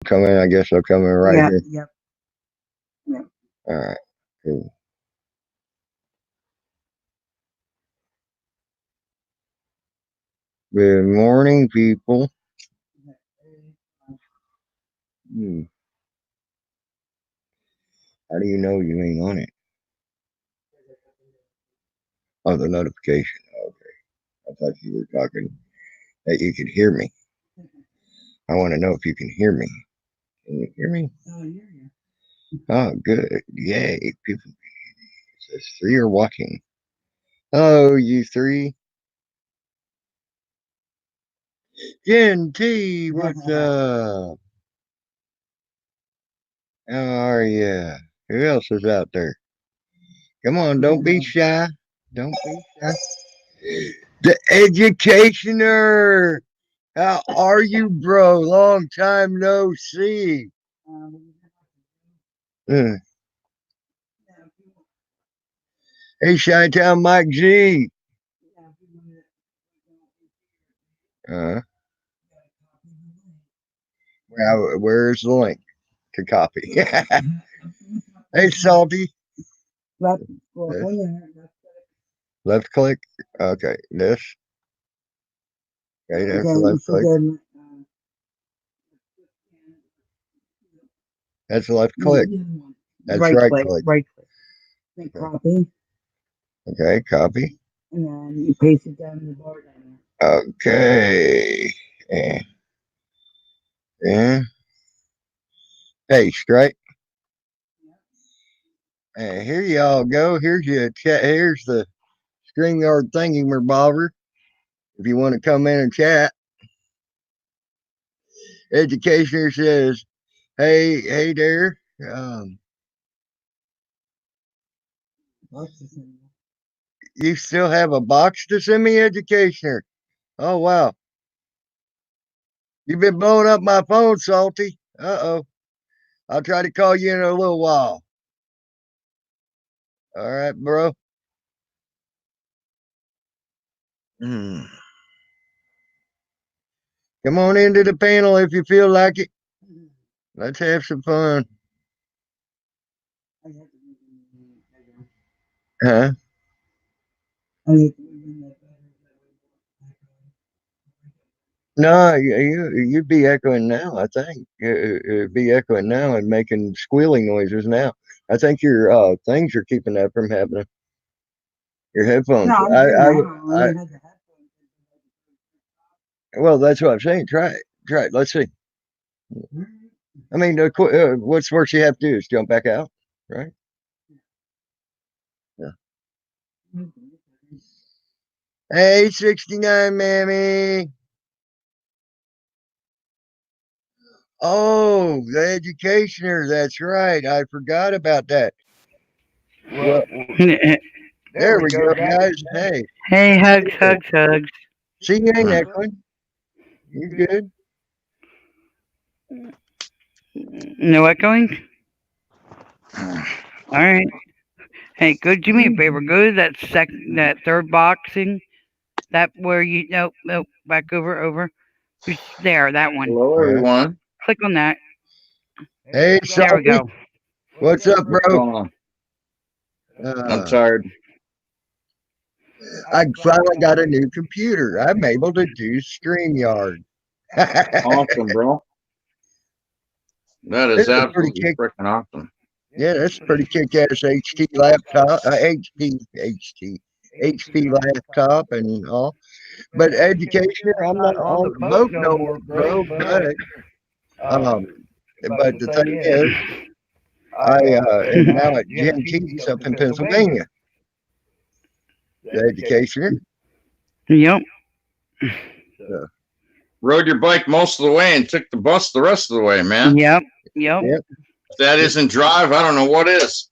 Come in. I guess I'll come in right Yep, here. yep, yep. All right. Cool. Good morning, people. Hmm. How do you know you ain't on it? Oh, the notification. Okay. I thought you were talking that you could hear me. I want to know if you can hear me. Can you hear me? Oh, you're here. Oh, good. Yay. People. It says three are watching. Oh, you three. Jen T, what's up? How are you? Who else is out there? Come on, don't be shy. Don't be shy. The educationer. How are you, bro? Long time no see. Um, Uh, hey, Chi-Town Mike G. Uh, where's the link to copy? Hey, Salty. left, well, This. on there, Left click. Okay, this. Okay, there's the then you left see click. the, That's the left no, click. the other one. That's right click. Right click, then Okay, copy, okay, copy. and then you paste it down in the bar down Okay. And, and paste, right? And here y'all go. Here's your chat. Here's the StreamYard thingy revolver. If you want to come in and chat, Educationer says, hey there. there. You still have a box to send me, Educationer? Oh, wow. You've been blowing up my phone, Salty. Uh-oh. I'll try to call you in a little while. All right, bro. Hmm. Come on into the panel if you feel like it. Let's have some fun. Huh? No, you'd be echoing now. I think it'd be echoing now and making squealing noises now. I think your things are keeping that from happening. Your headphones. No, I'm good now. I had the headphones. Well, that's what I'm saying. Try it. Try it. Let's see. I mean, what's the worst you have to do is jump back out, right? Yeah. Hey, 69, mammy. Oh, the educationer. That's right. I forgot about that. Well, there we go, guys. Hey, Hey, hugs, good. hugs, hugs. See, you ain't echoing. You good? No echoing? All right. Hey, go do me a favor. Go to that third boxing. That where you nope, back over. There, that one. Hello, Yeah. everyone. Click on that. Hey, There we Salty. go. What's up, What's bro? going on? I'm Uh, tired. I finally got a new computer. I'm able to do StreamYard. Awesome, bro. That This is is a pretty absolutely kick. freaking awesome. Yeah, that's a pretty kick-ass HT laptop. HP laptop and all. But educationer, I'm not on the boat no more, bro. Um, but the thing is, I am now at Jim T's up in Pennsylvania. The educationer. Yep. Uh, Rode your bike most of the way and took the bus the rest of the way, man. Yep. Yep. yep. If that isn't drive, I don't know what is.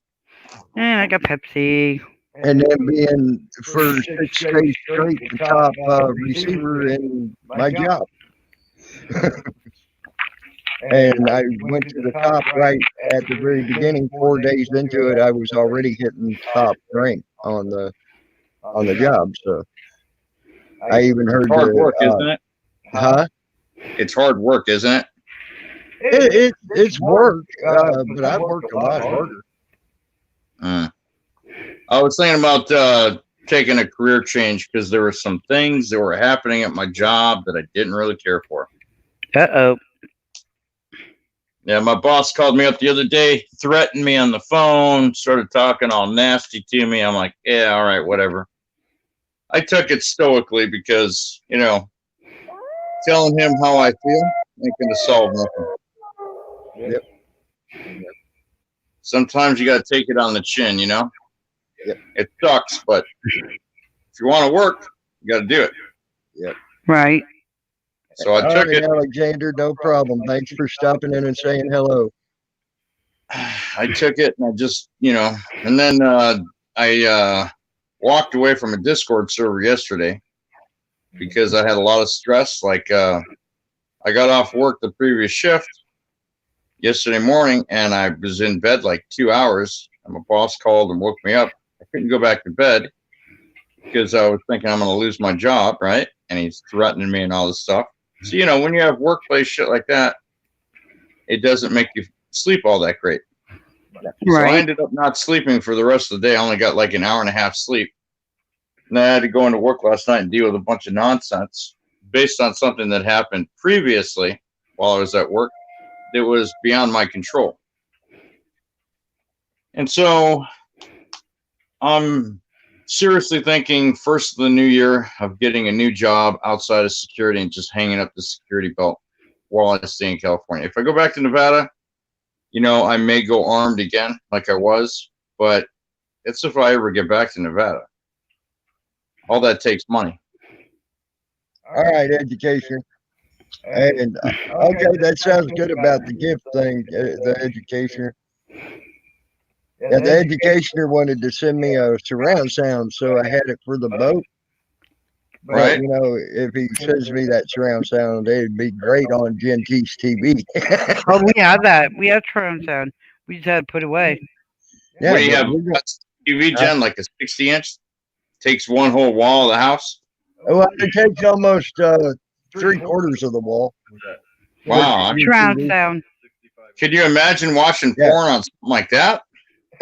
And I got Pepsi. And then being for 6 days straight the top receiver in my job. And I went to the top right at the very beginning. 4 days into it, I was already hitting top rank on the job. So I even It's heard hard the work, isn't it? huh? It's hard work, isn't it? It's work, but I've worked a lot harder. I was thinking about taking a career change because there were some things that were happening at my job that I didn't really care for. Uh-oh. Yeah, my boss called me up the other day, threatened me on the phone, started talking all nasty to me. I'm like, yeah, all right, whatever. I took it stoically because, telling him how I feel ain't going to solve nothing. Yep. Sometimes you got to take it on the chin, Yep. It sucks, but if you want to work, you got to do it. Yep. Right. So I All took right, it. Alexander, no problem. Thanks for stopping in and saying hello. I took it and I just, and then I walked away from a Discord server yesterday because I had a lot of stress. Like I got off work the previous shift yesterday morning and I was in bed like 2 hours and my boss called and woke me up. I couldn't go back to bed because I was thinking I'm going to lose my job, right? And he's threatening me and all this stuff. So, when you have workplace shit like that, it doesn't make you sleep all that great. So I ended up not sleeping for the rest of the day. I only got like an hour and a half sleep. And I had to go into work last night and deal with a bunch of nonsense based on something that happened previously while I was at work that was beyond my control. And so I'm seriously thinking first of the new year of getting a new job outside of security and just hanging up the security belt while I stay in California. If I go back to Nevada, I may go armed again like I was, but it's if I ever get back to Nevada. All that takes money. All right, education. And okay, that sounds good about the gift thing, the education. Yeah, the educationer wanted to send me a surround sound, so I had it for the boat. Right. But, if he sends me that surround sound, it'd be great on Gentee's TV. Oh, we have that. We have surround sound. We just had to put it away. Yeah, What do you but have? we're gonna- TV, Jen, like a 60-inch? Takes one whole wall of the house? well, it takes almost 3/4 of the wall. Wow. With the Surround TV. sound. Could you imagine watching Yeah. porn on something like that?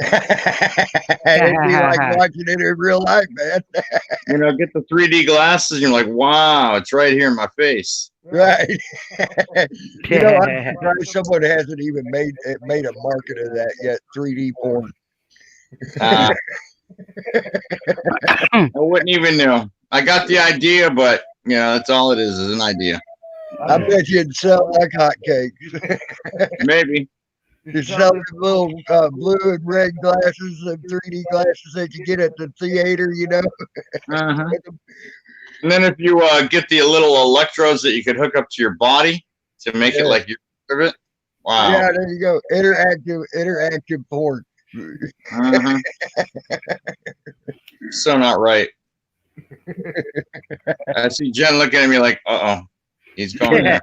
It'd be like watching it in real life, man. Get the 3D glasses and you're like, wow, it's right here in my face. Right. I'm surprised someone hasn't even made a market of that yet. 3D porn. I wouldn't even know. I got the idea, but that's all it is an idea. I bet you it'd sell like hotcakes. Maybe. You sell the little blue and red glasses and 3D glasses that you get at the theater, Uh-huh. And then if you get the little electrodes that you could hook up to your body to make it like you're part of it. Wow. Yeah, there you go. Interactive porn. Uh-huh. So not right. I see Jen looking at me like, uh-oh, he's going there.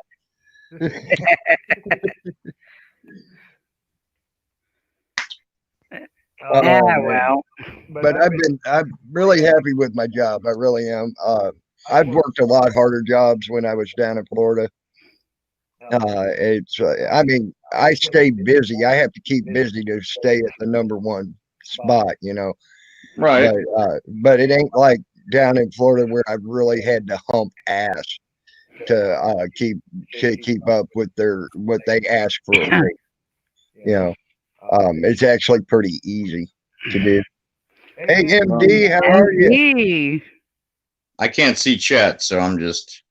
Well. But I'm really happy with my job. I really am. I've worked a lot harder jobs when I was down in Florida. I stay busy. I have to keep busy to stay at the #1 spot, Right. But it ain't like down in Florida where I've really had to hump ass to keep up with what they ask for. It's actually pretty easy to do. Hey, MD, how are you? MD. I can't see chat, so I'm just.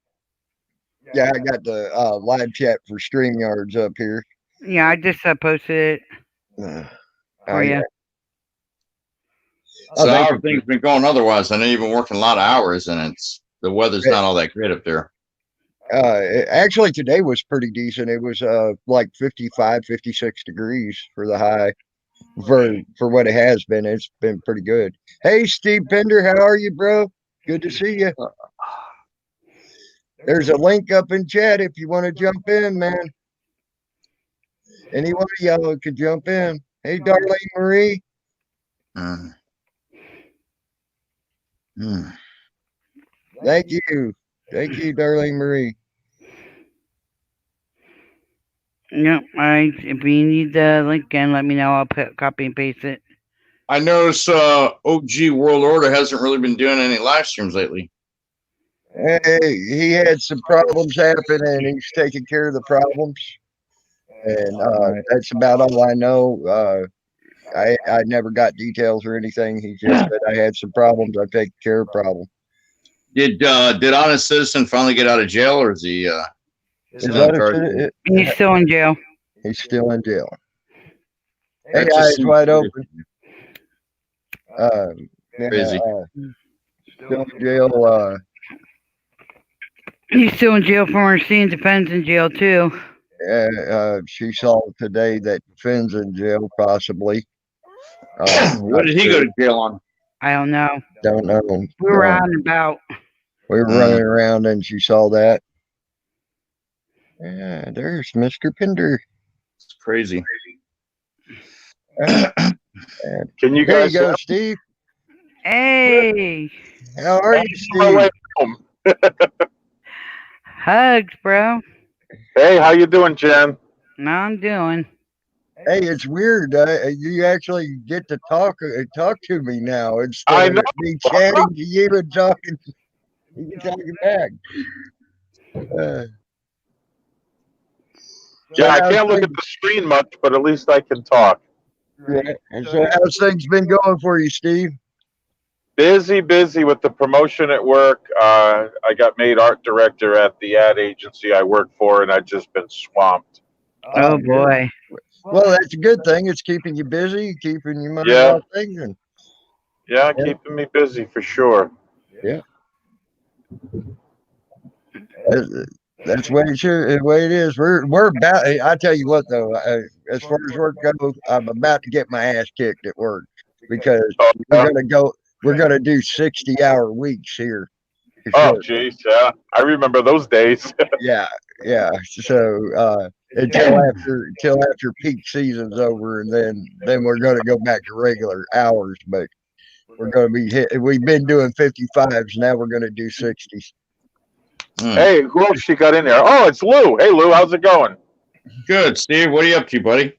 Yeah, I got the live chat for StreamYards up here. Yeah, I just posted it for you. So how have things been going otherwise? I know you've been working a lot of hours, and the weather's not all that great up there. Actually, today was pretty decent. It was like 55, 56 degrees for the high. For what it has been, it's been pretty good. Hey, Steve Pender, how are you, bro? Good to see you. There's a link up in chat if you want to jump in, man. Any one of y'all could jump in. Hey, Darlene Marie. Thank you, Darlene Marie. Yep. All right. If you need the link again, let me know. I'll copy and paste it. I notice OG World Order hasn't really been doing any live streams lately. Hey, he had some problems happen, and he's taking care of the problems. And that's about all I know. I never got details or anything. He just said I had some problems. I take care of problems. Did Honest Citizen finally get out of jail, or is he? Is that He's still in jail. He's still in jail. Hey, That just eyes seems wide weird. open. Crazy. Still in jail. He's still in jail for Mercedes Defense in jail too. She saw today that Finn's in jail, possibly. What did he go to jail on? I don't know. Don't know. We were out and about. We were running around, and she saw that. Yeah, there's Mr. Pinder. It's crazy. Can you There guys you go, Steve. Hey, How are you, my way Steve? home? hugs, bro. Hey, how you doing, Jen? How I'm doing. Hey, it's weird. You actually get to talk to me now instead I of know. me chatting to you and talking. You talking back. Yeah, I can't look at the screen much, but at least I can talk. Yeah. And so, how's things been going for you, Steve? Busy with the promotion at work. I got made art director at the ad agency I work for, and I've just been swamped. Oh boy. Well, that's a good thing. It's keeping you busy, keeping your mind Yeah. off things. And Yeah, keeping me busy for sure. that's the way the way it is. We're about. I tell you what, though, as far as work goes, I'm about to get my ass kicked at work because we're gonna do 60-hour weeks here. Oh, jeez, yeah. I remember those days. Yeah. So until after peak season's over, and then we're gonna go back to regular hours. But we're gonna be we've been doing 55s. Now we're gonna do 60s. Hey, who else she got in there? Oh, it's Lou. Hey, Lou, how's it going? Good, Steve. What are you up to, buddy?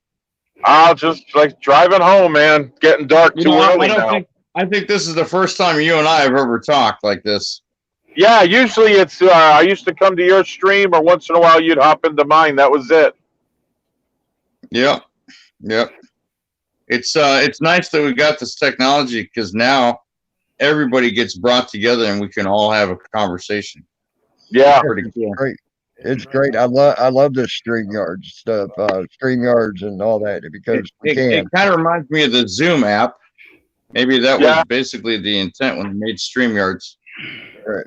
I'll just like driving home, man. Getting dark too early now. I think this is the first time you and I have ever talked like this. Yeah, usually it's I used to come to your stream, or once in a while you'd hop into mine. That was it. Yep. It's nice that we got this technology because now everybody gets brought together and we can all have a conversation. Yeah, Pretty cool. Great. It's great. I love this StreamYard stuff, StreamYards and all that because It kind of reminds me of the Zoom app. Maybe that was basically the intent when they made StreamYards. Right.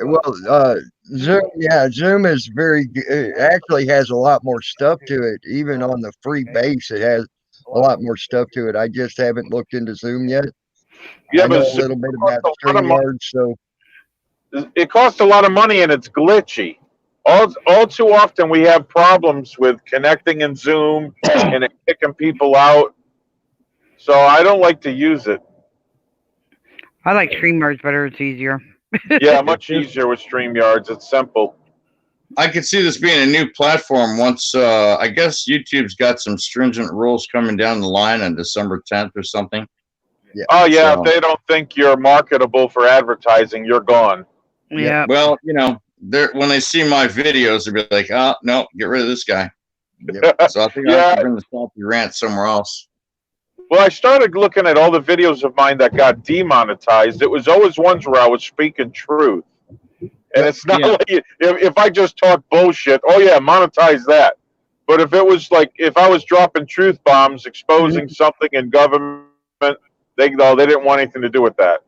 Well, Zoom is it actually has a lot more stuff to it. Even on the free base, it has a lot more stuff to it. I just haven't looked into Zoom yet. yeah, I know but a little bit about StreamYard, so it costs a lot of money and it's glitchy. All too often we have problems with connecting in Zoom and it kicking people out. So I don't like to use it. I like StreamYards better. It's easier. Yeah, much easier with StreamYards. It's simple. I could see this being a new platform once. I guess YouTube's got some stringent rules coming down the line on December 10th or something. yeah. Oh yeah, So- if they don't think you're marketable for advertising, you're gone. Yeah. Well, when they see my videos, they'll be like, "Oh no, get rid of this guy." Yep. So I think I have to bring the salty rant somewhere else. Well, I started looking at all the videos of mine that got demonetized. It was always ones where I was speaking truth. And it's not like if I just talk bullshit, oh yeah, monetize that. But if it was like, if I was dropping truth bombs, exposing something in government, they didn't want anything to do with that.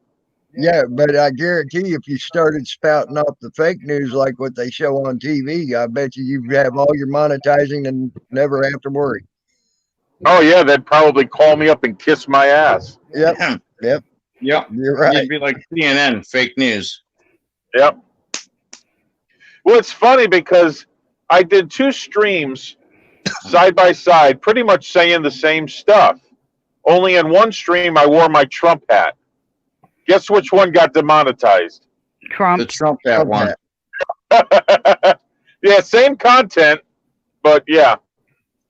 Yeah, but I guarantee you, if you started spouting off the fake news like what they show on TV, I bet you have all your monetizing and never have to worry. Oh yeah, they'd probably call me up and kiss my ass. Yep, Yep. you're right. It'd be like CNN, fake news. Yep. Well, it's funny because I did 2 streams side by side, pretty much saying the same stuff. Only in one stream, I wore my Trump hat. Guess which one got demonetized? Trump. The Trump hat one. Yeah, same content, but yeah.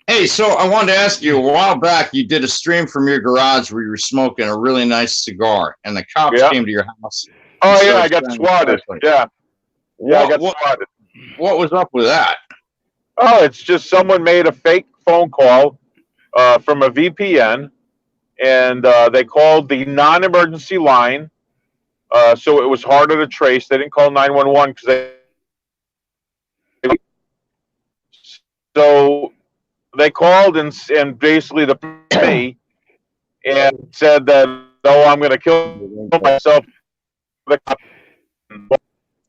Hey, so I wanted to ask you, a while back, you did a stream from your garage where you were smoking a really nice cigar, and the cops Yeah. came to your house. Oh and yeah, I started got shining swatted. flashlights. Yeah, yeah, I got What swatted. was up with that? Oh, it's just someone made a fake phone call from a VPN, and they called the non-emergency line, so it was harder to trace. They didn't call 911 because so they called and basically the me and said that, oh, I'm going to kill myself.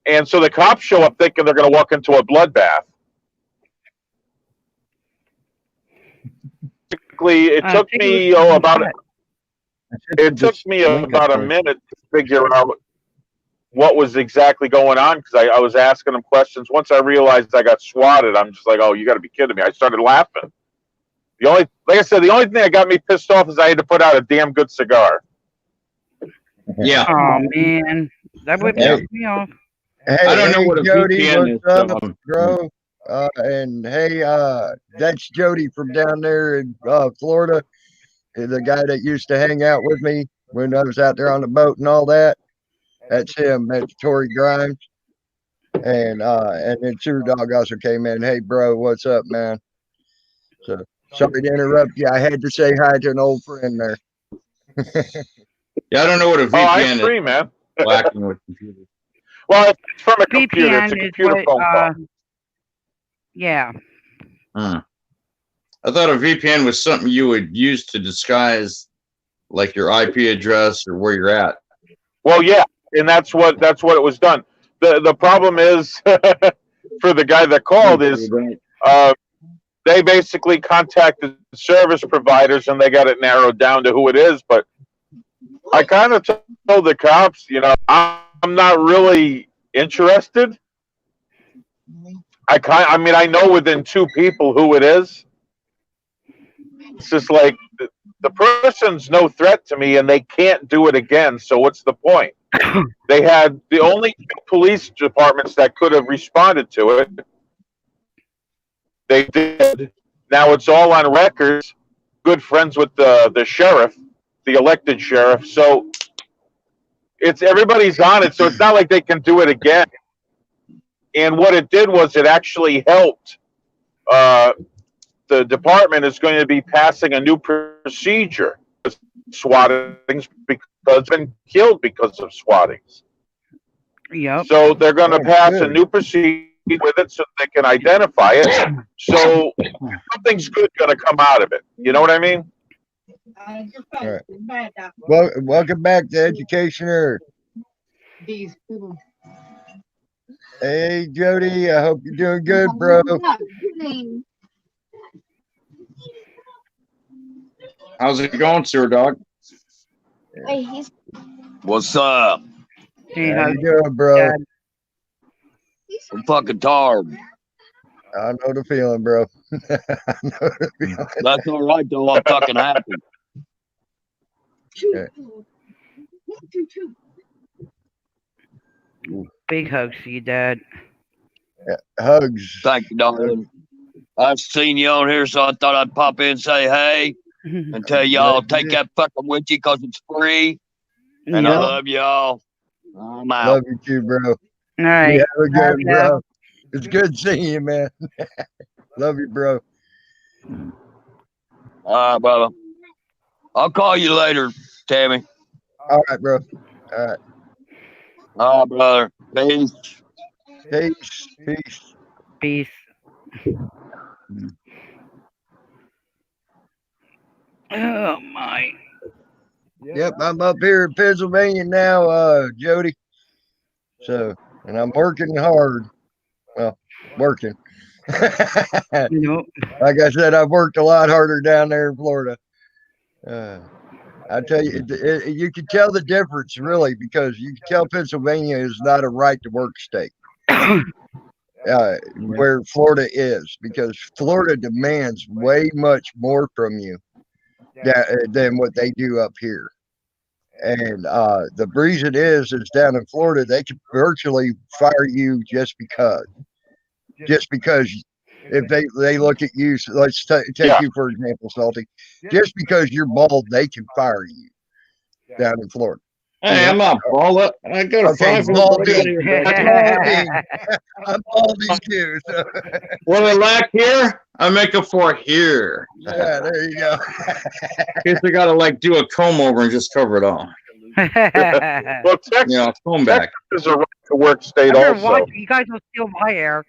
And so the cops show up thinking they're going to walk into a bloodbath. Basically, it took me about a minute to figure out what was exactly going on because I was asking them questions. Once I realized I got swatted, I'm just like, oh, you got to be kidding me. I started laughing. Like I said, the only thing that got me pissed off is I had to put out a damn good cigar. Yeah. Oh man, that would piss me off. Hey, I don't know what a Jody, VPN what's is. up, bro? And hey, that's Jody from down there in Florida. The guy that used to hang out with me when I was out there on the boat and all that. That's him. That's Tory Grimes. And then True Dog also came in. Hey, bro, what's up, man? So sorry to interrupt you. I had to say hi to an old friend there. Yeah, I don't know what a VPN I agree, man. lacking with computers. Well, it's from a computer. It's a VPN is computer what, phone call. yeah. I thought a VPN was something you would use to disguise, like your IP address or where you're at. Well, yeah, and that's what it was done. The problem is for the guy that called is they basically contacted service providers and they got it narrowed down to who it is. But I kind of told the cops, I'm not really interested. I mean, I know within two people who it is. It's just like the person's no threat to me, and they can't do it again. So what's the point? They had the only police departments that could have responded to it. They did. Now it's all on records. Good friends with the sheriff, the elected sheriff. So it's everybody's on it. So it's not like they can do it again. And what it did was it actually helped. The department is going to be passing a new procedure for swattings because it's been killed because of swattings. Yep. So they're going to pass a new procedure with it so they can identify it. So something's good going to come out of it. You know what I mean? Right. Well, welcome back to Educationer. Hey, Jody, I hope you're doing good, bro. How's it going, Sewer Dog? What's up? Hey, How you doing, bro? Dad. I'm fucking tired. I know the feeling, bro. I know the feeling. That's all right though. I'm fucking happy. Big hugs to you, Dad. Hugs. Thank you, darling. I've seen you on here, so I thought I'd pop in and say hey and tell y'all take that fucking with you because it's free. And I love y'all. I'm out. Love you too, bro. All right. Yeah, we're good, bro. It's good seeing you, man. Love you, bro. All right, brother. I'll call you later, Tammy. All right, bro. All right. All right, brother. Peace. Peace. Peace. Peace. Oh my. Yep, I'm up here in Pennsylvania now, Jody. So, and I'm working hard. Well, working. Nope. Like I said, I've worked a lot harder down there in Florida. I tell you, you can tell the difference, really, because you can tell Pennsylvania is not a right to work state. Where Florida is, because Florida demands way much more from you than what they do up here. And the reason is down in Florida, they can virtually fire you just because if they look at you, so let's take Yeah. you for example, Salty. Just because you're bald, they can fire you down in Florida. Hey, I'm not bald up. I got a Okay, five. balding. Balding. I'm balding too. So What I lack here, I make up for it here. yeah, there you go. In case I gotta like do a comb over and just cover it all. Well, Texas, You know, comb back. is a right to work state I better also. watch. You guys will steal my hair.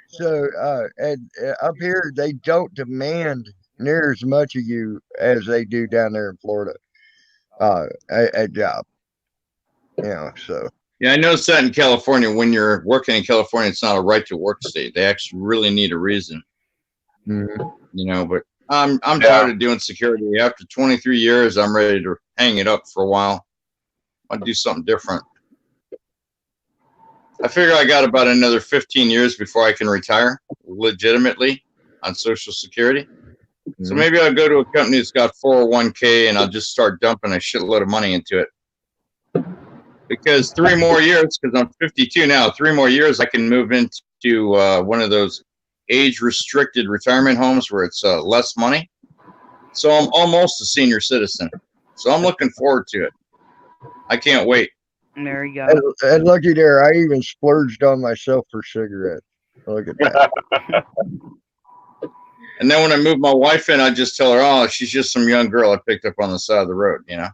So and up here they don't demand near as much of you as they do down there in Florida. A job. You know, so Yeah, I noticed that in California. When you're working in California, it's not a right to work state. They actually really need a reason. mhm. You know, but I'm tired of doing security. After 23 years, I'm ready to hang it up for a while. I'll do something different. I figure I got about another 15 years before I can retire legitimately on Social Security. So maybe I'll go to a company that's got 401k and I'll just start dumping a shitload of money into it. Because 3 more years, because I'm 52 now, 3 more years I can move into one of those age-restricted retirement homes where it's less money. So I'm almost a senior citizen. So I'm looking forward to it. I can't wait. There you go. And looky there, I even splurged on myself for cigarettes. Look at that. And then when I move my wife in, I just tell her, oh, she's just some young girl I picked up on the side of the road, you know?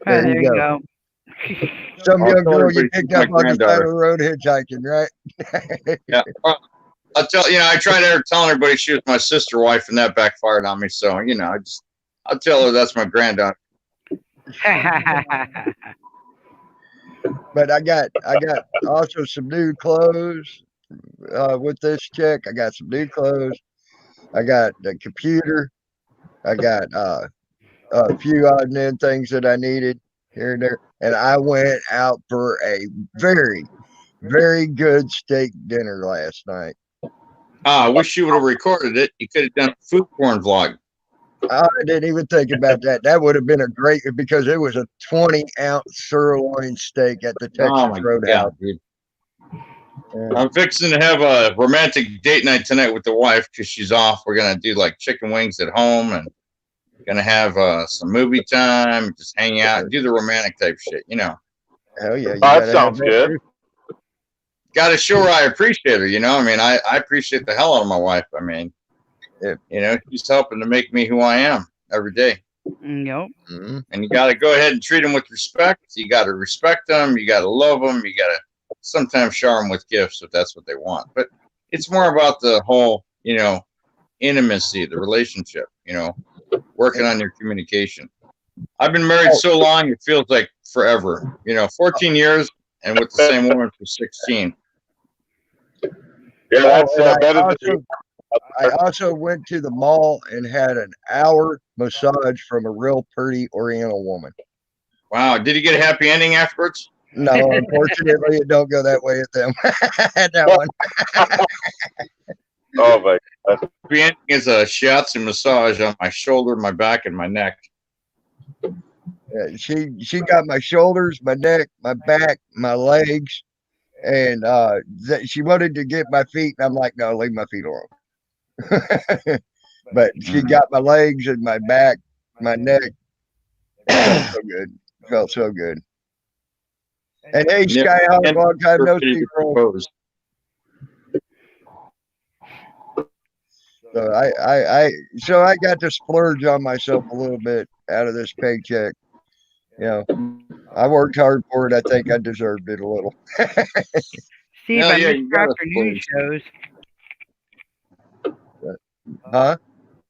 There There you you go. go. Some I'll young tell girl you everybody picked she's up my on the side of granddaughter. the road hitchhiking, right? Yeah. I'll tell I tried telling everybody she was my sister wife, and that backfired on me. So, I'll tell her that's my granddaughter. But I got also some new clothes with this chick. I got some new clothes. I got the computer. I got a few odd and end things that I needed here and there. And I went out for a very, very good steak dinner last night. I wish you would have recorded it. You could have done a food porn vlog. I didn't even think about that. That would have been a great, because it was a 20-ounce sirloin steak at the Oh Texas my Roadhouse. God, dude. Yeah. I'm fixing to have a romantic date night tonight with the wife because she's off. We're going to do like chicken wings at home and going to have some movie time, just hang out, do the romantic type shit, Hell yeah. You That gotta sounds have that good. too. Got to show her I appreciate her, I appreciate the hell out of my wife. Yeah. She's helping to make me who I am every day. Nope. Mhm. And you got to go ahead and treat them with respect. You got to respect them. You got to love them. You got to sometimes shower them with gifts if that's what they want. But it's more about the whole, intimacy, the relationship, working on your communication. I've been married so long, it feels like forever, 14 years and with the same woman for 16. Yeah, that's Oh, and better than I also went to the mall and had an hour massage from a real pretty Oriental woman. Wow. Did you get a happy ending afterwards? No, unfortunately, it don't go that way at them. That one. Oh my God. Happy ending is a shiatsu massage on my shoulder, my back, and my neck. Yeah, she got my shoulders, my neck, my back, my legs, and she wanted to get my feet, and I'm like, no, leave my feet alone. But she got my legs and my back, my neck. It felt so good. Felt so good. And hey, Sky, long time no see, bro. So I got to splurge on myself a little bit out of this paycheck. I worked hard for it. I think I deserved it a little. Steve, Hell I yeah, miss you your gotta afternoon splurge. shows. Huh?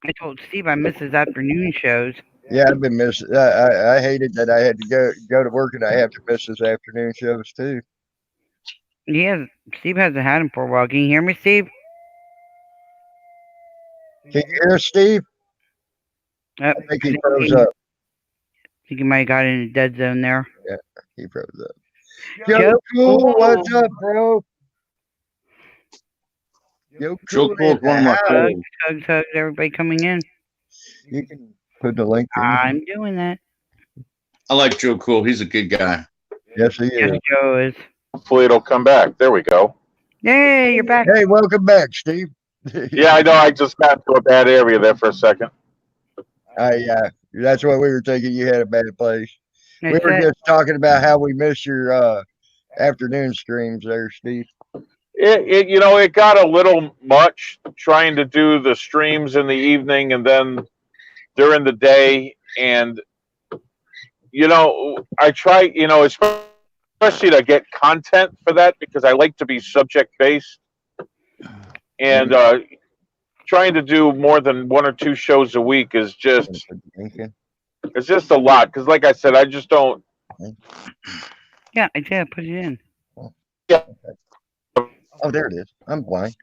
I told Steve I miss his afternoon shows. Yeah, I've been missing. I hated that I had to go to work and I have to miss his afternoon shows too. Steve hasn't had him for a while. Can you hear me, Steve? Can you hear us, Steve? I think he froze up. I think he might have got in a dead zone there. Yeah, he froze up. Joe Cool, what's up, bro? Joe Joe Cool, Cool is one of my favorites. Hugs, everybody coming in. You can put the link in. I'm doing that. I like Joe Cool. He's a good guy. Yes, he Yes, is. Joe is. Hopefully it'll come back. There we go. Yay, you're back. Hey, welcome back, Steve. Yeah, I know. I just got to a bad area there for a second. That's what we were thinking. You had a bad place. We That's were it. just talking about how we miss your afternoon streams there, Steve. It got a little much trying to do the streams in the evening and then during the day. And, I try, especially to get content for that because I like to be subject based. And trying to do more than 1 or 2 shows a week is just, it's just a lot. Because like I said, I just don't. Yeah, I did. Put it in. Oh, there it is. I'm blind.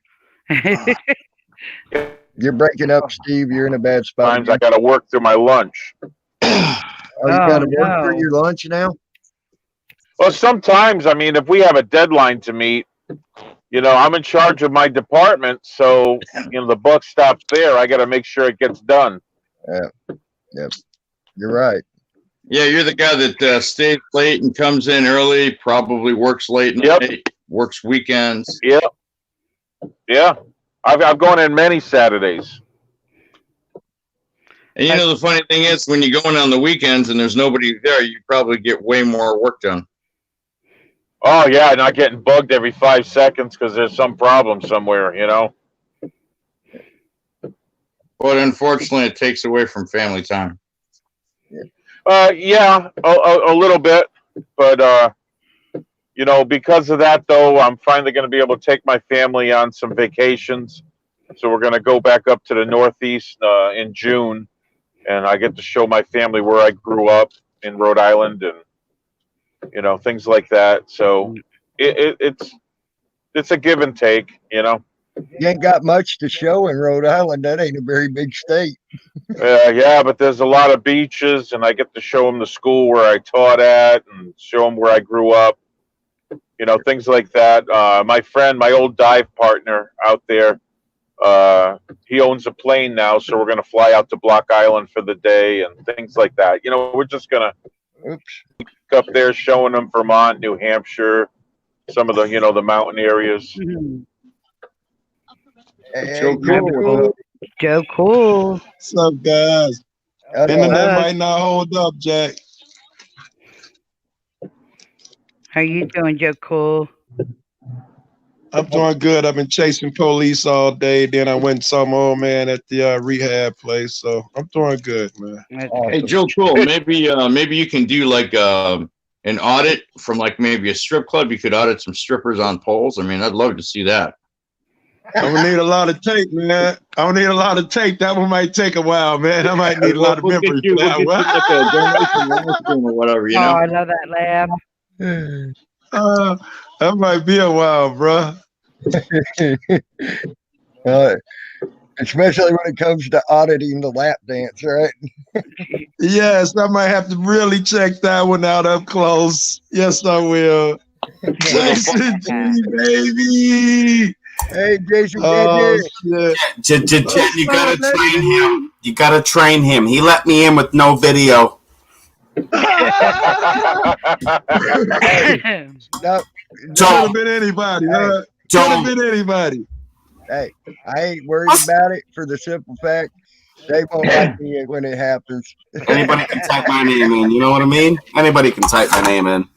You're breaking up, Steve. You're in a bad spot. Times I got to work through my lunch. Oh, you got to work no. for your lunch now? Well, sometimes, I mean, if we have a deadline to meet, I'm in charge of my department, so the buck stops there. I got to make sure it gets done. Yep. You're right. Yeah, you're the guy that stays late and comes in early, probably works late night, works weekends. Yeah. I've gone in many Saturdays. And the funny thing is, when you go in on the weekends and there's nobody there, you probably get way more work done. Oh, yeah, not getting bugged every 5 seconds because there's some problem somewhere, But unfortunately, it takes away from family time. Yeah, a little bit. But, because of that, though, I'm finally going to be able to take my family on some vacations. So we're going to go back up to the Northeast in June. And I get to show my family where I grew up in Rhode Island and, things like that. So it's a give and take, You ain't got much to show in Rhode Island. That ain't a very big state. Yeah, but there's a lot of beaches, and I get to show them the school where I taught at and show them where I grew up, things like that. My friend, my old dive partner out there, he owns a plane now, so we're going to fly out to Block Island for the day and things like that. We're just going to up there showing them Vermont, New Hampshire, some of the, the mountain areas. Hey, Joe Cool. What's up, guys? Internet might not hold up, Jack. How you doing, Joe Cool? I'm doing good. I've been chasing police all day. Then I went and saw my old man at the rehab place. So I'm doing good, man. Hey, Joe Cool, maybe you can do like an audit from like maybe a strip club. You could audit some strippers on poles. I mean, I'd love to see that. I'm gonna need a lot of tape, man. I don't need a lot of tape. That one might take a while, man. I might need a lot of memory for that one. Like a donation or whatever, I love that laugh. That might be a while, bro. Especially when it comes to auditing the lap dance, right? Yes, I might have to really check that one out up close. Yes, I will. Jason G, baby. Hey, Jason, shit. You gotta train him. You gotta train him. He let me in with no video. no, Could have been anybody. Could have been anybody. Hey, I ain't worried about it for the simple fact they won't like me when it happens. Anybody can type my name in. You know what I mean? Anybody can type my name in.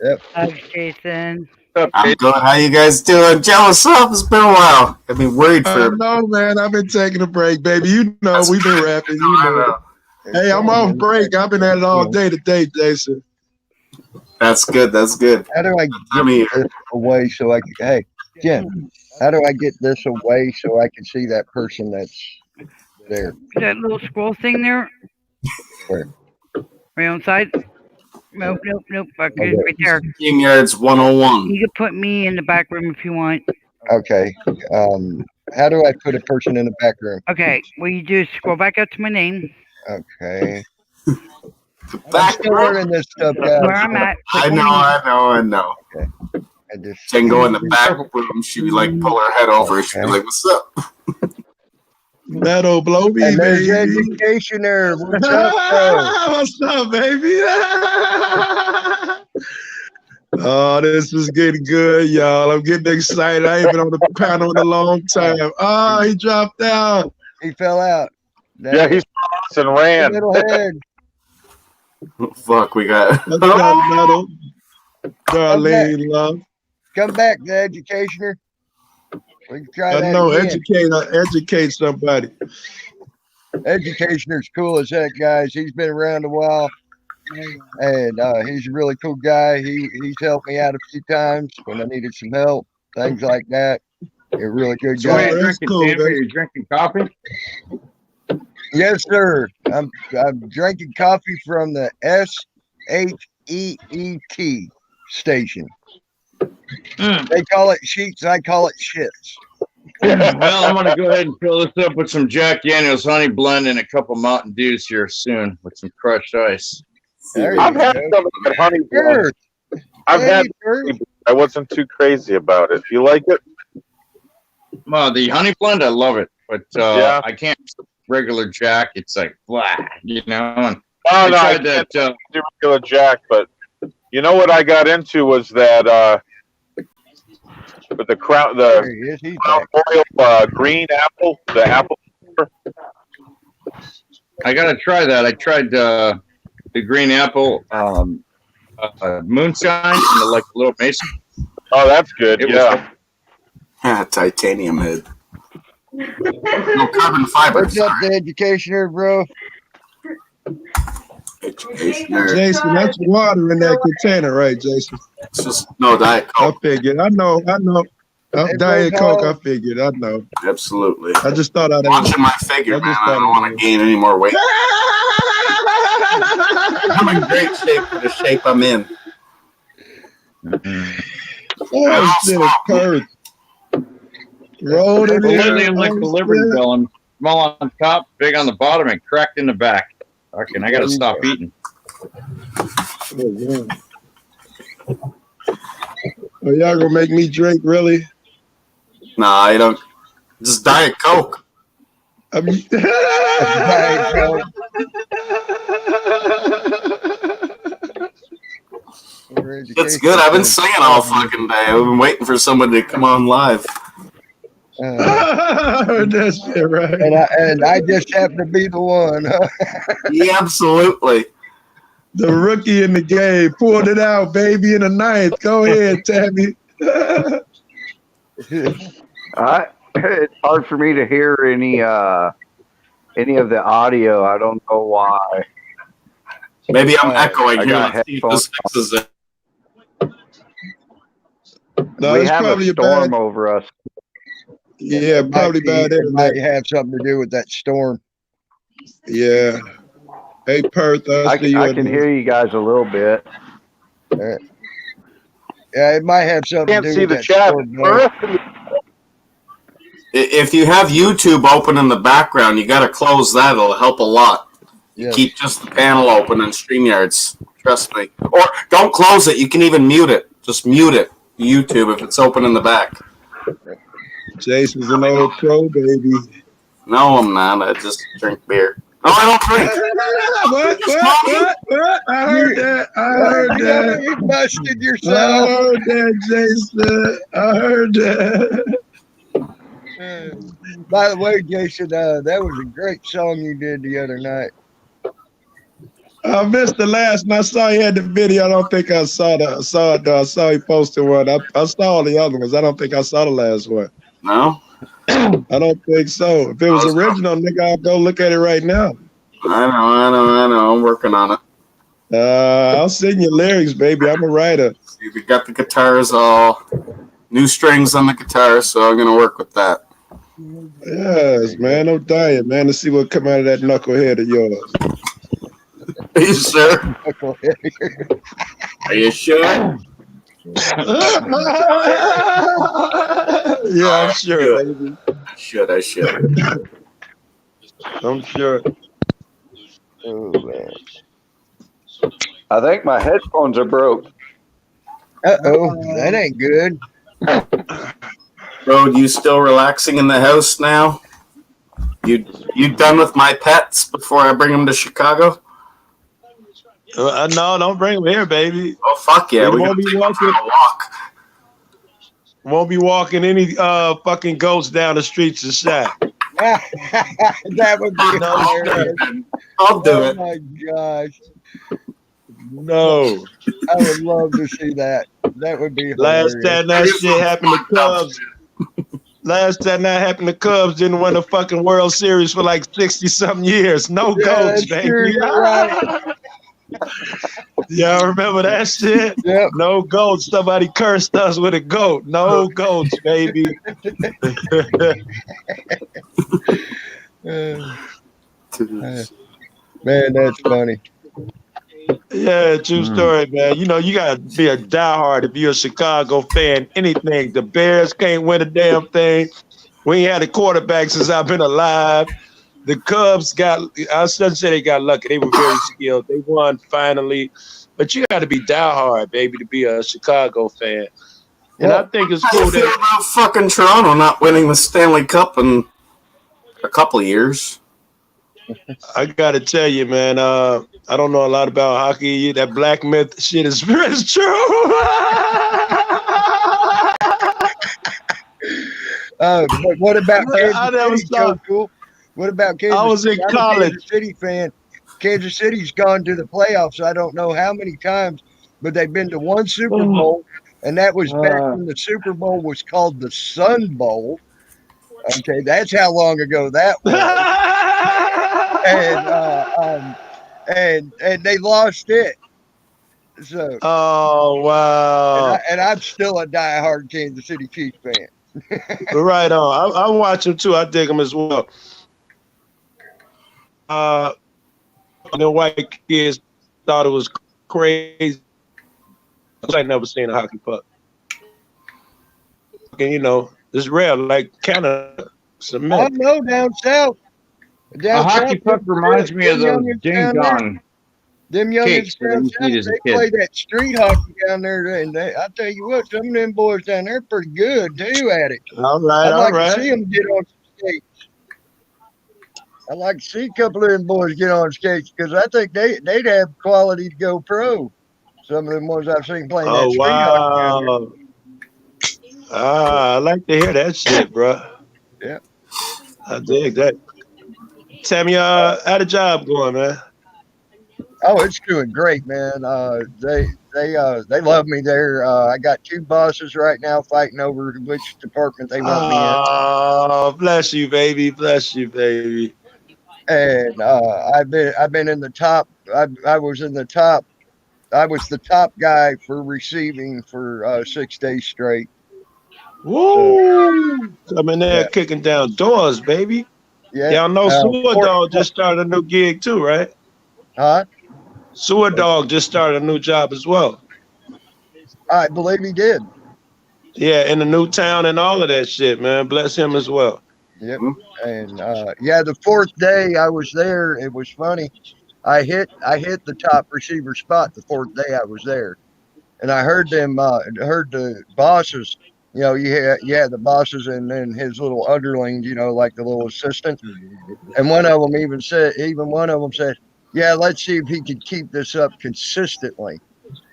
Yep. Thanks, Jason. I'm good. How you guys doing? Jealous up? It's been a while. I've been worried for. No, man. I've been taking a break, baby. You know, we've been rapping. You know. Hey, I'm off break. I've been at it all day today, Jason. That's good. That's good. How do I get this away so I can? Hey, Jen. How do I get this away so I can see that person that's there? That little scroll thing there. Where? Right on side. Nope. Okay, right there. StreamYards 101. You can put me in the back room if you want. Okay. How do I put a person in the back room? Okay, what you do is scroll back up to my name. Okay. I'm still learning this stuff, guys. Where I'm at. I know. Okay. I just Then go in the back room. She would like pull her head over. She'd be like, "What's up?" That'll blow me, and there's baby. Educationer. What's up, bro? What's up, baby? Oh, this is getting good, y'all. I'm getting excited. I ain't been on the panel in a long time. Oh, he dropped out. He fell out. Yeah, he's and ran. Middle head. Fuck, we got. What's up, Metal? Darlene, love. Come back, the educationer. We can try I that know, again. educate somebody. Educationer's cool as heck, guys. He's been around a while, and he's a really cool guy. He's helped me out a few times when I needed some help, things like that. A really good So guy. are you that's drinking cool, Tampa? man. Are you drinking coffee? Yes, sir. I'm drinking coffee from the SHEET station. They call it sheets. I call it shits. Well, I'm gonna go ahead and fill this up with some Jack Daniels honey blend and a couple Mountain Dews here soon with some crushed ice. There I've you had go. some of that honey blend. Sure. I've Hey, had. sure. I wasn't too crazy about it. You like it? Well, the honey blend, I love it, but Yeah. I can't regular Jack. It's like blah, you know. And Oh, no, I tried that. can't do regular Jack, but you know what I got into was that with the crown, There the he is. He's Crown back. Royal green apple, the apple. I gotta try that. I tried the green apple moonshine and the like little mason. Oh, that's good. It was Yeah. Titanium head. No carbon fiber. What's up, the educationer, bro? Jason, that's water in that container, right, Jason? It's just no Diet I Coke. figured. I know. Hey, Diet bro, Coke, I figured. I know. Absolutely. I just thought I'd Watching my figure, I man. just I thought don't it want was- to gain any more weight. I'm in great shape for the shape I'm in. Oh, shit, Kurt. Rolled it Well, lately, in. I'm like the Liberty Bell. I'm small on top, big on the bottom, and cracked in the back. Okay, I gotta stop eating. Oh, y'all gonna make me drink, really? Nah, I don't. Just Diet Coke. I mean, Diet Coke. It's good. I've been singing all fucking day. I've been waiting for somebody to come on live. I heard that shit, right? And I just happen to be the one. Yeah, absolutely. The rookie in the game pulled it out, baby, in the ninth. Go ahead, Tammy. It's hard for me to hear any of the audio. I don't know why. Maybe I'm echoing I here. got Let's see if headphones this fixes it. No, We it's have a probably storm bad. over us. Yeah, probably bad It might internet. have something to do with that storm. Yeah. Hey, Perth, I see you. can hear you guys a little bit. Yeah, it might have something Can't to do see with the that chat. storm. Though. If you have YouTube open in the background, you got to close that. It'll help a lot. Yes. Keep just the panel open in StreamYards. Trust me. Or don't close it. You can even mute it. Just mute it. YouTube if it's open in the back. Jason's an old pro, baby. No, I'm not. I just drink beer. No, I don't drink. What? I heard that. I heard that. You busted I yourself. heard that, Jason. I heard that. By the way, Jason, that was a great song you did the other night. I missed the last one. I saw he had the video. I don't think I saw it though. I saw he posted one. I saw the other ones. I don't think I saw the last one. No? I don't think so. If it was original, nigga, I'll go look at it right now. I know. I'm working on it. I'll sing your lyrics, baby. I'm a writer. See, we got the guitars all new strings on the guitar, so I'm gonna work with that. Yes, man. No diet, man. Let's see what come out of that knucklehead of yours. Are you sure? Are you sure? Yeah, I'm sure, baby. I should. I'm sure. Oh, man. I think my headphones are broke. Uh-oh, that ain't good. Bro, you still relaxing in the house now? You done with my pets before I bring them to Chicago? No, don't bring him here, baby. Oh fuck yeah, We we won't gotta be take him walking. for a walk. Won't be walking any fucking goats down the streets of Shaq. That would be No, hilarious. I'll do Oh it. my gosh. no. I would love to see that. That would be Last hilarious. time that shit happened to Cubs. Last time that happened to Cubs, didn't win a fucking World Series for like 60-something years. No Yeah, goats, that's true. baby. You're right. Y'all remember that shit? Yep. No goats. Somebody cursed us with a goat. No goats, baby. Man, that's funny. Yeah, true story, man. You know, you gotta be a diehard if you're a Chicago fan. Anything. The Bears can't win a damn thing. We ain't had a quarterback since I've been alive. The Cubs I shouldn't say they got lucky. They were very skilled. They won finally. But you gotta be diehard, baby, to be a Chicago fan. And I think it's How do cool you feel that about fucking Toronto not winning the Stanley Cup in a couple of years? I gotta tell you, man, I don't know a lot about hockey. That black myth shit is true. But what about I Kansas never City? saw- Cool. What about Kansas I was City? in I'm a college. Kansas City fan. Kansas City's gone to the playoffs. I don't know how many times, but they've been to one Super Bowl, and that was back when the Super Bowl was called the Sun Bowl. Okay, that's how long ago that was. And they lost it. So Oh wow! and I'm still a diehard Kansas City Chiefs fan. Right on. I watch them too. I dig them as well. The white kids thought it was crazy. I never seen a hockey puck. And you know, it's rare, like Canada. I know down south. A hockey puck reminds me of those ding dong. Them Cakes youngins that I down used to south, eat as a they kid. play that street hockey down there, and I tell you what, some of them boys down there are pretty good too at it. All right, I'd all like to right. see them get on skates. I'd like to see a couple of them boys get on skates because I think they'd have quality to go pro. Some of them ones I've seen playing that Oh street hockey down there. wow! I like to hear that shit, bro. Yeah. I dig that. Tammy, how the job going, man? Oh, it's doing great, man. They love me there. I got two bosses right now fighting over which department they want me in. Oh, bless you, baby. Bless you, baby. And I've been in the top. I was in the top. I was the top guy for receiving for 6 days straight. Woo! I'm in there Yeah. kicking down doors, baby. Yeah. Y'all know Sewer four- Dog just started a new gig too, right? Huh? Sewer Dog just started a new job as well. I believe he did. Yeah, in the new town and all of that shit, man. Bless him as well. Yep. And the fourth day I was there, it was funny. I hit the top receiver spot the fourth day I was there, and I heard them heard the bosses. You know, you had the bosses and then his little underlings. You know, like the little assistants. And one of them said, "Yeah, let's see if he could keep this up consistently."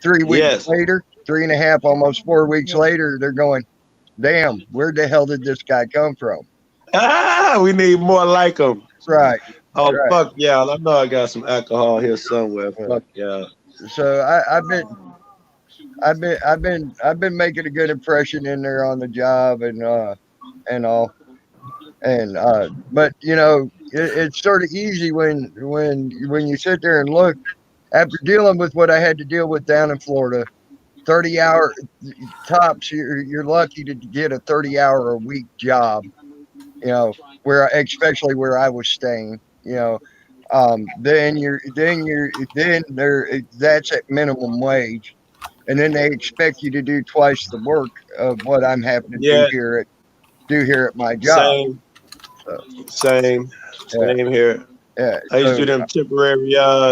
3 weeks Yes. later, 3.5, almost 4 weeks later, they're going, "Damn, where the hell did this guy come from?" We need more like him. Right. Oh Right. fuck y'all! I know I got some alcohol here somewhere. Fuck y'all. So I've been making a good impression in there on the job and all, and but you know it's sort of easy when you sit there and look after dealing with what I had to deal with down in Florida. 30-hour tops. You're lucky to get a 30-hour a week job. You know, especially where I was staying. You know, then that's at minimum wage, and then they expect you to do twice the work of what I'm having to Yeah. do here at my job. Same here. Yeah, I used to so- do them temporary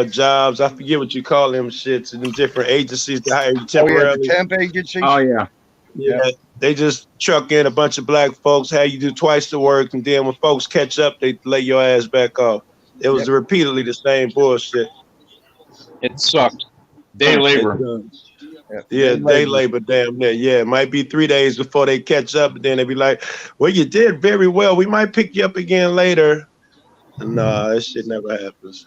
jobs. I forget what you call them shits in them different agencies that hire you Oh yeah, temporarily. the temp agencies. Oh yeah. Yeah, they just truck in a bunch of black folks, have you do twice the work, and then when folks catch up, they lay your ass back off. It was repeatedly the same bullshit. It sucked. Day labor. Yeah, day labor, damn near. Yeah, it might be 3 days before they catch up, and then they be like, "Well, you did very well. We might pick you up again later." Nah, that shit never happens.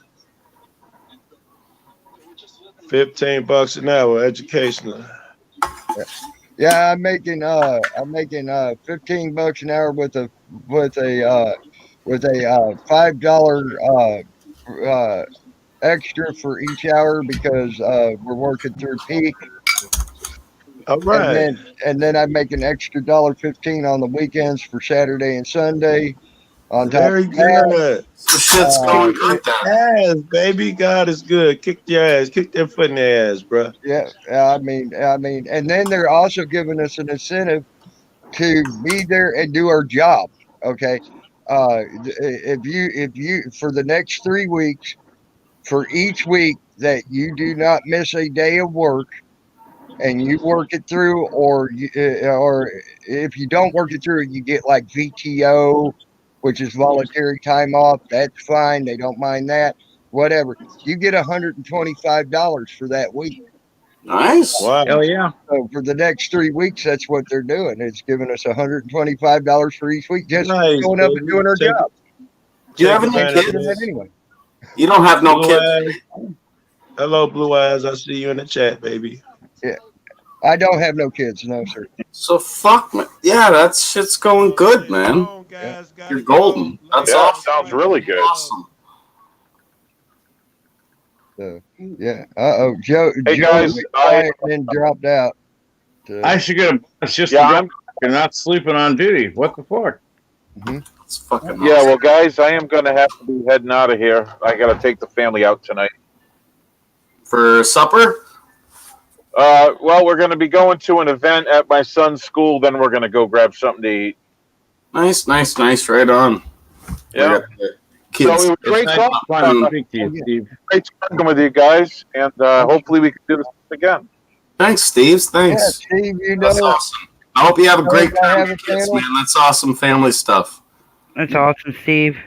$15 an hour, educational. Yeah, I'm making $15 an hour with a $5 extra for each hour because we're working through peak. All right. And then I make an extra $1.15 on the weekends for Saturday and Sunday. On top Very of that, good. So shit's going good then. Ass, baby. God is good. Kick your ass. Kick that foot in their ass, bro. yeah, I mean, and then they're also giving us an incentive to be there and do our job. Okay, if you for the next 3 weeks, for each week that you do not miss a day of work and you work it through, or if you don't work it through, you get like VTO, which is voluntary time off. That's fine. They don't mind that. Whatever. You get $125 for that week. Nice. Wow. Hell yeah. So for the next 3 weeks, that's what they're doing. It's giving us $125 for each week, just Nice, going up and baby. doing our Take- job. Do you have any advantage of kids? this. Anyway, You don't have no Blue kids. Eyes. Hello, Blue Eyes. I see you in the chat, baby. I don't have no kids, no sir. So fuck, man. Yeah, that shit's going good, man. You're golden. That's Yeah, awesome. sounds really good. Awesome. So yeah. Joe. Hey, Joe guys, was quiet and then dropped out. I should get a. It's just Yeah, I'm. not sleeping on duty. What the fuck? It's fucking Yeah, awesome. well, guys, I am going to have to be heading out of here. I got to take the family out tonight. For supper? Well, we're going to be going to an event at my son's school. Then we're going to go grab something to eat. Nice. Right on. Yeah. Kids. So it was great It's nice talking. fun to speak to you, Steve. Great talking with you guys, and hopefully we can do this again. Thanks, Steve. Yeah, Thanks. Steve, you That's know, awesome. I hope you have a great I time have with a your kids, panel. man. That's awesome family stuff. That's awesome, Steve.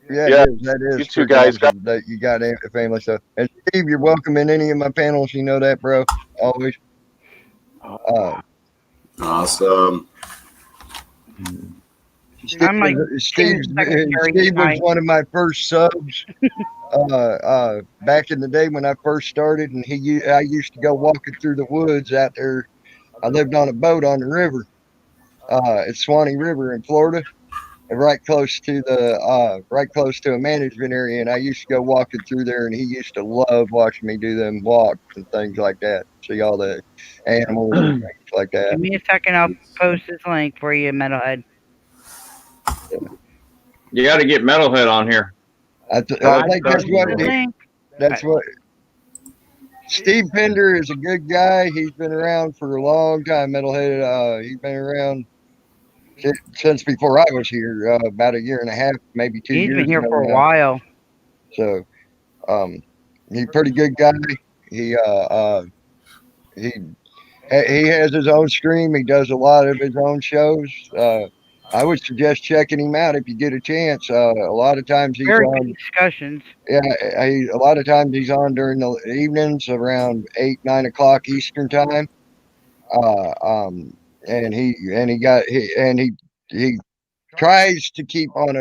yeah, Yeah, it is, that is. you two pretty guys awesome that you got a family stuff. And Steve, you're welcome in any of my panels. You know that, bro. Always. Awesome. I'm like Steve secretary was tonight. one of my first subs back in the day when I first started, and I used to go walking through the woods out there. I lived on a boat on the river, at Swanee River in Florida, and right close to a management area. And I used to go walking through there, and he used to love watching me do them walks and things like that. See all the animals and things like that. Give me a second. I'll post this link for you, Metalhead. You got to get Metalhead on here. I think that's what it is. Link. That's what Steve Pender is a good guy. He's been around for a long time. Metalhead. He's been around since before I was here. About a year and a half, maybe 2 years. He's been here ago for a now. while. So, he's a pretty good guy. He has his own stream. He does a lot of his own shows. I would suggest checking him out if you get a chance. A lot of times he's Very on. good discussions. Yeah, a lot of times he's on during the evenings around 8, 9 o'clock Eastern time. And he tries to keep on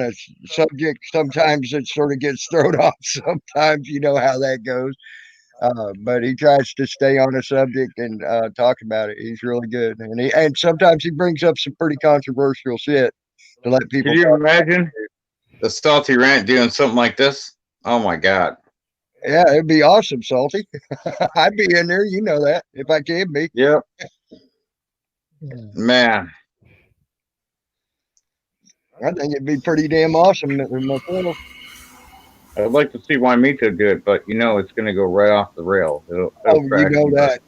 a subject. Sometimes it sort of gets thrown off. Sometimes you know how that goes. But he tries to stay on a subject and talk about it. He's really good, and sometimes he brings up some pretty controversial shit to let people. Could you imagine the Salty Rant doing something like this? Oh my god! Yeah, it'd be awesome, Salty. I'd be in there, you know that, if I can be. Yep. Man, I think it'd be pretty damn awesome myself. I'd like to see why Mito do it, but you know it's going to go right off the rails. It'll Oh, crash you know me. that.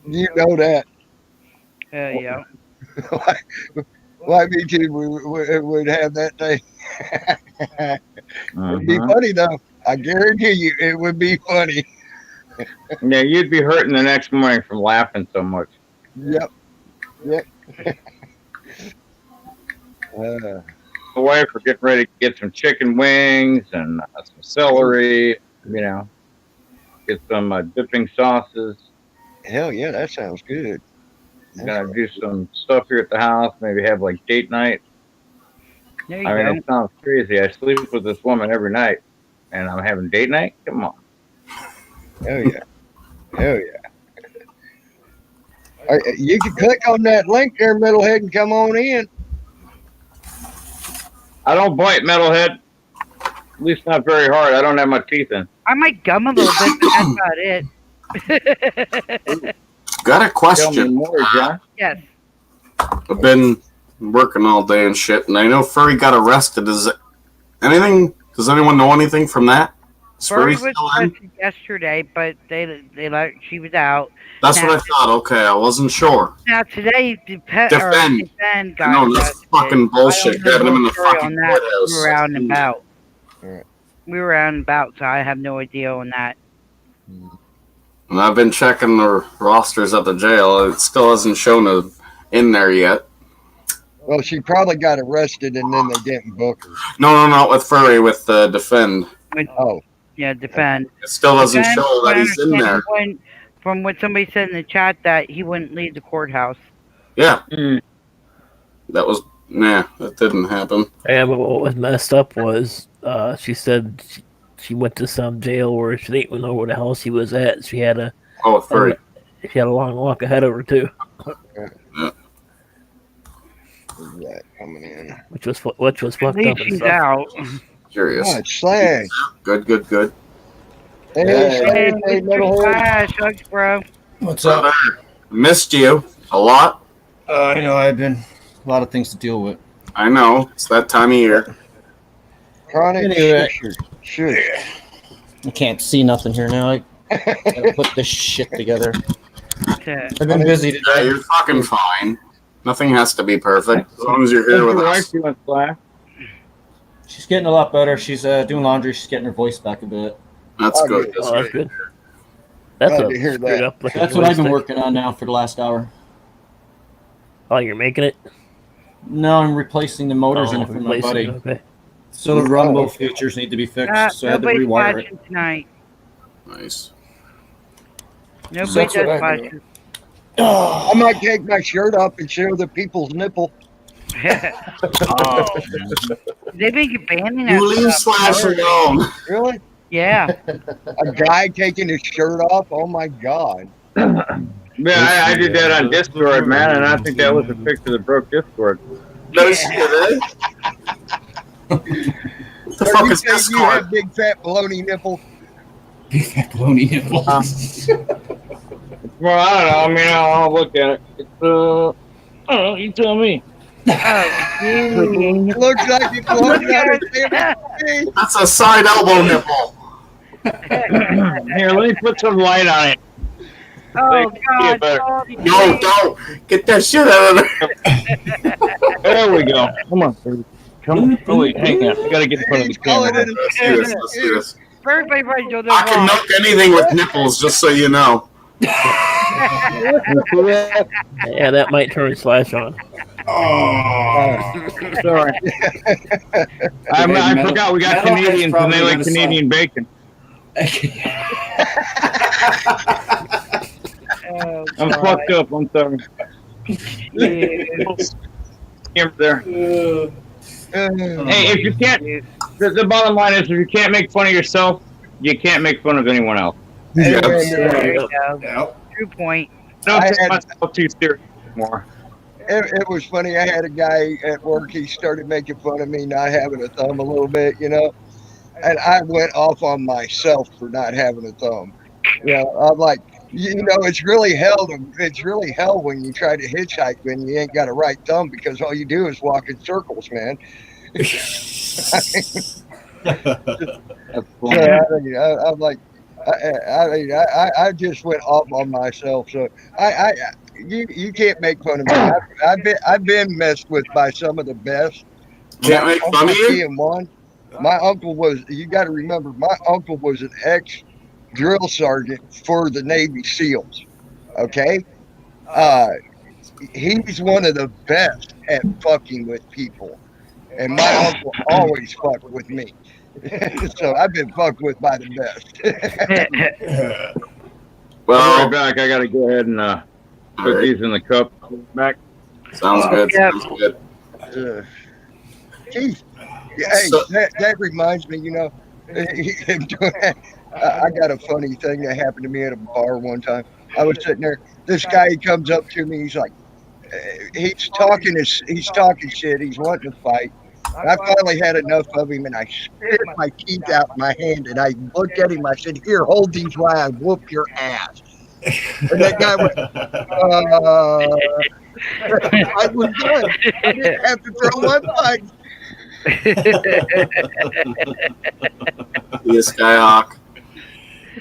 You know that. Yeah. Why me too would have that thing. It'd be Mhm. funny though. I guarantee you it would be funny. Yeah, you'd be hurting the next morning from laughing so much. Yep. The wife are getting ready to get some chicken wings and some celery. You know, get some dipping sauces. Hell yeah, that sounds good. I'm gonna do some stuff here at the house. Maybe have like date night. There you I mean, go. it sounds crazy. I sleep with this woman every night, and I'm having date night. Come on. Hell yeah. Hell yeah. You can click on that link there, Metalhead, and come on in. I don't bite, metalhead. At least not very hard. I don't have my teeth in. I might gum a little bit, but that's about it. Got a Tell me question. more, John. Yes. I've been working all day and shit, and I know Furry got arrested. Does anyone know anything from that? Is Furry Furry was still in? arrested yesterday, but they let she was out. That's what I thought. Okay, I wasn't sure. Now today, Defend. Defend got No, that's arrested. fucking bullshit. I don't know Grabbing him in the the story fucking on that. courthouse. We were out and about. Alright. We were out and about, so I have no idea on that. And I've been checking the rosters at the jail. It still hasn't shown in there yet. Well, she probably got arrested and then they didn't book her. No, not with Furry. With Defend. Oh, Yeah, Defend. It still doesn't Defend, show that he's in there. From what somebody said in the chat, that he wouldn't leave the courthouse. Yeah. That was that didn't happen. Yeah, but what was messed up was she said she went to some jail where she didn't even know where the hell she was at. She had a Furry. She had a long walk ahead of her too, who's that coming in? which was fucked At up. least And she's stuff. out. Curious. Oh, it's Slash. Good. Hey, Hey, Slash, hey, Mr. Metalhead. Slash, hugs, bro. What's up? Brother, missed you a lot. I know I've been a lot of things to deal with. I know. It's that time of year. Chronic. Anyway. Sure. I can't see nothing here now. I gotta put this shit together. Yeah. I've been busy Yeah, today. you're fucking fine. Nothing has to be perfect as long as you're How's here with your us. wife doing, Slash? She's getting a lot better. She's doing laundry. She's getting her voice back a bit. That's Oh, good. good. Oh, that's good. That's Glad a to hear straight that. up. That's what I've been working on now for the last hour. Oh, you're making it. No, I'm replacing the motors in it for my replacing buddy. it, Okay. So the rumble features need to be fixed. So I had to Nobody's rewire it. flashing tonight. Nice. Nobody That's what does I flash. do. I might take my shirt off and show the people's nipple. They've been banning that You leave stuff. Slash alone. Really? Yeah. A guy taking his shirt off? Oh my God. Yeah, I did that on Discord, man, and I think that was a picture that broke Discord. No shit, eh? What the Or fuck you is say you Discord? have big fat baloney nipples? Baloney nipples. Well, I don't know. I mean, I'll look at it. It's, I don't know. You tell me. Oh, dude. Looks like it's blowing out of his That's a side elbow nipple. Here, let me put some light on it. Oh, See God. it better. oh, No, don't. Get that shit out of there. There we go. Come on, baby. Come on. Oh, wait, hang on. I gotta get in front of the Calling camera. it Let's do this. Let's do this. Everybody probably doing their I can walk. milk anything with nipples, just so you know. You see that? Yeah, that might turn Slash on. Sorry. I forgot we got Canadians and they like Canadian bacon. Oh, I'm God. fucked up. I'm sorry. Camera there. Hey, if you can't, the bottom line is if you can't make fun of yourself, you can't make fun of anyone else. Anyway, There you go. True point. Don't I take had- myself too serious anymore. it was funny. I had a guy at work. He started making fun of me not having a thumb a little bit, you know, and I went off on myself for not having a thumb. You know, I'm like, you know, it's really hell when you try to hitchhike when you ain't got a right thumb because all you do is walk in circles, man. That's So, funny. I'm like, I just went off on myself. So you can't make fun of me. I've been messed with by some of the best. Can't make fun of you? Being one, my uncle was. You got to remember, my uncle was an ex-drill sergeant for the Navy SEALs. Okay, he's one of the best at fucking with people. and my uncle always fucked with me. So I've been fucked with by the best. Well, Well, I'll be right back. I got to go ahead and put right. these in the cup. Back. Sounds good. Yep. Sounds good. Geez. Hey, So- that reminds me, you know, I got a funny thing that happened to me at a bar one time. I was sitting there. This guy, he comes up to me. He's like, he's talking shit. He's wanting to fight. I finally had enough of him, and I spit my teeth out in my hand, and I looked at him. I said, "Here, hold these while I whoop your ass." And that guy was, I was done. I didn't have to throw one fight. See you, Skyhawk.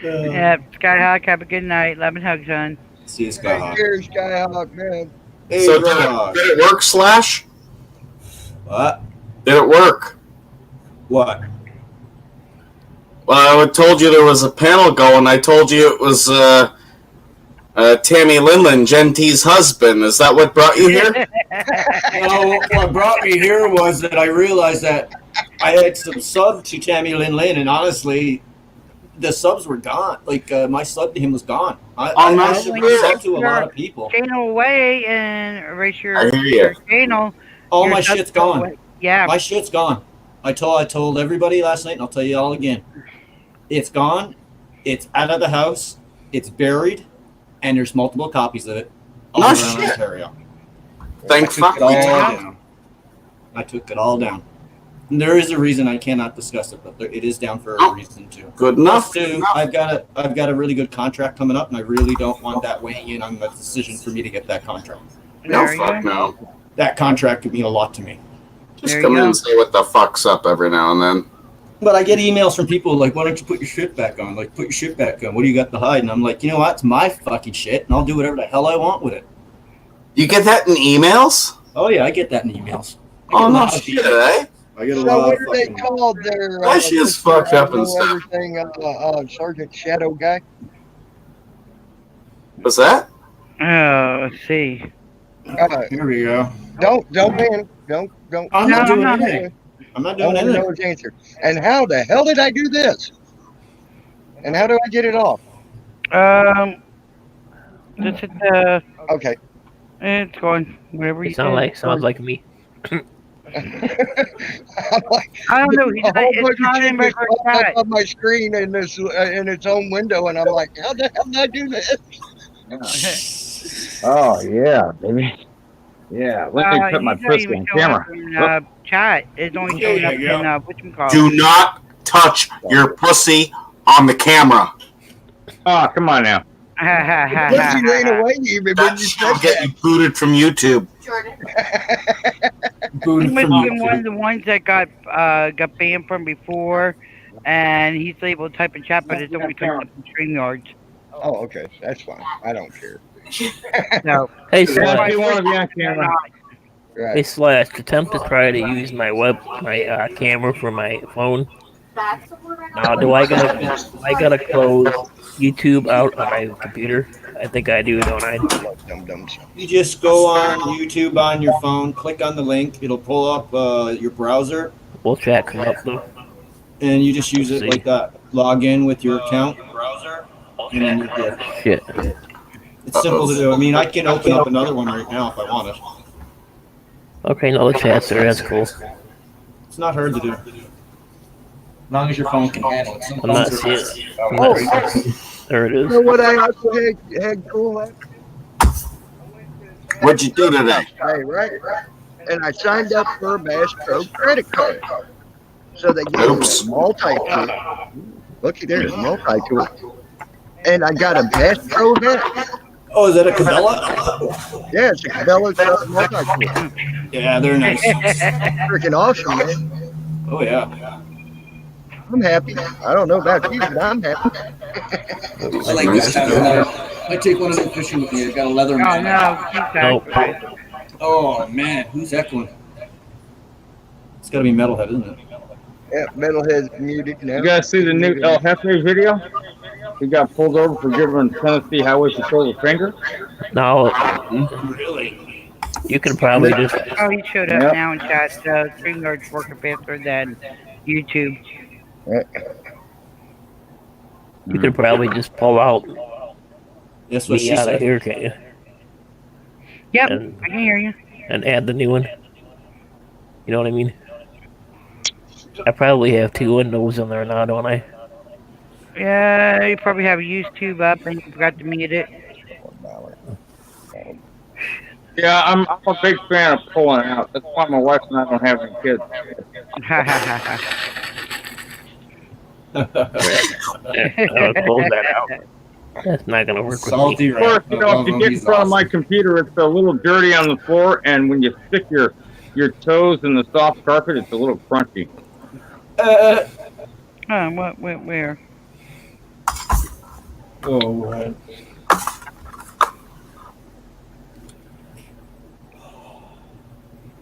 Yeah, Skyhawk, have a good night. Love and hugs, son. See you, Take Skyhawk. care, Skyhawk, man. Hey, So Rock. did it work, Slash? What? Did it work? What? Well, I told you there was a panel going. I told you it was Tammy Linlin, Jen T's husband. Is that what brought you here? No, what brought me here was that I realized that I had some sub to Tammy Lynn Lynn, and honestly, the subs were gone. Like, my sub to him was gone. I nice. should be sub to a lot of people. Channel away and erase your, I hear you. your channel. All Your my subs shit's go gone. away. Yeah. My shit's gone. I told everybody last night, and I'll tell you all again. It's gone. It's out of the house. It's buried, and there's multiple copies of it all No around shit. Ontario. Thank I took fuck it all we did. down. I took it all down. And there is a reason I cannot discuss it, but it is down for a reason too. Good enough. Plus, too, I've got a really good contract coming up, and I really don't want that weighing in on the decision for me to get that contract. No, There you fuck go. no. That contract could mean a lot to me. Just There come you in go. and say what the fuck's up every now and then. But I get emails from people like, "Why don't you put your shit back on? Like, put your shit back on. What do you got to hide?" And I'm like, you know what? It's my fucking shit, and I'll do whatever the hell I want with it. You get that in emails? Oh yeah, I get that in emails. I get Oh a no lot of shit, eh? I get a So lot what of are they fucking. called there? That shit's fucked up and stuff. Everything, Sergeant Shadow guy. What's that? Oh, let's see. Here we go. Don't man, don't. I'm not No, doing I'm not. anything. I'm not I doing want to know anything. his answer. And how the hell did I do this? And how do I get it off? Just hit the. Okay. It's going. Whatever you It sounds say. like me. I'm like, I don't know. a whole bunch It's not of in shit my just first popped chat. up on my screen in this in its own window, and I'm like, how the hell did I do this? Oh yeah, baby. Yeah, let me put my he's not pussy even on showing up camera. in chat. It's only showing up in whatchamacallit. Do not touch your pussy on the camera. Oh, come on now. Ha ha ha Pussy ha ran ha. away even when That you shit said will get that. you booted from YouTube. He Booted must from have been YouTube. one of the ones that got banned from before, and he's able to type in chat, but it's only coming up in StreamYards. Oh, okay, that's fine. I don't care. So, Hey Yeah, Slash, if you want to be on camera. hey Right. Slash, attempt to try to use my camera for my phone. Now, do I gotta close YouTube out on my computer? I think I do, don't I? Dum-dums. You just go on YouTube on your phone, click on the link. It'll pull up your browser, We'll chat come up though. and you just use it See. like that. Log in with your account, and then you're good. Shit. It's simple to do. I mean, I can open up another one right now if I want it. Okay, no, the chat's there. That's cool. It's not hard to do. As long as your phone can handle it. Some I'm not phones are- seeing it. I'm not seeing it. There it You is. know what I also had cool at? What'd you do today? Hey, right? And I signed up for a Bass Pro credit card. So they gave me Oops. a multi-tool. Looky there, it's multi-tool. And I got a Bass Pro hat. Oh, is that a Cabela? Yeah, it's a Cabela's multi-tool. Yeah, they're nice. Freaking awesome, man. Oh yeah. I'm happy. I don't know about you, but I'm happy. I like this kind of leather. I take one of them fishing with me. It's got a leather. oh no, keep that. Nope. Oh man, who's echoing? It's got to be Metalhead, isn't it? Yeah, Metalhead's muted now. You guys see the new El Jefe video? He got pulled over for giving Tennessee Highway Patrol a finger. No, Really? You can probably just Oh, he showed up Yep. now in chat. StreamYard's working faster than YouTube. you could probably just pull out That's what she me out of said. here, can't you? Yep, And- I can hear you. And add the new one. You know what I mean? I probably have 2 windows in there now, don't I? Yeah, you probably have YouTube up and you forgot to mute it. Yeah, I'm a big fan of pulling out. That's why my wife and I don't have any kids. I'll close that out. That's not gonna work with me. Salty Of course, rat. you know, if you get in front of my computer, it's a little dirty on the floor, and when you stick your toes in the soft carpet, it's a little crunchy. What, where? Oh, right.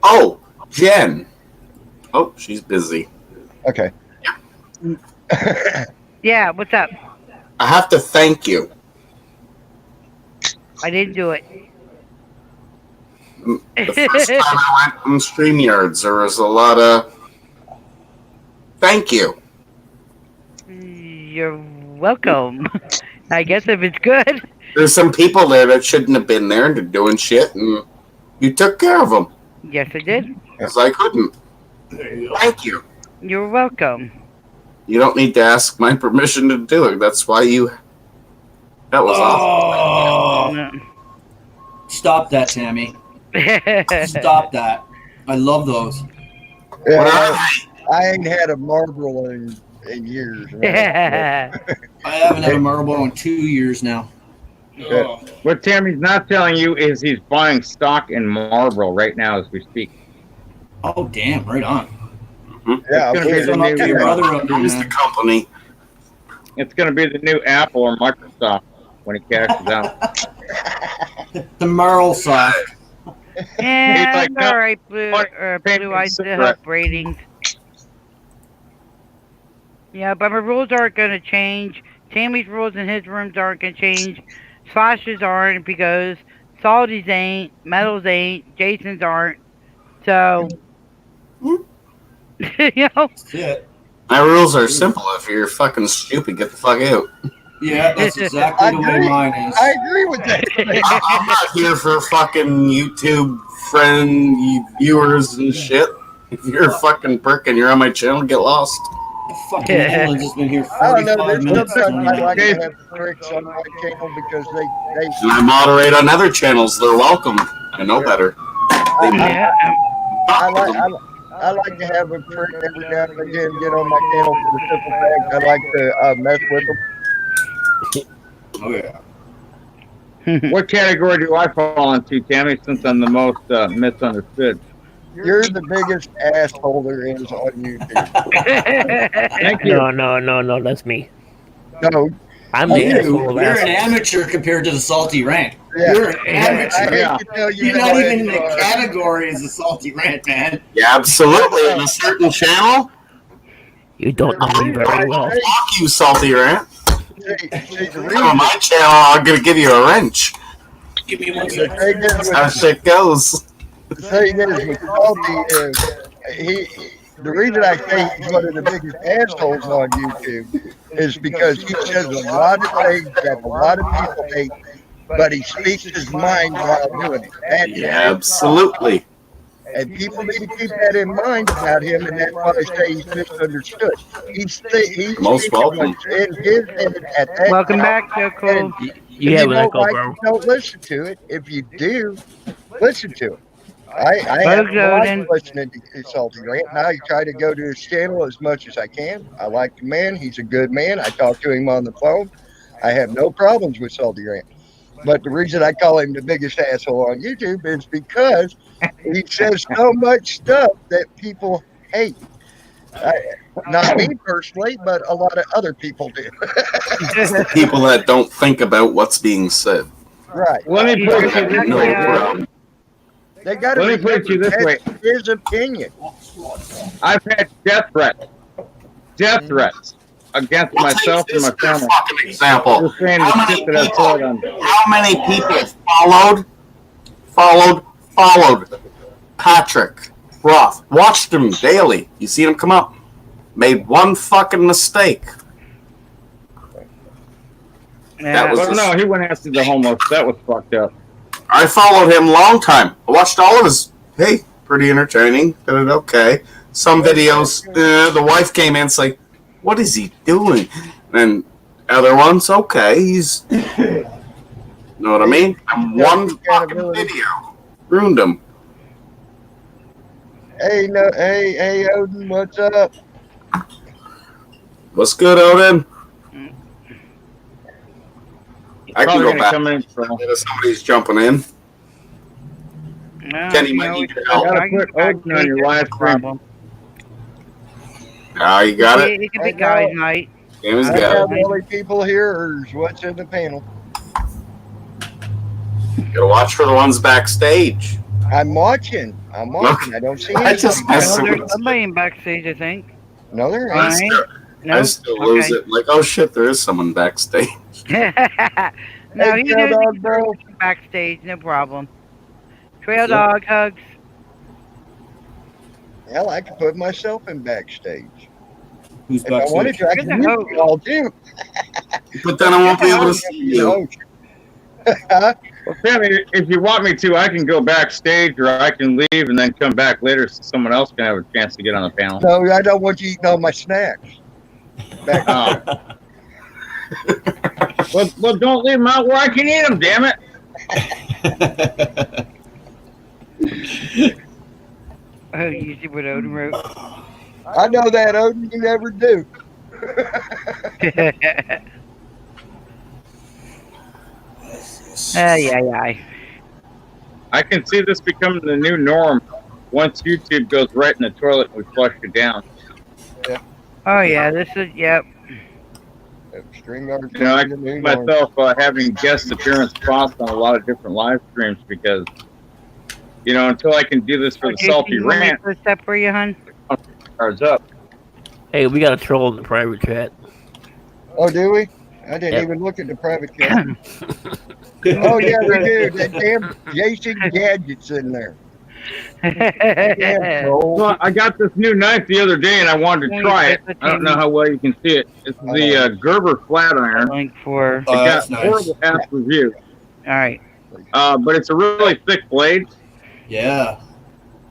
Oh, Jen. Oh, she's busy. Okay. Yeah, what's up? I have to thank you. I didn't do it. The first time I went on StreamYards, there was a lot of thank you. You're welcome. I guess if it's good. There's some people there that shouldn't have been there and they're doing shit, and you took care of them. Yes, I did. Because I couldn't. Thank you. You're welcome. You don't need to ask my permission to do it. That's why you. That was awesome. Oh, stop that, Tammy. Stop that. I love those. Yeah, I ain't had a Marlboro in years. Man. I haven't had a Marlboro in 2 years now. Yeah. What Tammy's not telling you is he's buying stock in Marlboro right now as we speak. Oh, damn. Right on. Yeah, It's gonna be the Come up to your new, brother up here, Who's the man. company? it's gonna be the new Apple or Microsoft when he cashes out. The Marl soft. Yeah, like, it's all right, Blue. paint Blue Eyes to cigarette. help ratings. Yeah, but my rules aren't going to change. Tammy's rules in his rooms aren't going to change. Slash's aren't because Salty's ain't, Metals ain't, Jason's aren't. So, you know. That's it. My rules are simple. If you're fucking stupid, get the fuck out. Yeah, that's exactly the way mine is. I agree with that. I'm not here for fucking YouTube friend viewers and shit. If you're a fucking prick and you're on my channel, get lost. Fucking Nolan's just been here I don't know. 45 There's minutes. sometimes I like Okay. to have tricks on my channel because they And I moderate on other channels. They're welcome. I know better. Yeah. I like to have a trick every now and again get on my channel for the simple fact I like to mess with them. Oh, yeah. What category do I fall into, Tammy, since I'm the most misunderstood? You're the biggest asshole there is on YouTube. Thank you. No, that's me. No, I'm the You're asshole of an assholes. amateur compared to the Salty Rant. yeah. You're an I amateur. hate Yeah. to tell you You're how not even in you the are. category as a Salty Rant, man. Yeah, absolutely. In a certain channel, You don't know me very well. fuck you, salty rant. See, the Come on reason my channel, I'm gonna give you a wrench. Give me 1 the second. thing is That's how with shit goes. the thing is with Salty is the reason I say he's one of the biggest assholes on YouTube is because he says a lot of things that a lot of people hate, but he speaks his mind while doing it. That's Yeah, absolutely. And people need to keep that in mind about him, and that's why I say he's misunderstood. He's Most speaking welcome. what's in his head at that Welcome time. back, Joe Cole. You If have an don't echo, like bro. it, don't listen to it. If you do, listen to it. I Folks, have no Odin. like listening to Salty Rant, and I try to go to his channel as much as I can. I like the man. He's a good man. I talk to him on the phone. I have no problems with Salty Rant. But the reason I call him the biggest asshole on YouTube is because he says so much stuff that people hate. Not me personally, but a lot of other people do. People that don't think about what's being said. Right. Let me put it to you No this way. problem. They got to Let me put it to you this way. His opinion. I've had death threats against We'll myself take and this my for a family. fucking example. Just saying How the many shit that I people- said on. How many people followed followed Patrick Roth. Watched him daily. You see him come up. Made one fucking mistake. That was Well, no, he went after the homeless. That was fucked up. I followed him long time. I watched all of his. Hey, pretty entertaining. Did it okay. Some videos, the wife came in and was like, what is he doing? And other ones, okay, he's. Know what I mean? And one fucking video ruined him. Hey, Odin, what's up? What's good, Odin? I can Probably go gonna back. come in for- Somebody's jumping in. No, Kenny you might know, need your it's- help. I I can gotta put back Odin on your stage, live no stream. problem. Ah, you got it? It could be guys' night. Game's I got have it. only people here, or is what's in the panel? Gotta watch for the ones backstage. I'm watching. I don't see I just anything. messed No, with there's somebody in backstage, I think. No, there I ain't. ain't. No. I still lose Okay. it. Like, oh shit, there is someone backstage. No, Hey, you Trail do Dog, bro. backstage, no problem. Trail Dog hugs. Hell, I could put myself in backstage. Who's If I wanted backstage? to, I You're could the mute host. you all too. But then I won't be able to see you. Huh? Well, Sammy, if you want me to, I can go backstage or I can leave and then come back later so someone else can have a chance to get on the panel. No, I don't want you eating all my snacks. Back Oh. Well, don't leave them out where I can eat them, damn it. Oh, you see what Odin wrote? I know that, Odin. You never do. Yeah. I can see this becoming the new norm once YouTube goes right in the toilet and we flush it down. Oh, yeah, this is, yep. StreamYard's You know, I the can new see norm. myself having guest appearance spots on a lot of different live streams because, you know, until I can do this for the Jason, salty you want me rant, to put a step for you, hon? cards up. Hey, we got a troll in the private chat. Oh, do we? I didn't Yep. even look at the private chat. Oh, yeah, we do. That damn Jason Gadget's in there. Damn troll. Well, I got this new knife the other day and I wanted to try it. I don't know how well you can see it. It's the Gerber flat iron. Link for. It Oh, got that's nice. horrible ass review, All right. but it's a really thick blade Yeah.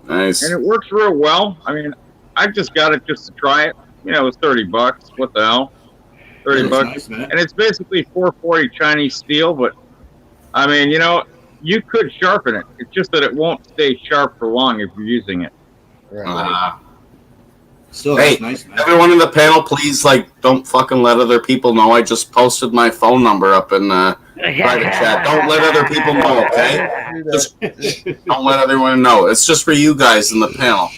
Nice. and it works real well. I mean, I just got it just to try it. You know, it was $30. What the hell? 30 That's bucks. nice, man. And it's basically 440 Chinese steel, but I mean, you know, you could sharpen it. It's just that it won't stay sharp for long if you're using it. Right. Still, Hey, that's nice, man. everyone in the panel, please, like, don't fucking let other people know. I just posted my phone number up in private chat. Don't let other people know, okay? Do that. Just don't let everyone know. It's just for you guys in the panel.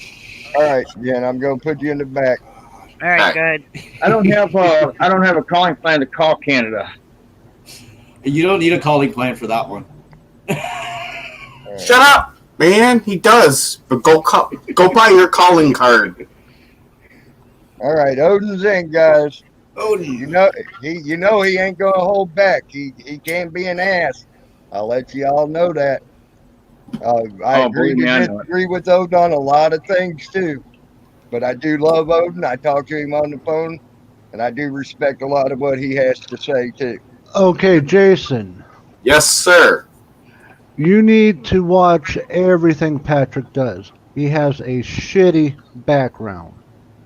All right, Jen, I'm going to put you in the back. All right, good. I don't have a calling plan to call Canada. You don't need a calling plan for that one. Shut up, man. He does. But go buy your calling card. All right, Odin's in, guys. Odin. You know he ain't going to hold back. He can't be an ass. I'll let you all know that. I agree believe me, I to know it. disagree with Odin on a lot of things too, but I do love Odin. I talk to him on the phone, and I do respect a lot of what he has to say too. Okay, Jason, Yes, sir. you need to watch everything Patrick does. He has a shitty background.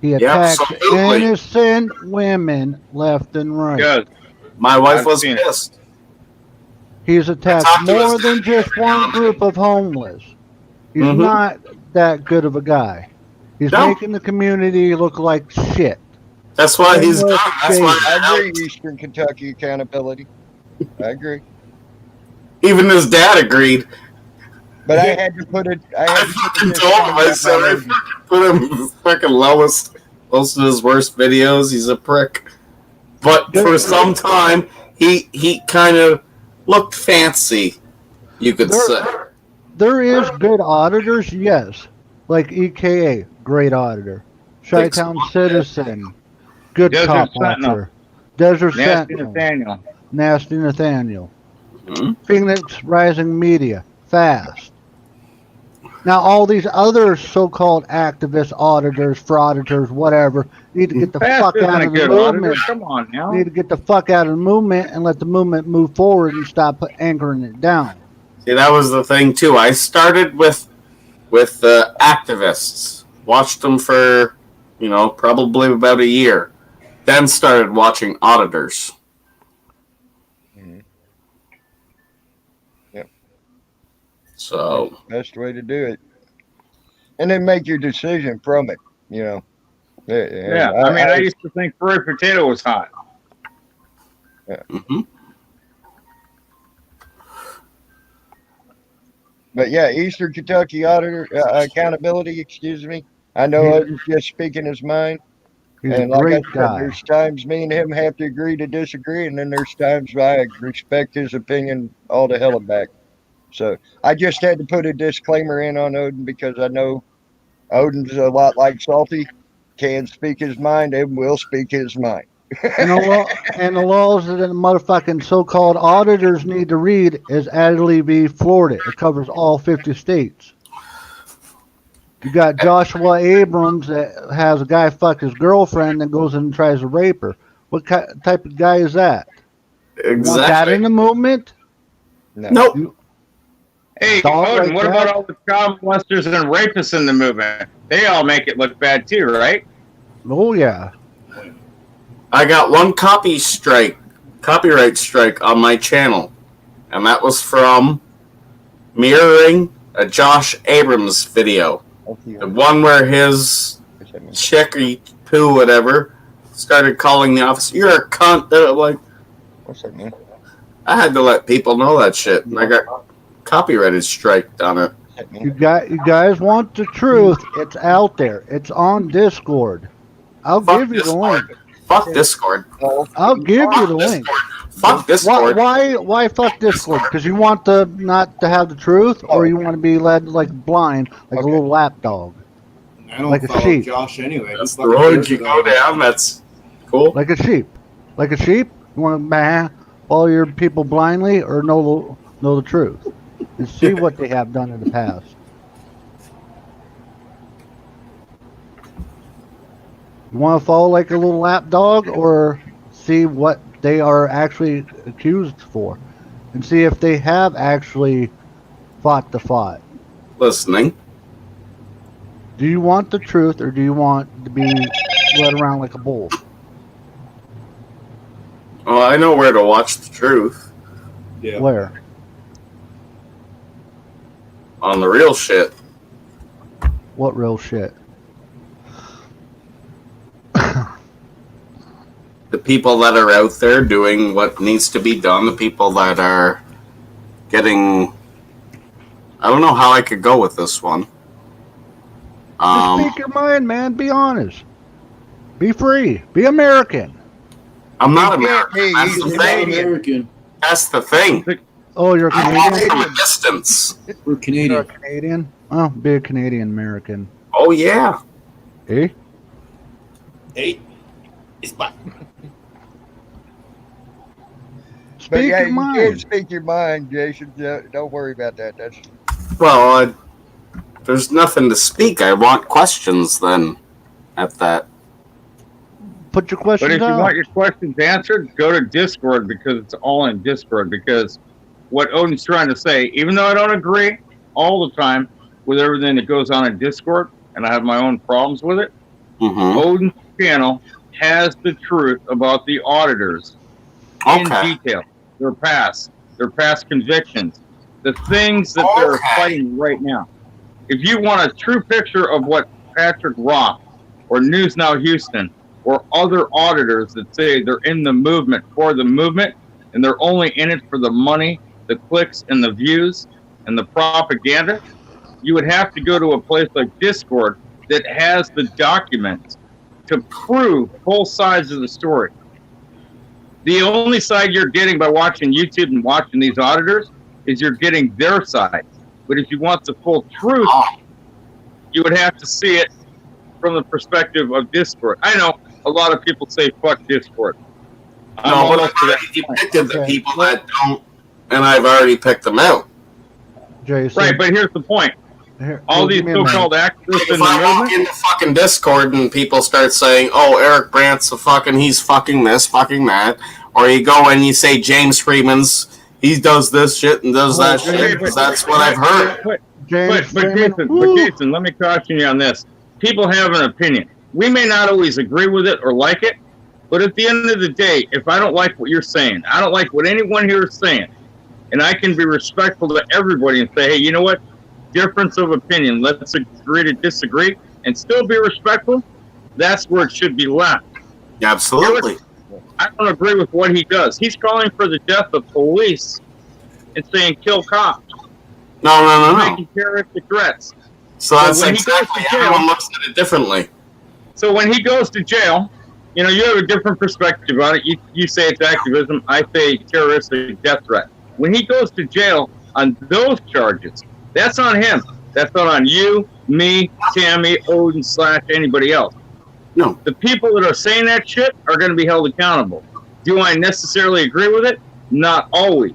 He attacks absolutely. innocent women left and right. Good. My wife I've was seen it. pissed. He's attacked talked to more his than dad. just one group of homeless. He's Mhm. not that good of a guy. He's No. making the community look like shit. That's why he's Same gone. with That's why I agree, Eastern Kentucky accountability. I agree, even his dad agreed. but I had to put it. I I had to put fucking it told him. I said, I fucking put him fucking lowest. Most of his worst videos. He's a prick. But for some time, he kind of looked fancy, you could say. There is good auditors, yes. Like EKA, great auditor. Chi-Town Citizen, good Desert cop Sentinel. watcher. Desert Nasty Sentinel, Nathaniel. Nasty Nathaniel. Mhm. Phoenix Rising Media, fast. Now, all these other so-called activists, auditors, frauditors, whatever, need to get the Fast fuck isn't out a of the good movement. auditor. Come on now. Need to get the fuck out of the movement and let the movement move forward and stop anchoring it down. See, that was the thing too. I started with the activists, watched them for, probably about a year, then started watching auditors. Yep. So Best way to do it. And then make your decision from it, Yeah, I used to think fried potato was hot. mhm. But yeah, Eastern Kentucky Auditor Accountability, excuse me. I know Odin's just speaking his mind. He's And a like I great said, guy. there's times me and him have to agree to disagree, and then there's times I respect his opinion all the hell back. So I just had to put a disclaimer in on Odin because I know Odin's a lot like Salty, can speak his mind and will speak his mind. And the laws that the motherfucking so-called auditors need to read is Adderley v. Florida. It covers all 50 states. You got Joshua Abrams that has a guy fuck his girlfriend and goes in and tries to rape her. What type of guy is that? You want that Exactly. in the movement? Nope. Hey, Dog Odin, like what that? about all the child molesters and rapists in the movement? They all make it look bad too, right? Oh yeah. I got one copyright strike on my channel, and that was from mirroring a Josh Abrams video. The one where his chicky poo, whatever, started calling the officer, "You're a cunt." They're like, What's that, man? I had to let people know that shit, and I got copyrighted striked on it. You guys want the truth? It's out there. It's on Discord. I'll Fuck give you the Discord. link. Fuck Discord. I'll give you the link. Fuck Discord. Why fuck Discord? Because you want not to have the truth, or you want to be led like blind, like a little lapdog, I don't like a follow sheep. Josh anyway. That's He the fucking road cares you about go it. down. That's cool. like a sheep, like a sheep. You want to follow your people blindly, or know the truth, and see what they have done in the past. You want to follow like a little lapdog, or see what they are actually accused for, and see if they have actually fought the fight. Listening. Do you want the truth, or do you want to be led around like a bull? Well, I know where to watch the truth. Yeah. Where? On the real shit. What real shit? The people that are out there doing what needs to be done, the people that are getting... I don't know how I could go with this one. Just speak your mind, man. Be honest. Be free. Be American. I'm not He can't American. be. That's He's the We're not thing. American. That's the thing. Oh, you're a I walk Canadian? from a distance. We're You're a Canadian. Canadian? Oh, be a Canadian American. Oh, yeah. Eh? Hey, it's my. But Speak yeah, your you mind. can speak your mind, Jason. Don't worry about that. That's Well, there's nothing to speak. I want questions then at that. Put your But questions if you out. want your questions answered, go to Discord because it's all in Discord. Because what Odin's trying to say, even though I don't agree all the time with everything that goes on in Discord, and I have my own problems with it, Mm-hmm. Odin's channel has the truth about the auditors in Okay. detail. Their past convictions, the things that they're Okay. fighting right now. If you want a true picture of what Patrick Roth or News Now Houston or other auditors that say they're in the movement for the movement and they're only in it for the money, the clicks and the views and the propaganda, you would have to go to a place like Discord that has the documents to prove both sides of the story. The only side you're getting by watching YouTube and watching these auditors is you're getting their side. But if you want the full truth, you would have to see it from the perspective of Discord. I know a lot of people say fuck Discord. I'm No, but almost I've to that already point. depicted the people that don't, and I've already picked them out. Jason. Right, but here's the point. Here, all give these me a minute. so-called activists in If I the walk movement. into fucking Discord and people start saying, "Oh, Eric Brandt's a fucking, he's fucking this, fucking that," or you go and you say James Freeman's, he does this shit and does that shit, 'cause that's what I've heard. But James Jason, let me caution you on this. People have an opinion. We may not always agree with it or like it, but at the end of the day, if I don't like what you're saying, I don't like what anyone here is saying, and I can be respectful to everybody and say, hey, you know what? Difference of opinion. Let's agree to disagree and still be respectful. That's where it should be left. Absolutely. I don't agree with what he does. He's calling for the death of police and saying kill cops. No. Making terroristic threats. So that's when he goes exactly, to jail- everyone looks at it differently. So when he goes to jail, you know, you have a different perspective on it. You say it's activism. I say terroristic death threat. When he goes to jail on those charges, that's on him. That's not on you, me, Tammy, Odin, / anybody else. No. The people that are saying that shit are going to be held accountable. Do I necessarily agree with it? Not always.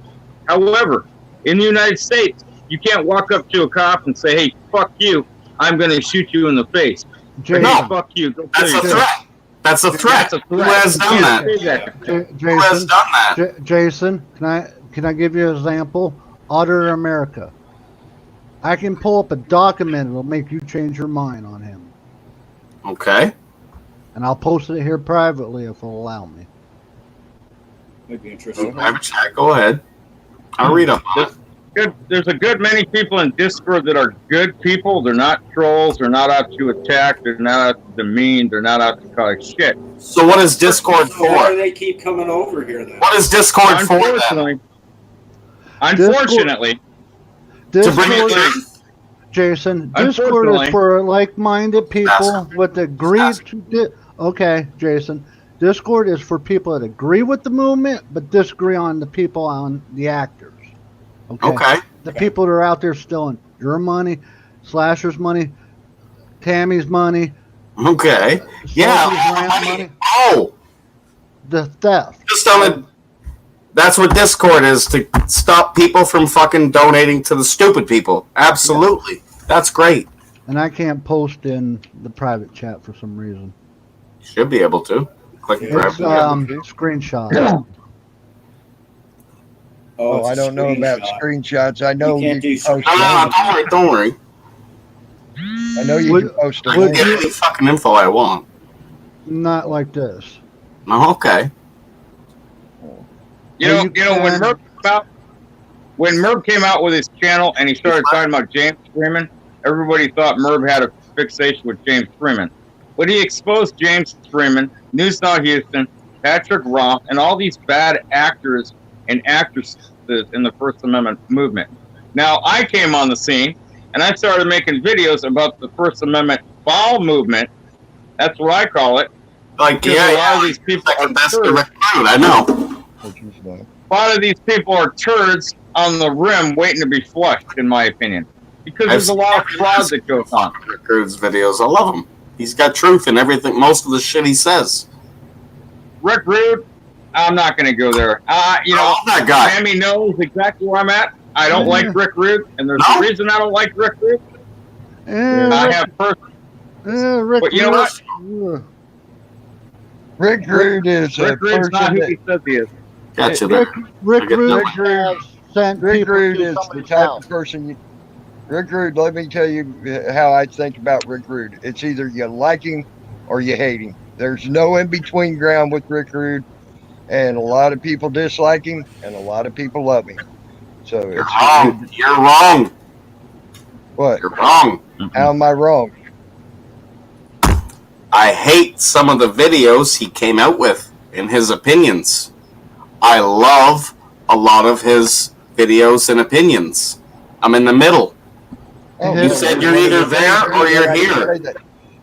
However, in the United States, you can't walk up to a cop and say, hey, fuck you, I'm going to shoot you in the face. Jason, Hey, fuck you. Go That's kill a yourself. threat. That's a threat. That's a Who threat. has You done can't that? say that. Who has done that? Jason, can I give you an example? Auditor America. I can pull up a document that'll make you change your mind on him, Okay. and I'll post it here privately if it'll allow me. Might be interesting. I have a chat. Go ahead. I'll read up on it. There's a good many people in Discord that are good people. They're not trolls. They're not out to attack. They're not out to demean. They're not out to cause shit. So what is Discord So why do for? they keep coming over here then? What is Discord for then? Unfortunately, To bring it Discord, to Jason, Discord Unfortunately- is for like-minded people with agreed to. Okay, Jason. Discord is for people that agree with the movement but disagree on the people on the actors. Okay. The people that are out there stealing your money, Slasher's money, Tammy's money, Okay. Yeah. Sophie's all the rant money. Oh, the theft. just on it. That's what Discord is, to stop people from fucking donating to the stupid people. Absolutely. That's great. And I can't post in the private chat for some reason. Should be able to. Click and grab It's it. screenshot. Oh, it's I a don't know about screenshot. screenshots. I know You you can't do can post. No, don't worry. Don't worry. I know you Would- can post a I can link. get any fucking info I want. Not like this. Oh, okay. you know when Merv came out with his channel and he started talking about James Freeman, everybody thought Merv had a fixation with James Freeman. But he exposed James Freeman, News Now Houston, Patrick Roth, and all these bad actors and actresses in the First Amendment movement. Now, I came on the scene, and I started making videos about the First Amendment bowel movement. That's what I call it. Like, Because yeah, a lot of yeah. these people are Second best turds. direct route, I know. A lot of these people are turds on the rim waiting to be flushed, in my opinion. Because there's a lot of fraud that goes on. Rick Rude's videos. I love him. He's got truth in everything, most of the shit he says. Rick Rude, I'm not going to go there. You know, I love that guy. Sammy knows exactly where I'm at. I don't like Rick Rude, and there's No. a reason I don't like Rick Rude. Eh, I have Rick but you know what? Rude. Rick Rude is a Rick Rude's not person who that, he says he is. Gotcha there. Rick I get Rude that has sent Rick people Rude to is the somebody's type house. of person. Rick Rude, let me tell you how I think about Rick Rude. It's either you like him or you hate him. There's no in between ground with Rick Rude, and a lot of people dislike him, and a lot of people love him. So You're it's wrong. You're wrong. what? You're wrong. How am I wrong? I hate some of the videos he came out with in his opinions. I love a lot of his videos and opinions. I'm in the middle. You said you're either there or you're here.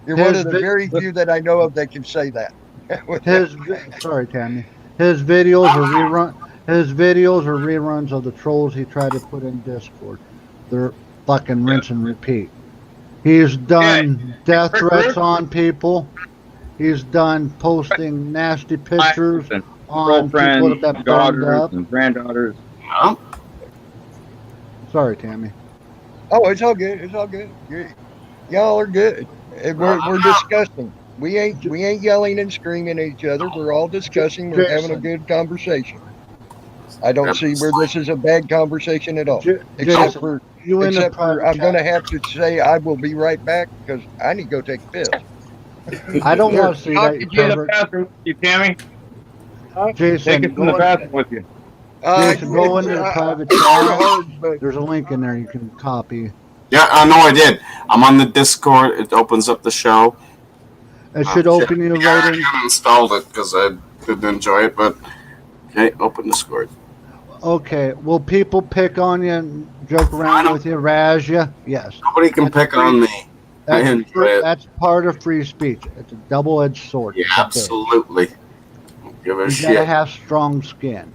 You're one of the very few that I know of that can say that. Sorry, Tammy. His videos are reruns of the trolls he tried to put in Discord. They're fucking rinse and repeat. He's done death threats on people. He's done posting nasty pictures on people Girlfriends, that burned daughters, up. and granddaughters. Yeah. Sorry, Tammy. Oh, it's all good. It's all good. Y'all are good. We're discussing. We ain't yelling and screaming at each other. We're all discussing. We're having a good conversation. I don't see where this is a bad conversation at all. Except for I'm going to have to say I will be right back because I need to go take a piss. I don't want to see that. Get you in the bathroom, you Tammy. Jason, Take us in the bathroom with you. Jason, go into the private chat. There's a link in there you can copy. Yeah, I know I did. I'm on the Discord. It opens up the show. It should open you I later. installed it because I didn't enjoy it, but okay, open Discord. Okay, will people pick on you and joke around with you, razz you? Yes. Nobody can pick on me. I enjoy it. That's part of free speech. It's a double-edged sword. Yeah, absolutely. Don't give a You shit. gotta have strong skin.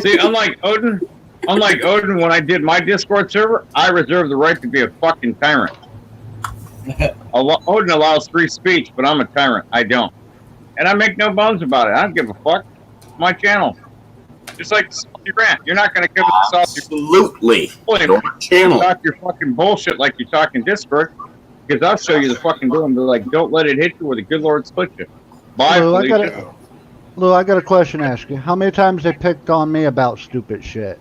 See, unlike Odin, when I did my Discord server, I reserved the right to be a fucking tyrant. Odin allows free speech, but I'm a tyrant. I don't. And I make no bones about it. I don't give a fuck. It's my channel. Just like the Saucy Rant. You're not going to give it the Saucy Absolutely. Your channel. Talk your fucking bullshit like you talk in Discord, because I'll show you the fucking door and be like, don't let it hit you or the good Lord split you. Bye, Felicia. Lou, I got a question to ask you. How many times they picked on me about stupid shit?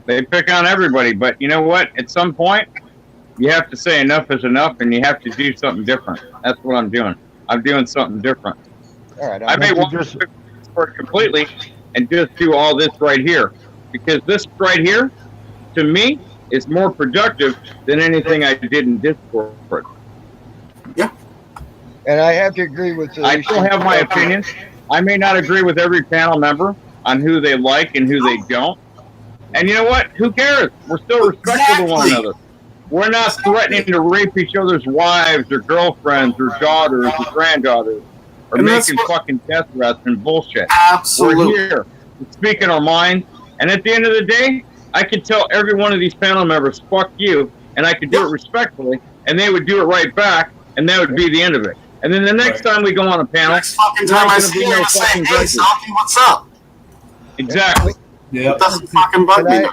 They pick on everybody, but you know what? At some point, you have to say enough is enough, and you have to do something different. That's what I'm doing. I'm doing something different. All right. I may want to Discord completely and just do all this right here, because this right here, to me, is more productive than anything I did in Discord. Yeah. And I have to agree with. I still have my opinions. I may not agree with every panel member on who they like and who they don't. And you know what? Who cares? We're still respectful to one another. We're not threatening to rape each other's wives or girlfriends or daughters or granddaughters or making fucking death threats and bullshit. Absolutely. We're here to speak in our mind. And at the end of the day, I could tell every one of these panel members, fuck you, and I could do it respectfully, and they would do it right back, and that would be the end of it. And then the next time we go on a panel, Next fucking time I see you, I say, hey, Saucy, what's up? Exactly. Yeah. It doesn't fucking bug me.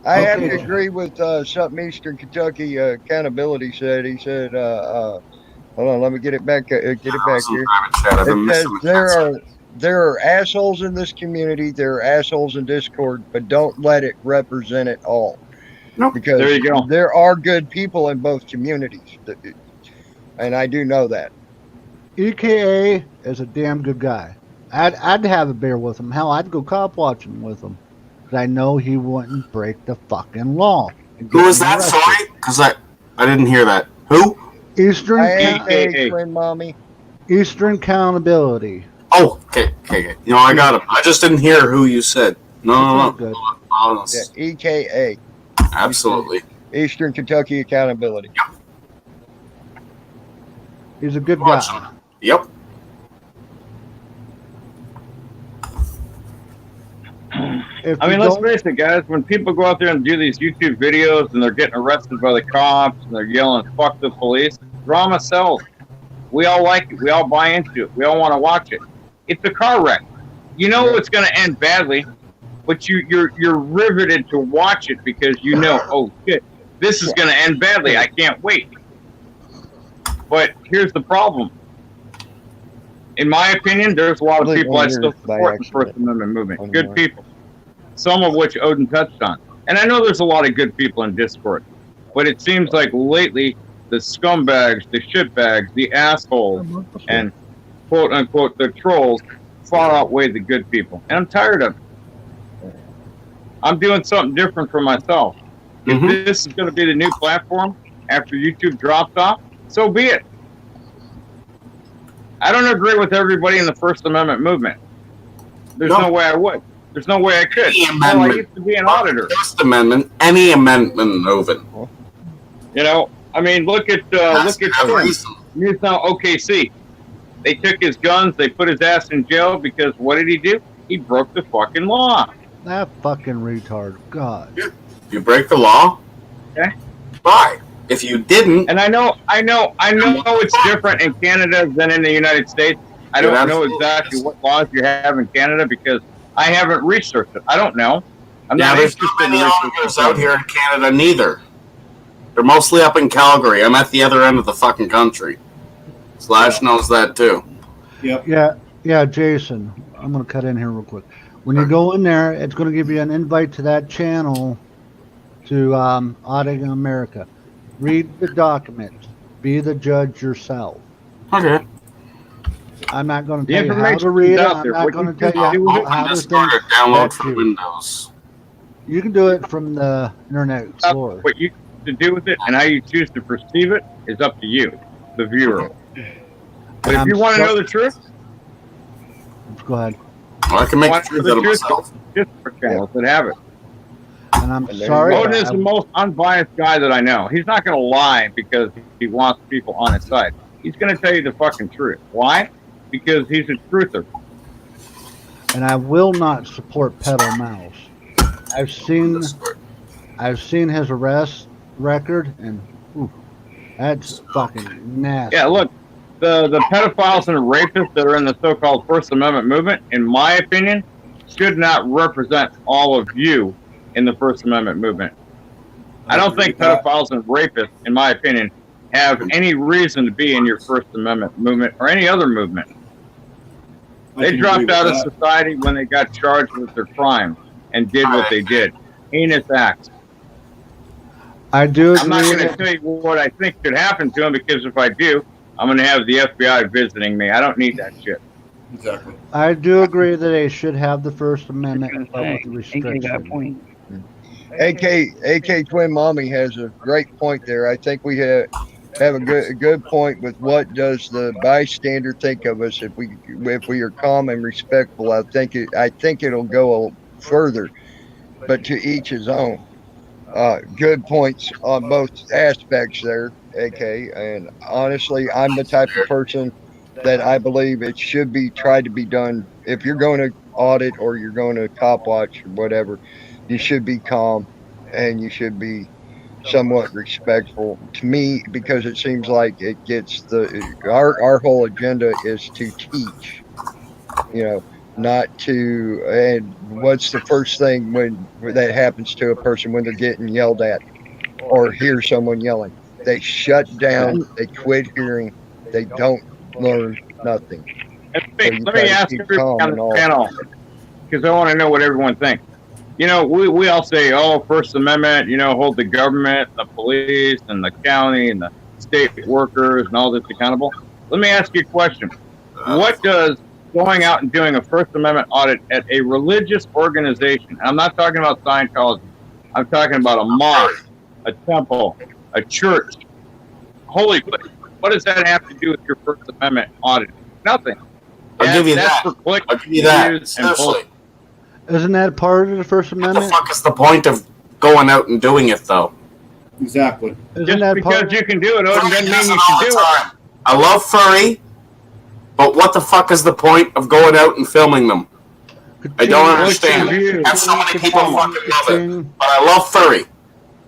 I have to agree with something Eastern Kentucky Accountability said. He said, hold on, let me get it back. Get it back here. It says there are assholes in this community. There are assholes in Discord, but don't let it represent it all. Nope. Because there you go. There are good people in both communities, and I do know that. EKA is a damn good guy. I'd have a beer with him. Hell, I'd go cop watching with him. Because I know he wouldn't break the fucking law. Who was that? Sorry? Because I didn't hear that. Who? Eastern Mommy. Eastern Accountability. Oh, okay. You know, I got him. I just didn't hear who you said. No. Good. Yeah, EKA. Absolutely. Eastern Kentucky Accountability. Yep. He's a good guy. Yep. I mean, let's face it, guys. When people go out there and do these YouTube videos and they're getting arrested by the cops and they're yelling, fuck the police, drama sells. We all like it. We all buy into it. We all want to watch it. It's a car wreck. You know it's going to end badly, but you're riveted to watch it because you know, oh, shit, this is going to end badly. I can't wait. But here's the problem. In my opinion, there's a lot of people I still support the First Amendment movement. Good people. Some of which Odin touched on. And I know there's a lot of good people in Discord. But it seems like lately, the scumbags, the shitbags, the assholes, and quote-unquote the trolls far outweigh the good people. And I'm tired of it. I'm doing something different for myself. If this is going to be the new platform after YouTube drops off, so be it. I don't agree with everybody in the First Amendment movement. There's no way I would. There's no way I could. Well, I used to be an auditor. First Amendment, any amendment moving. You know, I mean, look at Tim. He's now OKC. They took his guns. They put his ass in jail because what did he do? He broke the fucking law. That fucking retard. God. You break the law? Okay. Bye. If you didn't, and I know it's different in Canada than in the United States. I don't know exactly what laws you have in Canada because I haven't researched it. I don't know. I'm not there's interested not many in auditors out here in Canada neither. They're mostly up in Calgary. I'm at the other end of the fucking country. Slash knows that too. Yep. Yeah, Jason. I'm gonna cut in here real quick. When you go in there, it's gonna give you an invite to that channel to Auditing America. Read the documents. Be the judge yourself. Okay. I'm not going to The tell you how to information's read it. out I'm there. not What going you to tell can do you with how, it, how to Discord think. download That's for you. Windows. You can do it from the Internet Explorer. What you to do with it and how you choose to perceive it is up to you, the viewer. But if you want to know the truth, Go ahead. Well, I can make want the truth the out of truth, myself. Discord channels that have it. And I'm sorry. Odin but is the most unbiased guy that I know. He's not going to lie because he wants people on his side. He's going to tell you the fucking truth. Why? Because he's a truther. And I will not support Pedal Mouse. I've seen his arrest record, and ooh, that's fucking nasty. Yeah, look, the pedophiles and the rapists that are in the so-called First Amendment movement, in my opinion, should not represent all of you in the First Amendment movement. I don't think pedophiles and rapists, in my opinion, have any reason to be in your First Amendment movement or any other movement. They dropped out of society when they got charged with their crimes and did what they did. Heinous acts. I do I'm not agree. going to tell you what I think should happen to them, because if I do, I'm going to have the FBI visiting me. I don't need that shit. Exactly. I do agree that they should have the First Amendment, but with restrictions. AK Twin Mommy has a great point there. I think we have a good point with what does the bystander think of us if we are calm and respectful. I think it'll go further, but to each his own. Good points on both aspects there, AK. And honestly, I'm the type of person that I believe it should be tried to be done. If you're going to audit or you're going to cop watch or whatever, you should be calm and you should be somewhat respectful to me, because it seems like it gets our whole agenda is to teach, not to. And what's the first thing when that happens to a person when they're getting yelled at or hear someone yelling? They shut down, they quit hearing, they don't learn nothing. Let me ask everybody on the panel, because I want to know what everyone thinks. We all say, First Amendment, hold the government, the police, and the county, and the state workers, and all this accountable. Let me ask you a question. What does going out and doing a First Amendment audit at a religious organization, I'm not talking about Scientology, I'm talking about a mosque, a temple, a church, holy place, what does that have to do with your First Amendment audit? Nothing. I'll give you that's that. For clicks, I'll give you that. views, and bullshit. Isn't that part of the First What the Amendment? fuck is the point of going out and doing it, though? Exactly. Isn't Just that because part? you can do it, Odin, Furry doesn't does mean it you all should the do it. time. I love furry, but what the fuck is the point of going out and filming them? I don't understand it. And so many people fucking love it. But I love furry.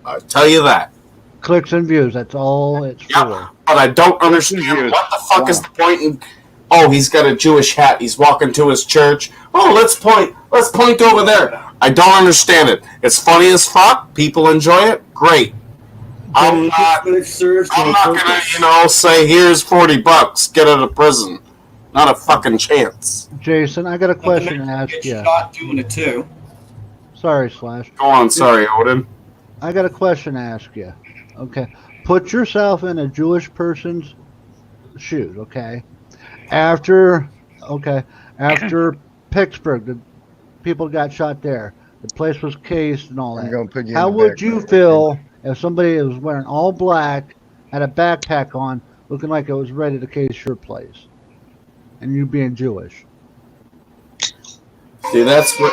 I'll tell you that. Clicks and views. That's all it's for. But I don't understand what the fuck is the point in. Oh, he's got a Jewish hat. He's walking to his church. Oh, let's point over there. I don't understand it. It's funny as fuck. People enjoy it. Great. I'm not gonna, say here's $40. Get out of prison. Not a fucking chance. Jason, I got a question to ask you. Shot doing it too. Sorry, Slash. Go on. Sorry, Odin. I got a question to ask you. Okay. Put yourself in a Jewish person's shoes, okay? After Pittsburgh, the people got shot there. The place was cased and all that. How would you feel if somebody was wearing all black, had a backpack on, looking like it was ready to case your place, and you being Jewish? See, that's where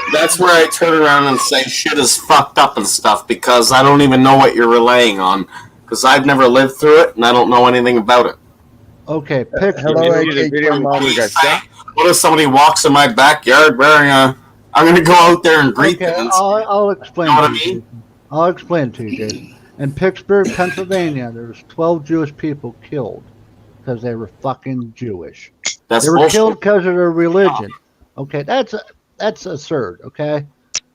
I turn around and say shit is fucked up and stuff, because I don't even know what you're relaying on, because I've never lived through it and I don't know anything about it. Okay, Pittsburgh. What if somebody walks in my backyard wearing a? I'm gonna go out there and greet them. I'll explain. You know what I mean? I'll explain it to you, Jason. In Pittsburgh, Pennsylvania, there was 12 Jewish people killed because they were fucking Jewish. That's they were bullshit. killed because of their religion. Okay, that's absurd. Okay,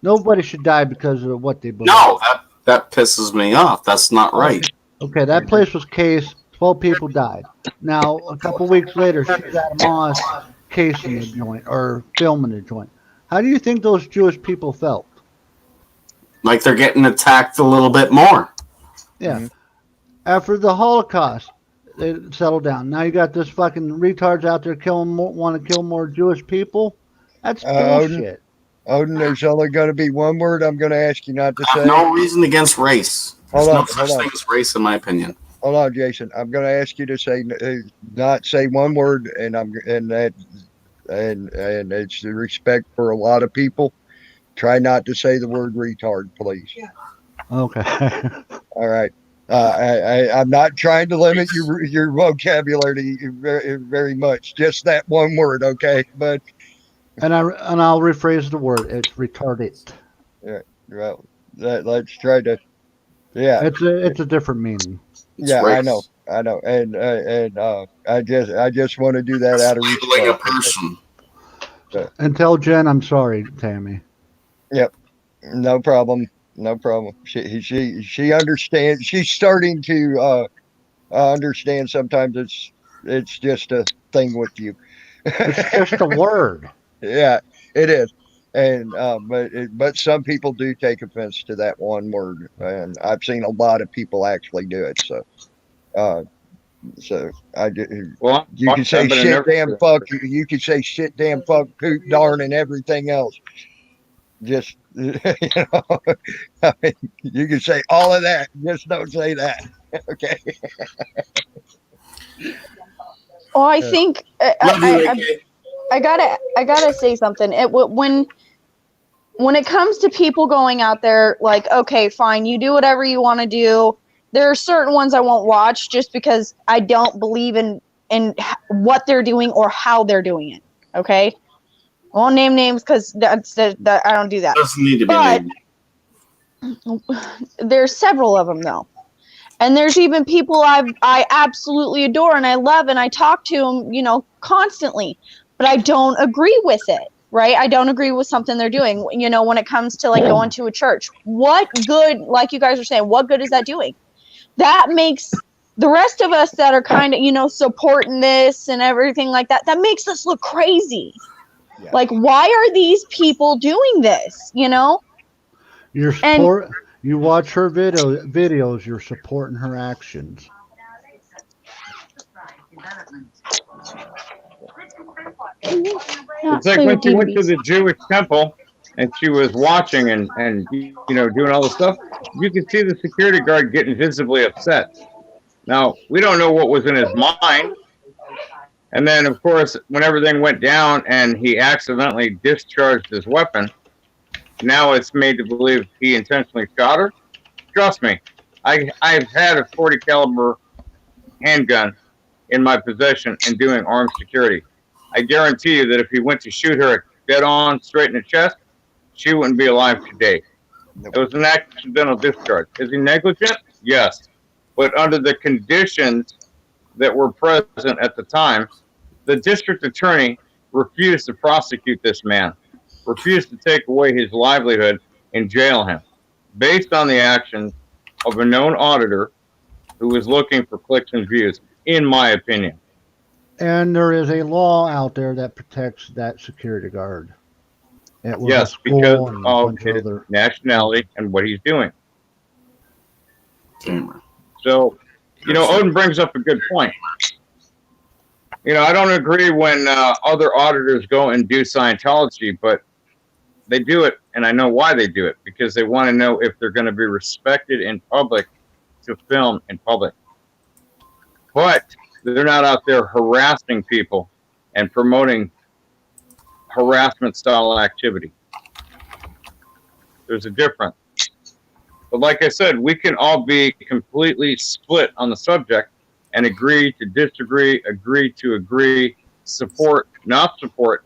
nobody should die because of what they believe. No, that pisses me off. That's not right. Okay, that place was cased. 12 people died. Now, a couple weeks later, she's at a mosque casing the joint or filming the joint. How do you think those Jewish people felt? Like they're getting attacked a little bit more. Yeah. After the Holocaust, they settled down. Now you got this fucking retards out there want to kill more Jewish people. That's bullshit. Odin, there's only going to be one word I'm going to ask you not to I say. have no reason against race. There's Hold on, no such hold on. thing as race, in my opinion. Hold on, Jason. I'm going to ask you to say not say one word, and it's the respect for a lot of people. Try not to say the word retard, please. Okay. All right. I'm not trying to limit your vocabulary very, very much. Just that one word, okay? But I'll rephrase the word. It's retarded. yeah, well, let's try to. Yeah, it's a different meaning. Yeah, I know, and I just want to do that out of labeling respect. a person. So, And tell Jen I'm sorry, Tammy. yep, no problem. No problem. She understands. She's starting to understand. Sometimes it's just a thing with you. It's just a word. Yeah, it is. And but some people do take offense to that one word, and I've seen a lot of people actually do it. So I do. Well, You can say shit, damn, fuck. You can say shit, damn, fuck, poop, darn, and everything else. Just I mean, you can say all of that. Just don't say that. Okay. Well, I think I gotta say something. When it comes to people going out there, like, okay, fine, you do whatever you want to do. There are certain ones I won't watch just because I don't believe in what they're doing or how they're doing it. Okay, I won't name names because that I don't do that. Doesn't need to be named. There's several of them though. And there's even people I absolutely adore and I love and I talk to them, constantly, but I don't agree with it, right? I don't agree with something they're doing, when it comes to like going to a church. What good, like you guys are saying, what good is that doing? That makes the rest of us that are kind of, supporting this and everything like that, that makes us look crazy. Yeah. Like, why are these people doing this, You're support. You watch her videos, you're supporting her actions. It's like when she went to the Jewish temple and she was watching and doing all this stuff, you could see the security guard getting visibly upset. Now, we don't know what was in his mind. And then, of course, when everything went down and he accidentally discharged his weapon, now it's made to believe he intentionally shot her. Trust me, I've had a .40 caliber handgun in my possession and doing armed security. I guarantee you that if he went to shoot her dead on, straight in the chest, she wouldn't be alive today. It was an accidental discharge. Is he negligent? Yes. But under the conditions that were present at the time, the district attorney refused to prosecute this man, refused to take away his livelihood and jail him, based on the actions of a known auditor who was looking for clicks and views, in my opinion. And there is a law out there that protects that security guard. Yes, because of his nationality and what he's doing. So, Odin brings up a good point. I don't agree when other auditors go and do Scientology, but they do it, and I know why they do it, because they want to know if they're going to be respected in public to film in public. But they're not out there harassing people and promoting harassment-style activity. There's a difference. But like I said, we can all be completely split on the subject and agree to disagree, agree to agree, support, not support.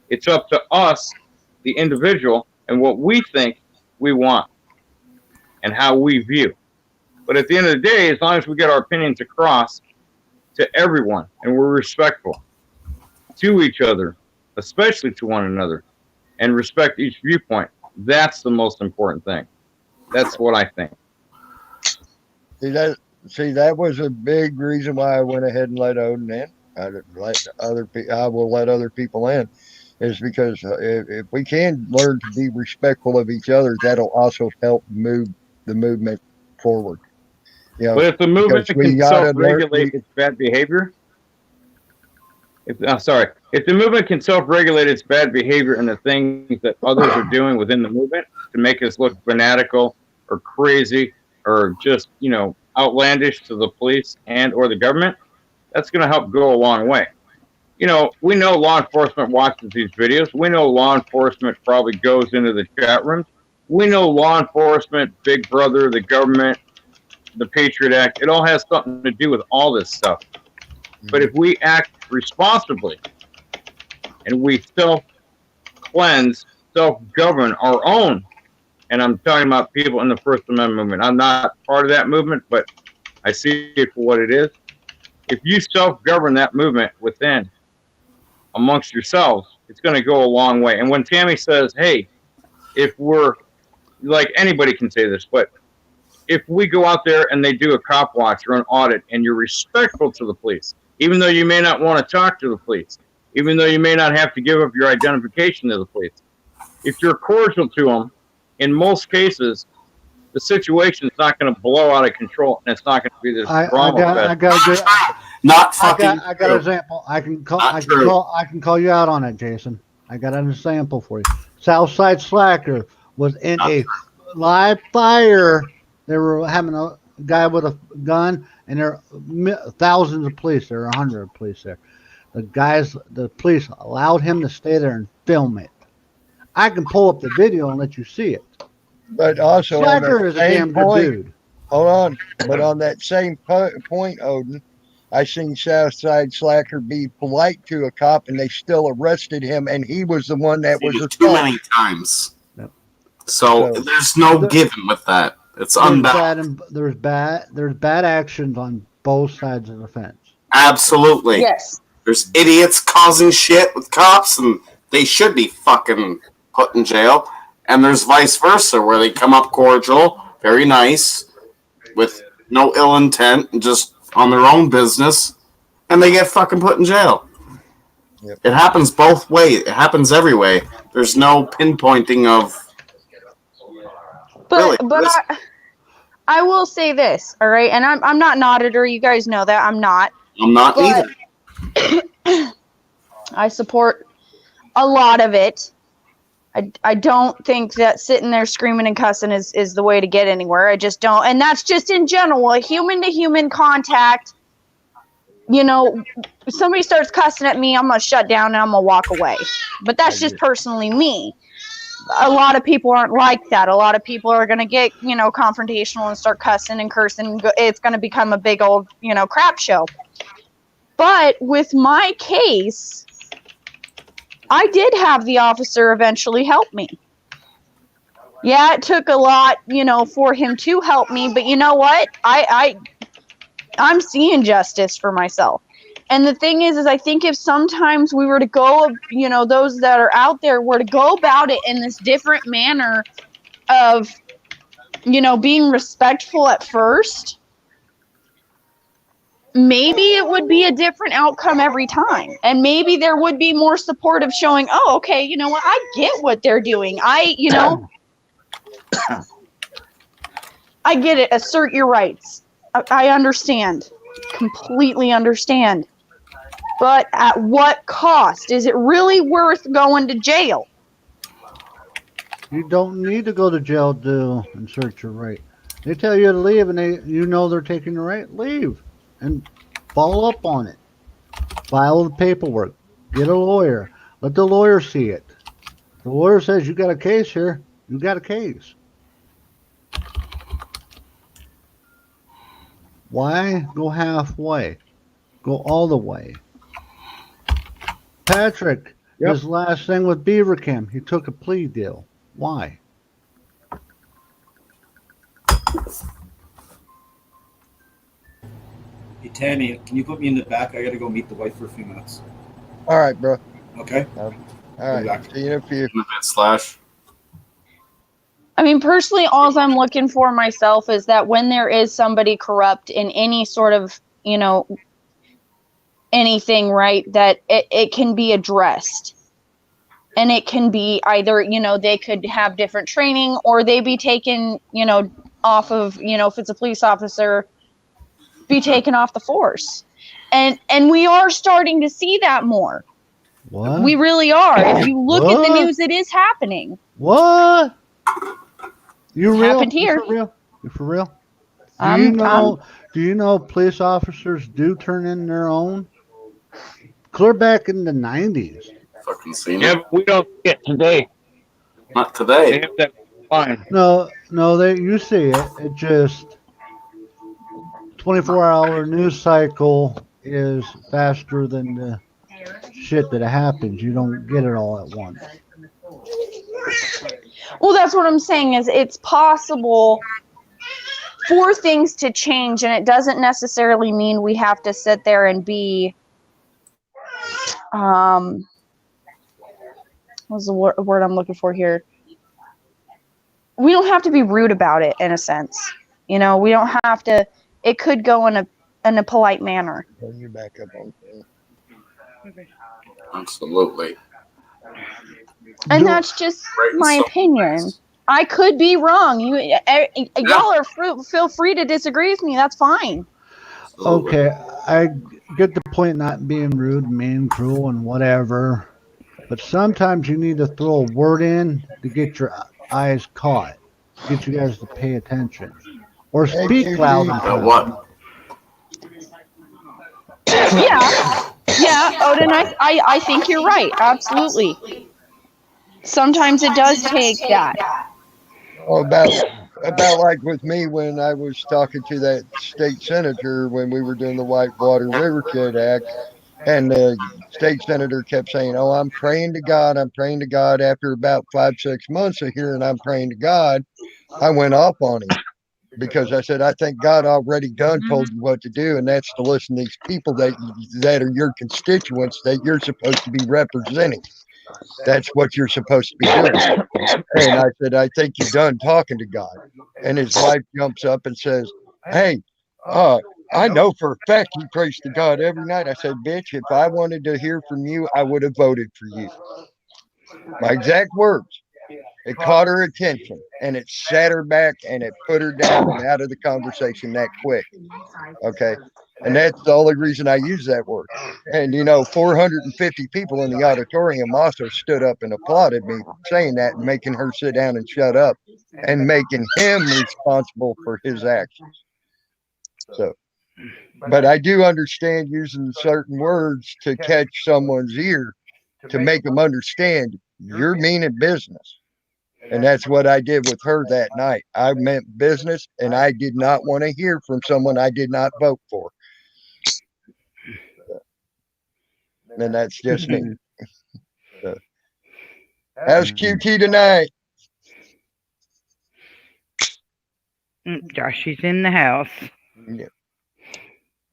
It's up to us, the individual, and what we think we want and how we view. But at the end of the day, as long as we get our opinions across to everyone and we're respectful to each other, especially to one another, and respect each viewpoint, that's the most important thing. That's what I think. See, see, that was a big reason why I went ahead and let Odin in. I will let other people in, is because if we can learn to be respectful of each other, that'll also help move the movement forward. You know, But if the movement because we can gotta self-regulate its bad behavior, if the movement can self-regulate its bad behavior and the things that others are doing within the movement to make us look fanatical or crazy or just, outlandish to the police and or the government, that's going to help go a long way. We know law enforcement watches these videos. We know law enforcement probably goes into the chat rooms. We know law enforcement, Big Brother, the government, the Patriot Act, it all has something to do with all this stuff. But if we act responsibly and we self-cleanse, self-govern our own, and I'm talking about people in the First Amendment movement. I'm not part of that movement, but I see it for what it is. If you self-govern that movement within, amongst yourselves, it's going to go a long way. And when Tammy says, hey, if we're, like anybody can say this, but if we go out there and they do a cop watch or an audit and you're respectful to the police, even though you may not want to talk to the police, even though you may not have to give up your identification to the police, if you're cordial to them, in most cases, the situation is not going to blow out of control, and it's not going to be this drama. I got an example. I can call you out on it, Jason. I got an example for you. Southside Slacker was in a live fire. They were having a guy with a gun, and there are thousands of police. There are 100 police there. The police allowed him to stay there and film it. I can pull up the video and let you see it. But also, Slacker is a damn good dude. Hold on. But on that same point, Odin, I seen Southside Slacker be polite to a cop, and they still arrested him, and he was the one that was too many times. Yep. So there's no giving with that. It's unbalanced. There's bad actions on both sides of the fence. Absolutely. Yes. There's idiots causing shit with cops, and they should be fucking put in jail. And there's vice versa, where they come up cordial, very nice, with no ill intent, and just on their own business, and they get fucking put in jail. Yep. It happens both ways. It happens every way. There's no pinpointing of. But I will say this, all right, and I'm not an auditor. You guys know that I'm not. I'm not either. I support a lot of it. I don't think that sitting there screaming and cussing is the way to get anywhere. I just don't. And that's just in general, a human-to-human contact. If somebody starts cussing at me, I'm going to shut down and I'm going to walk away. But that's just personally me. A lot of people aren't like that. A lot of people are going to get, confrontational and start cussing and cursing. It's going to become a big old, crap show. But with my case, I did have the officer eventually help me. Yeah, it took a lot, for him to help me, but you know what? I'm seeing justice for myself. And the thing is I think if sometimes we were to go, those that are out there were to go about it in this different manner of, being respectful at first, maybe it would be a different outcome every time. And maybe there would be more support of showing, oh, okay, you know what? I get what they're doing. I get it. Assert your rights. I understand. Completely understand. But at what cost? Is it really worth going to jail? You don't need to go to jail to insert your right. They tell you to leave, and they're taking your right. Leave. And follow up on it. File the paperwork. Get a lawyer. Let the lawyer see it. The lawyer says you got a case here. You got a case. Why go halfway? Go all the way. Patrick, his last thing with Beavercam, he took a plea deal. Why? Hey, Tammy, can you put me in the back? I got to go meet the wife for a few minutes. All right, bro. Okay. All right. See you in a few. Slash. I mean, personally, all I'm looking for myself is that when there is somebody corrupt in any sort of, anything, right, that it can be addressed. And it can be either, they could have different training or they be taken, off of, if it's a police officer, be taken off the force. And we are starting to see that more. What? We really are. If you look at the What? news, it is happening. What? You real? Happened here. You for real? You for real? I'm- Do you know police officers do turn in their own? Clear back in the 90s. Fucking seen Yeah, it. but we don't see it today. Not They today. have that fine. No, you see it. It just 24-hour news cycle is faster than the shit that happens. You don't get it all at once. Well, that's what I'm saying is it's possible for things to change, and it doesn't necessarily mean we have to sit there and be what's the word I'm looking for here? We don't have to be rude about it in a sense. We don't have to. It could go in a polite manner. Turn you back up on. Absolutely. And that's just my opinion. I could be wrong. Y'all are feel free to disagree with me. That's fine. Okay, I get the point, not being rude, mean, cruel, and whatever. But sometimes you need to throw a word in to get your eyes caught, get you guys to pay attention, or speak loud and proud. What? Yeah, Odin. I think you're right. Absolutely. Sometimes it does take that. Oh, about like with me when I was talking to that state senator when we were doing the Whitewater Rivershed Act, and the state senator kept saying, "Oh, I'm praying to God. I'm praying to God." After about 5-6 months of hearing "I'm praying to God," I went off on him because I said, "I think God already done told you what to do, and that's to listen to these people that are your constituents that you're supposed to be representing. That's what you're supposed to be doing." And I said, "I think you're done talking to God." And his wife jumps up and says, "Hey, I know for a fact he prays to God every night." I said, "Bitch, if I wanted to hear from you, I would have voted for you." My exact words. It caught her attention, and it set her back, and it put her down and out of the conversation that quick. Okay. And that's the only reason I use that word. And 450 people in the auditorium also stood up and applauded me saying that and making her sit down and shut up and making him responsible for his actions. So, but I do understand using certain words to catch someone's ear to make them understand you're meaning business. And that's what I did with her that night. I meant business, and I did not want to hear from someone I did not vote for. And that's just me. So, how's QT tonight? Josh is in the house. Yeah.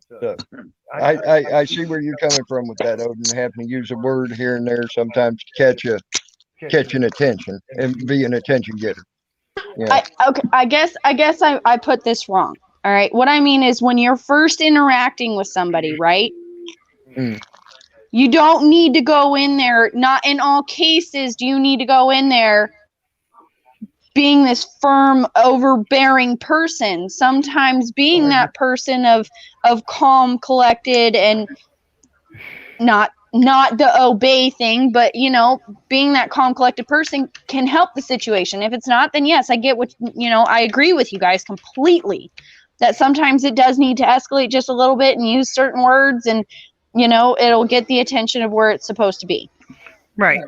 So, I see where you're coming from with that, Odin, having to use a word here and there sometimes to catch an attention and be an attention getter. Yeah. I guess I put this wrong. All right. What I mean is when you're first interacting with somebody, right? You don't need to go in there. Not in all cases do you need to go in there being this firm, overbearing person. Sometimes being that person of calm, collected, and not the obey thing, but being that calm, collected person can help the situation. If it's not, then yes, I get what I agree with you guys completely. That sometimes it does need to escalate just a little bit and use certain words, and it'll get the attention of where it's supposed to be. Right.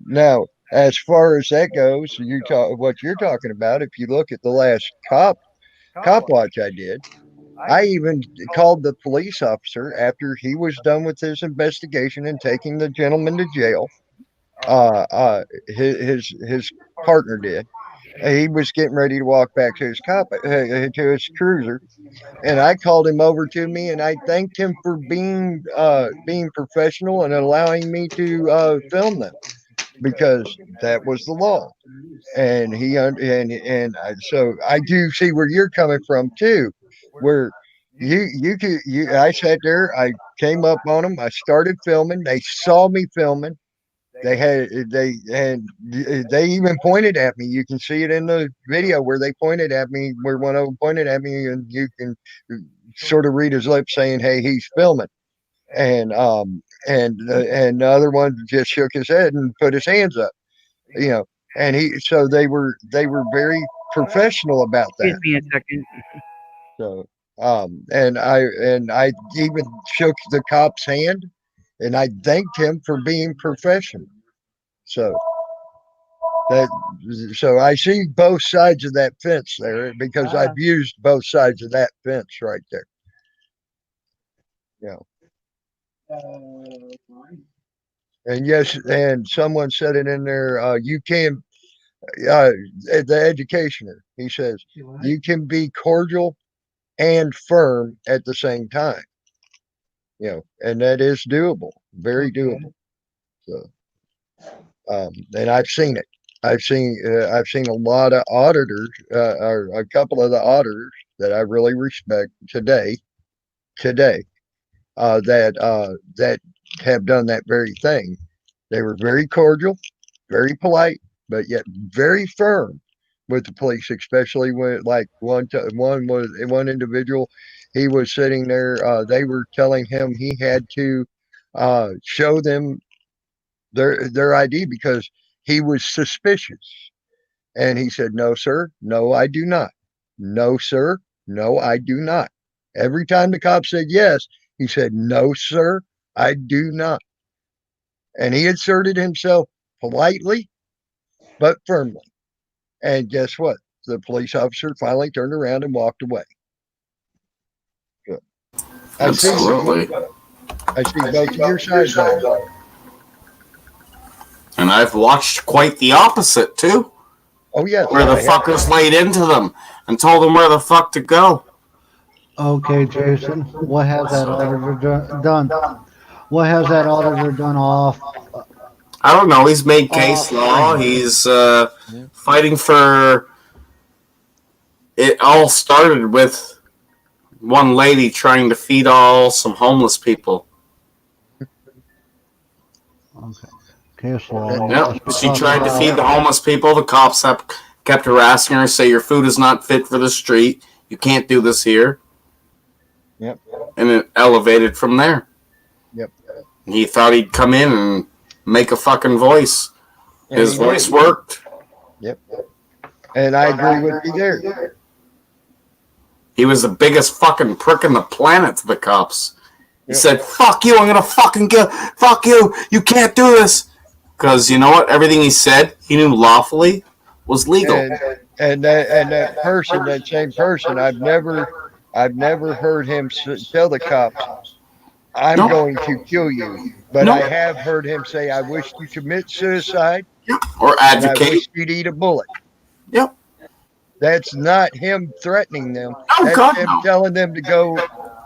Now, as far as that goes, what you're talking about. If you look at the last cop watch I did, I even called the police officer after he was done with his investigation and taking the gentleman to jail. His partner did. He was getting ready to walk back to his cruiser, and I called him over to me, and I thanked him for being professional and allowing me to film them. because that was the law. And so I do see where you're coming from too, where I sat there, I came up on them, I started filming, they saw me filming. They even pointed at me. You can see it in the video where they pointed at me, where one of them pointed at me, and you can sort of read his lips saying, "Hey, he's filming." And the other one just shook his head and put his hands up, and they were very professional about that. Give me a second. So and I even shook the cop's hand, and I thanked him for being professional. So I see both sides of that fence there, because I've used both sides of that fence right there. And yes, and someone said it in there, you can, the educator, he says, you can be cordial and firm at the same time. And that is doable, very doable. So, and I've seen it. I've seen a lot of auditors, or a couple of the auditors that I really respect today, that have done that very thing. They were very cordial, very polite, but yet very firm with the police, especially when, like, one individual, he was sitting there, they were telling him he had to show them their ID because he was suspicious. And he said, "No, sir. No, I do not. No, sir. No, I do not." Every time the cop said yes, he said, "No, sir, I do not." And he asserted himself politely, but firmly. And guess what? The police officer finally turned around and walked away. Good. Absolutely. I see both of your sides there. And I've watched quite the opposite too. Oh yeah. Where the fuckers laid into them and told them where the fuck to go. Okay, Jason, what has that auditor done? What has that auditor done off? I don't know. He's made case law. He's fighting for. It all started with one lady trying to feed some homeless people. Okay. Case law. Yep. She tried to feed the homeless people. The cops have kept harassing her, say your food is not fit for the street. You can't do this here. Yep. And it elevated from there. Yep. He thought he'd come in and make a fucking voice. His voice worked. Yep. And I agree with you there. He was the biggest fucking prick in the planet to the cops. He said, "Fuck you, I'm gonna fucking kill. Fuck you, you can't do this." Because you know what? Everything he said, he knew lawfully was legal. And that same person, I've never heard him tell the cops, "I'm going to kill you." But I have heard him say, "I wish you commit suicide." Or advocate. I wish you'd eat a bullet. Yep. That's not him threatening them. Oh, That's God, him no. telling them to go.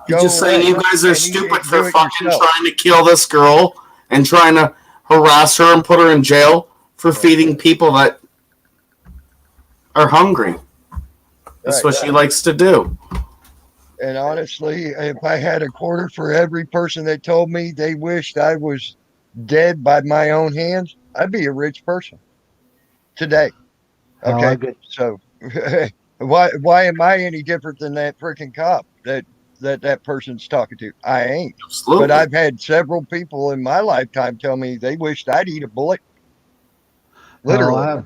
He's just saying you guys are and stupid do for it fucking yourself. trying to kill this girl and trying to harass her and put her in jail for feeding people that are hungry. That's what she likes to do. And honestly, if I had a quarter for every person that told me they wished I was dead by my own hands, I'd be a rich person today. Okay, so why am I any different than that freaking cop that person's talking to? I ain't. Absolutely. But I've had several people in my lifetime tell me they wished I'd eat a bullet. Literally.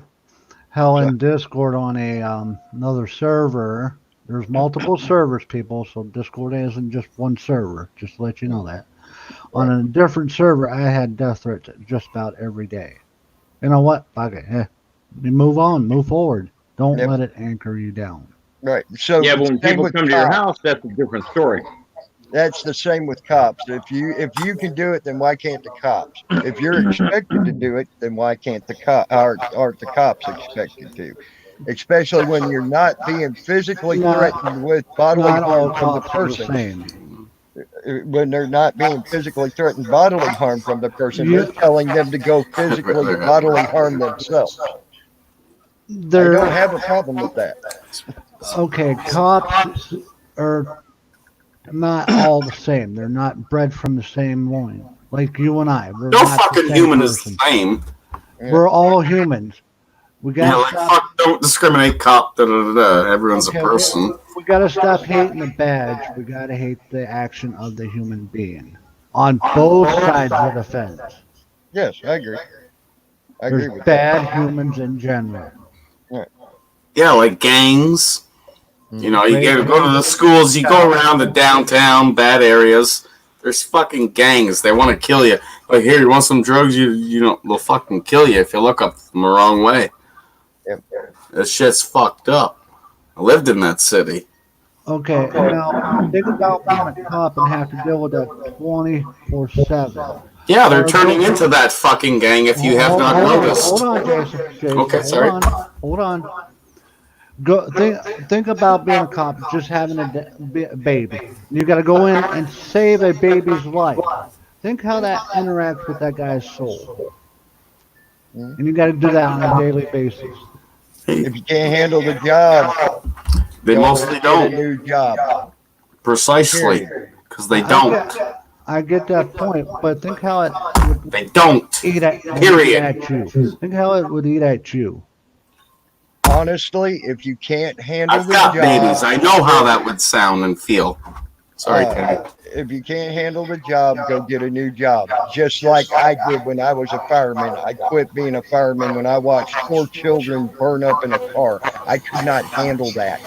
Hell, in Discord on another server, there's multiple servers, people, so Discord isn't just one server, just to let you know that. On a different server, I had death threats just about every day. You know what? Fuck it. Move on, move forward. Don't let it anchor you down. Right. So yeah, but when people come to your house, that's a different story. That's the same with cops. If you can do it, then why can't the cops? If you're expected to do it, then why can't the aren't the cops expected to? Especially when you're not being physically threatened with bodily harm from the person. when they're not being physically threatened bodily harm from the person, they're telling them to go physically bodily harm themselves. I don't have a problem with that. Okay, cops are not all the same. They're not bred from the same loin. Like you and I. We're No not the fucking same human person. is the same. We're all humans. We Yeah, gotta like stop. fuck, don't discriminate, cop. Da, da, da, da. Everyone's Okay, a person. we gotta stop hating the badge. We gotta hate the action of the human being on both sides of the fence. Yes, I agree. I agree There's with bad that. humans in general. Yeah, like gangs. You know, you go to the schools, you go around the downtown bad areas. There's fucking gangs. They want to kill you. Like, here, you want some drugs? You know, they'll fucking kill you if you look up them the wrong way. Yep. That shit's fucked up. I lived in that city. Okay, now think about being a cop and have to deal with that 24/7. Yeah, they're turning into that fucking gang if you have not noticed. Hold on, Jason. Okay, sorry. Hold on. Go think about being a cop, just having a baby. You got to go in and save a baby's life. Think how that interacts with that guy's soul. And you got to do that on a daily basis. If you can't handle the job, They mostly get don't. a new job. Precisely. Because they don't. I get that point, but think how it They don't. eat at Period. you. Think how it would eat at you. Honestly, if you can't handle I've the got job, babies. I know how that would sound and feel. Sorry, Kenny. if you can't handle the job, go get a new job. Just like I did when I was a fireman. I quit being a fireman when I watched 4 children burn up in a car. I could not handle that.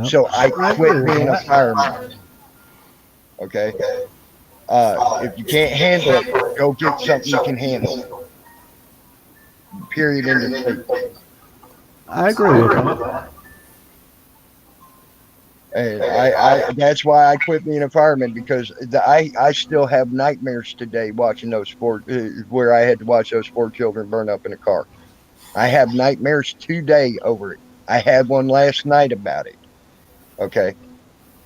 So I quit being a fireman. Okay? If you can't handle it, go get something you can handle. Period. End of statement. I agree with that. And I that's why I quit being a fireman, because I still have nightmares today watching those 4 where I had to watch those 4 children burn up in a car. I have nightmares today over it. I had one last night about it. Okay.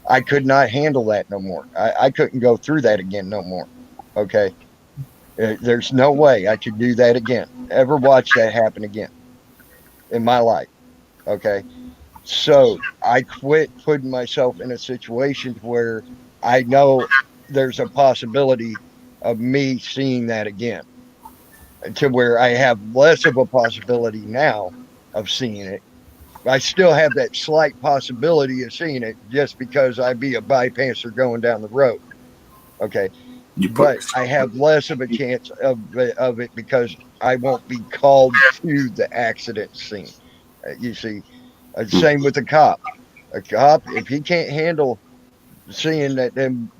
I could not handle that no more. I couldn't go through that again no more. Okay. There's no way I could do that again. Ever watch that happen again in my life. Okay. So I quit putting myself in a situation where I know there's a possibility of me seeing that again, to where I have less of a possibility now of seeing it. I still have that slight possibility of seeing it just because I be a bypasser going down the road. Okay. But I have less of a chance of it because I won't be called to the accident scene. You see, same with a cop. A cop, if he can't handle seeing that them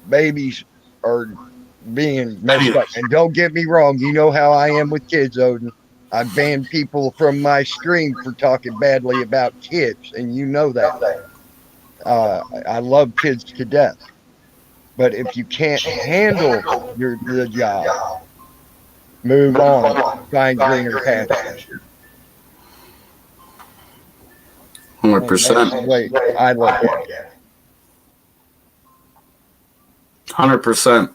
babies are being messed up, and don't get me wrong, you know how I am with kids, Odin. I banned people from my stream for talking badly about kids, and you know that. I love kids to death. But if you can't handle the job, move on. Find greener pastures. 100%. Wait, I look at it. 100%.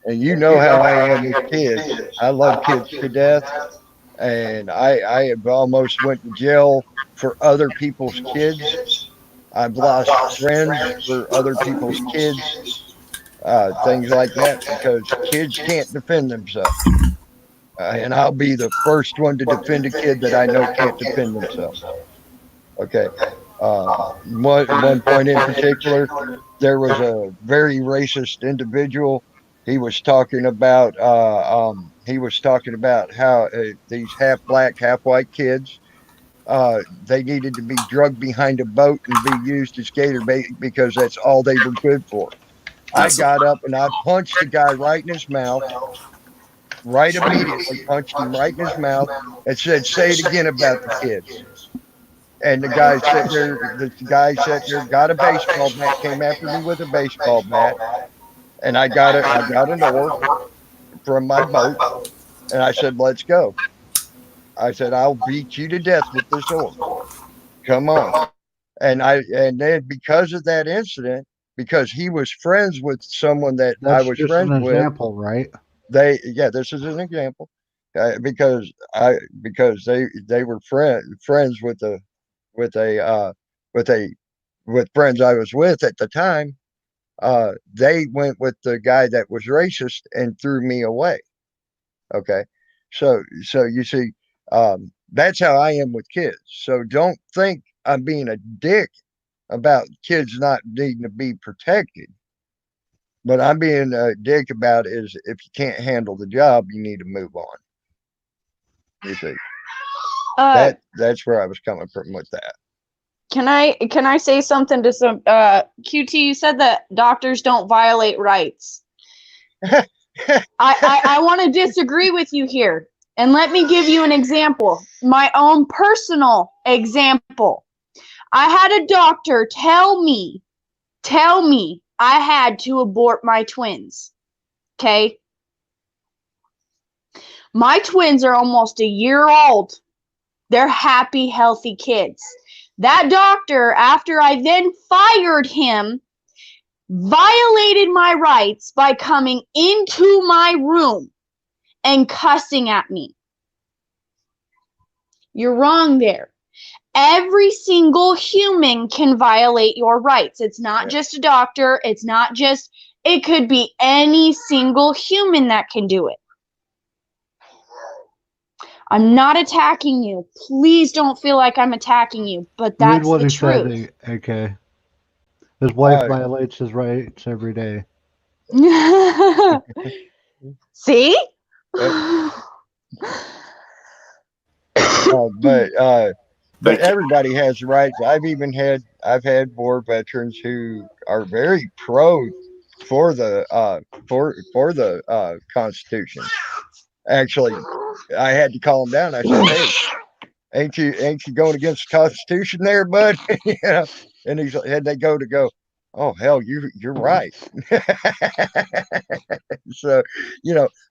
And you know how I am with kids. I love kids to death. And I have almost went to jail for other people's kids. I've lost friends for other people's kids. Things like that, because kids can't defend themselves. And I'll be the first one to defend a kid that I know can't defend themselves. Okay. One point in particular, there was a very racist individual. He was talking about how these half black, half white kids, they needed to be drugged behind a boat and be used as gator bait because that's all they were good for. I got up and I punched the guy right in his mouth. Right immediately, punched him right in his mouth and said, "Say it again about the kids." And the guy sat there, got a baseball bat, came after me with a baseball bat, and I got an oar from my boat, and I said, "Let's go." I said, "I'll beat you to death with this oar. Come on." and then because of that incident, because he was friends with someone that I That's was just friends an with, example, right? this is an example, because they were friends with friends I was with at the time. They went with the guy that was racist and threw me away. Okay. So you see, that's how I am with kids. So don't think I'm being a dick about kids not needing to be protected. What I'm being a dick about is if you can't handle the job, you need to move on. You see, that's where I was coming from with that. Can I say something to some QT? You said that doctors don't violate rights. I want to disagree with you here, and let me give you an example. My own personal example. I had a doctor tell me I had to abort my twins. Okay? My twins are almost a year old. They're happy, healthy kids. That doctor, after I then fired him, violated my rights by coming into my room and cussing at me. You're wrong there. Every single human can violate your rights. It's not just a doctor. It could be any single human that can do it. I'm not attacking you. Please don't feel like I'm attacking you, but that's Read what the he truth. said, AK. His wife violates his rights every day. See? But everybody has rights. I've had war veterans who are very pro for the Constitution. Actually, I had to calm down. I said, "Hey, ain't you going against the Constitution there, bud?" You know, and they go, "Oh hell, you're right." So,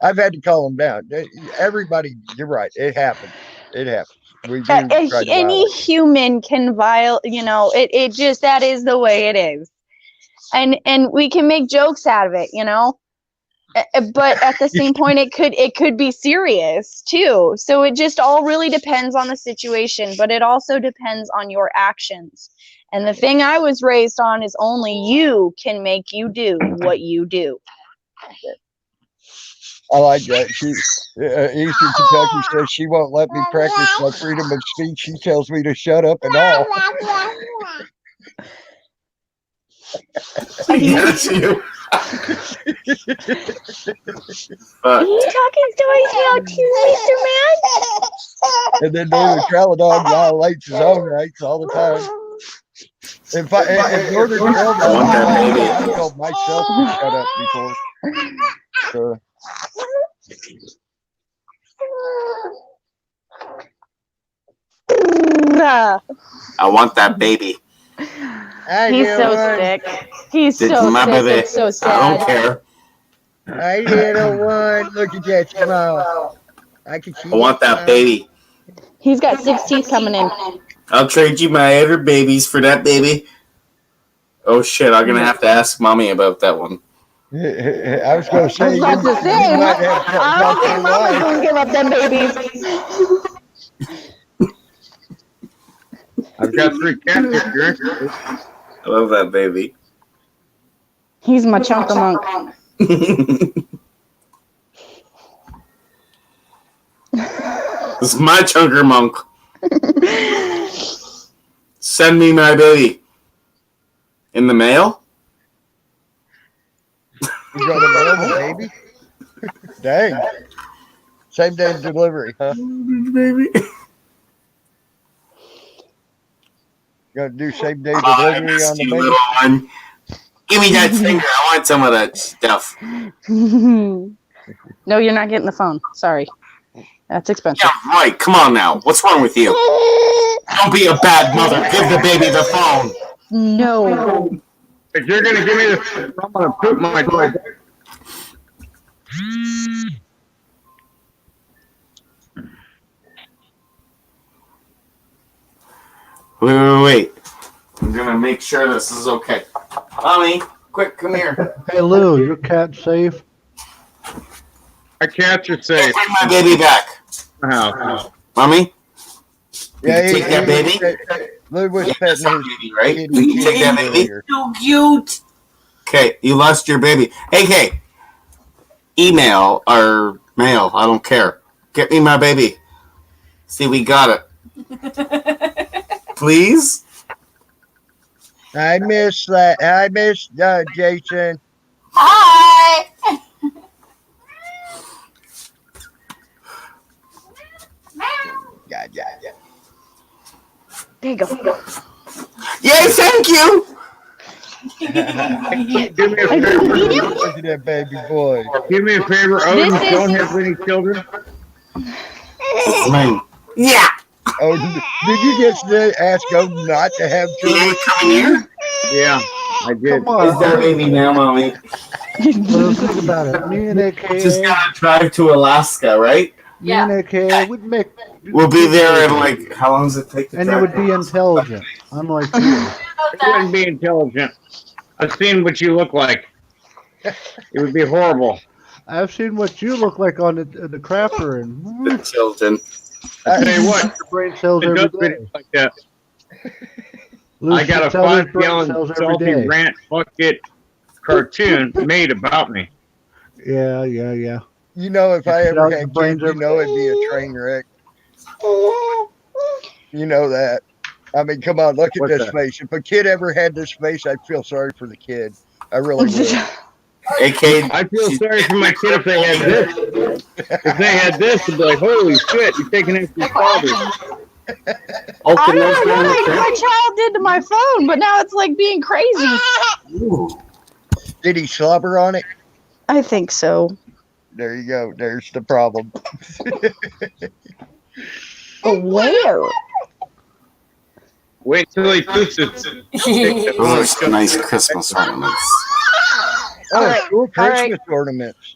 I've had to calm them down. Everybody, you're right. It happens. It happens. We do try to Any violate. human can violate, it just, that is the way it is. And we can make jokes out of it, but at the same point, it could be serious too. So it just all really depends on the situation, but it also depends on your actions. And the thing I was raised on is only you can make you do what you do. I like that. Eastern Kentucky says she won't let me practice my freedom of speech. She tells me to shut up and all. That's you. Are you talking stories now too, Mr. Man? And then Northern Trail Dog violates his own rights all the time. If Northern Trail Dog, I've told myself to shut up before. So. I want that baby. He's so sick. He's so sick. It's so sad. I don't care. I little one. Look at that smile. I can see. I want that baby. He's got 6 teeth coming in. I'll trade you my other babies for that baby. Oh shit! I'm gonna have to ask mommy about that one. I was going to say. I don't think Mama's gonna give up them babies. I've got 3 cats if you're interested. I love that baby. He's my chunker monk. This is my chunker monk. Send me my baby. In the mail? You got a mail, baby? Dang. Same day delivery, huh? Baby. You gotta do same day delivery on the baby? One. Give me that finger. I want some of that stuff. No, you're not getting the phone. Sorry. That's expensive. Yeah, right. Come on now. What's wrong with you? Don't be a bad mother. Give the baby the phone. No. If you're gonna give me the phone, I'm gonna poop my toy. Wait. I'm gonna make sure this is okay. Mommy, quick, come here. Hey Lou, your cat's safe? Our cats are safe. Bring my baby back. Mommy? Yeah, you take that baby? Lou was Yeah, that's petting our his baby, right? kid You can take that baby. earlier. So cute. Okay, you lost your baby. Hey, Kay. Email or mail, I don't care. Get me my baby. See, we got it. Please? I miss that. I miss Jason. Hi. Yeah. There you go. Yay, thank you. Do me a favor. Look at that baby boy. Do me a favor, Odin. This is- Don't have any children. Yeah. Oh, did you just ask Odin not to have children? Coming here? Yeah, I did. Come on. Is that baby now, Mommy? Well, think about it. Me and AKA, Just gotta drive to Alaska, right? me and AKA would make. We'll be there in like, how long does it take to And it drive? would be intelligent, unlike you. It wouldn't be intelligent. I've seen what you look like. It would be horrible. I've seen what you look like on the crapper, and Intelligent. I tell you what, your brain cells it every does day. fit like that. Lucy I got a tells his brain 5-gallon cells every salty day. rant bucket cartoon made about me. Yeah. You know, if I It ever sells had the kids, brains you every know it'd be a train wreck. You know that. I mean, come on, look at What's this that? face. If a kid ever had this face, I'd feel sorry for the kid. I really would. AK, I feel sorry for my kid if they had this. If they had this, they'd be like, holy shit, you're taking after your father. I don't know what my child did to my phone, but now it's like being crazy. Did he slobber on it? I think so. There you go. There's the problem. Where? Wait till he puts it. Those are some nice Christmas ornaments. Oh, cool All right. Christmas ornaments.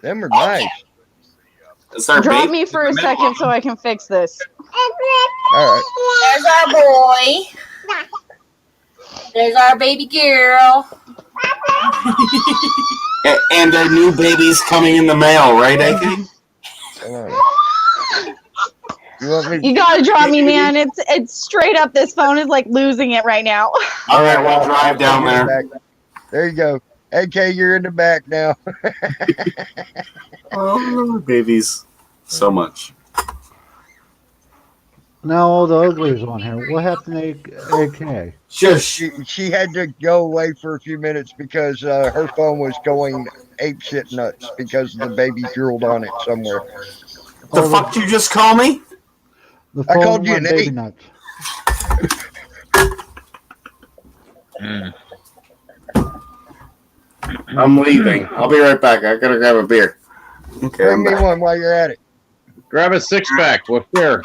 Them are nice. Is our Drop baby me for a second so I can fix this. All right. There's our boy. There's our baby girl. And our new baby's coming in the mail, right, AK? You want me? You gotta drop me, man. It's straight up. This phone is like losing it right now. All right, we'll drive down there. There you go. AK, you're in the back now. Oh, babies. So much. Now all the uglies on here. What happened to AK? She had to go away for a few minutes because her phone was going apeshit nuts because the baby drooled on it somewhere. The fuck did you just call me? The I phone called you went an baby ape. nuts. I'm leaving. I'll be right back. I gotta grab a beer. Okay, Bring I'm me back. one while you're at it. Grab a 6-pack. We'll share.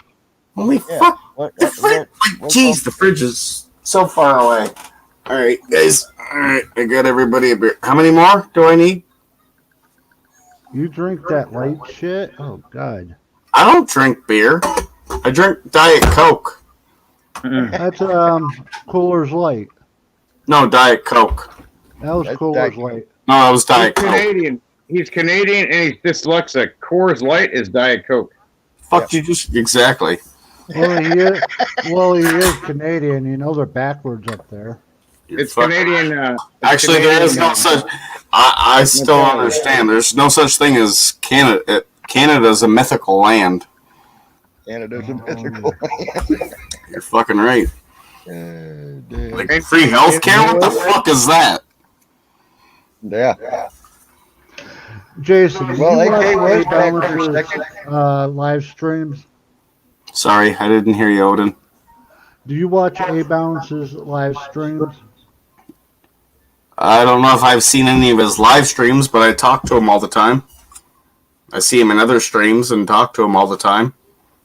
Holy Yeah. fuck. What- The fridge, jeez, the fridge is so far away. All right, guys. All right, I got everybody a beer. How many more do I need? You drink that light shit? Oh God. I don't drink beer. I drink Diet Coke. That's Cooler's Light. No, Diet Coke. That was That's Cooler's Diet Light. No, that was He's Diet Coke. Canadian. He's Canadian and he's dyslexic. Coors Light is Diet Coke. Fuck you just exactly. Well, he is Canadian. You know they're backwards up there. It's Fuck. Canadian. It's Actually, there Canadian, is no such. I still don't understand. There's no such thing as Canada. Canada's a mythical land. Canada's a mythical land. You're fucking right. Dude. Like free healthcare? What the fuck is that? Yeah. Jason, Well, you AK watch was back for a Balance's, second. live streams? Sorry, I didn't hear you, Odin. Do you watch A Balance's live streams? I don't know if I've seen any of his live streams, but I talk to him all the time. I see him in other streams and talk to him all the time.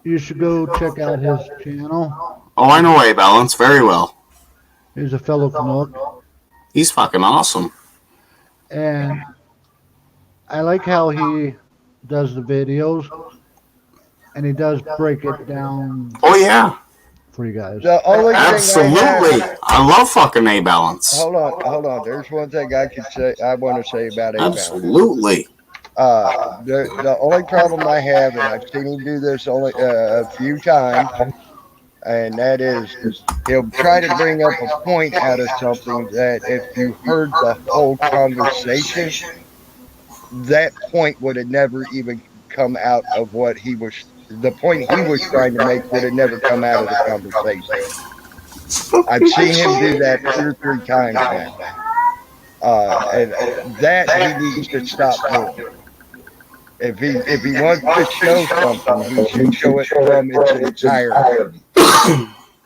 You should go check out his channel. Oh, I know A Balance very well. He's a fellow Canuck. He's fucking awesome. And I like how he does the videos. And he does break it down Oh, yeah. for you guys. The only thing Absolutely. I love fucking A Balance. Hold on. There's one thing I want to say about A Balance. Absolutely. The only problem I have, and I've seen him do this only a few times, and that is he'll try to bring up a point out of something that if you heard the whole conversation, that point would have never even come out of what he was. The point he was trying to make would have never come out of the conversation. I've seen him do that 2 or 3 times now. And that he needs to stop doing. If he wants to show something, he should show it from its entirety.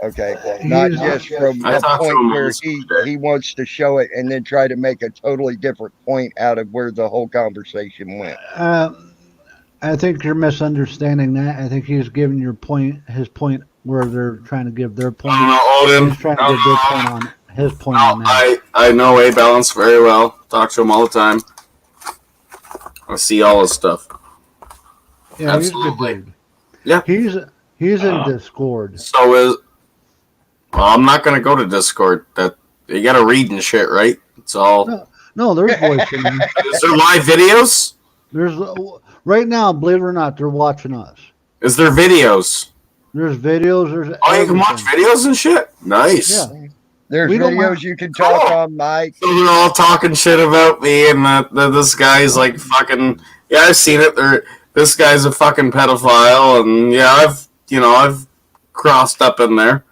Okay, not just from I the talked to point him where yesterday. he wants to show it and then try to make a totally different point out of where the whole conversation went. I think you're misunderstanding that. I think he's giving his point where they're trying to give their point. Odin. He's trying to give their point on his point on that. I know A Balance very well. Talk to him all the time. I see all his stuff. Yeah, Absolutely. he's a good dude. Yeah. He's in Discord. So well, I'm not gonna go to Discord. That you gotta read and shit, right? It's all. No, there's voice in there. Is there live videos? There's right now, believe it or not, they're watching us. Is there videos? There's videos. There's Oh, you can watch videos and shit. Nice. Yeah. There's We don't videos want- you can talk on, Mike. So they're all talking shit about me, and that this guy's like fucking. Yeah, I've seen it. This guy's a fucking pedophile, and yeah, I've crossed up in there.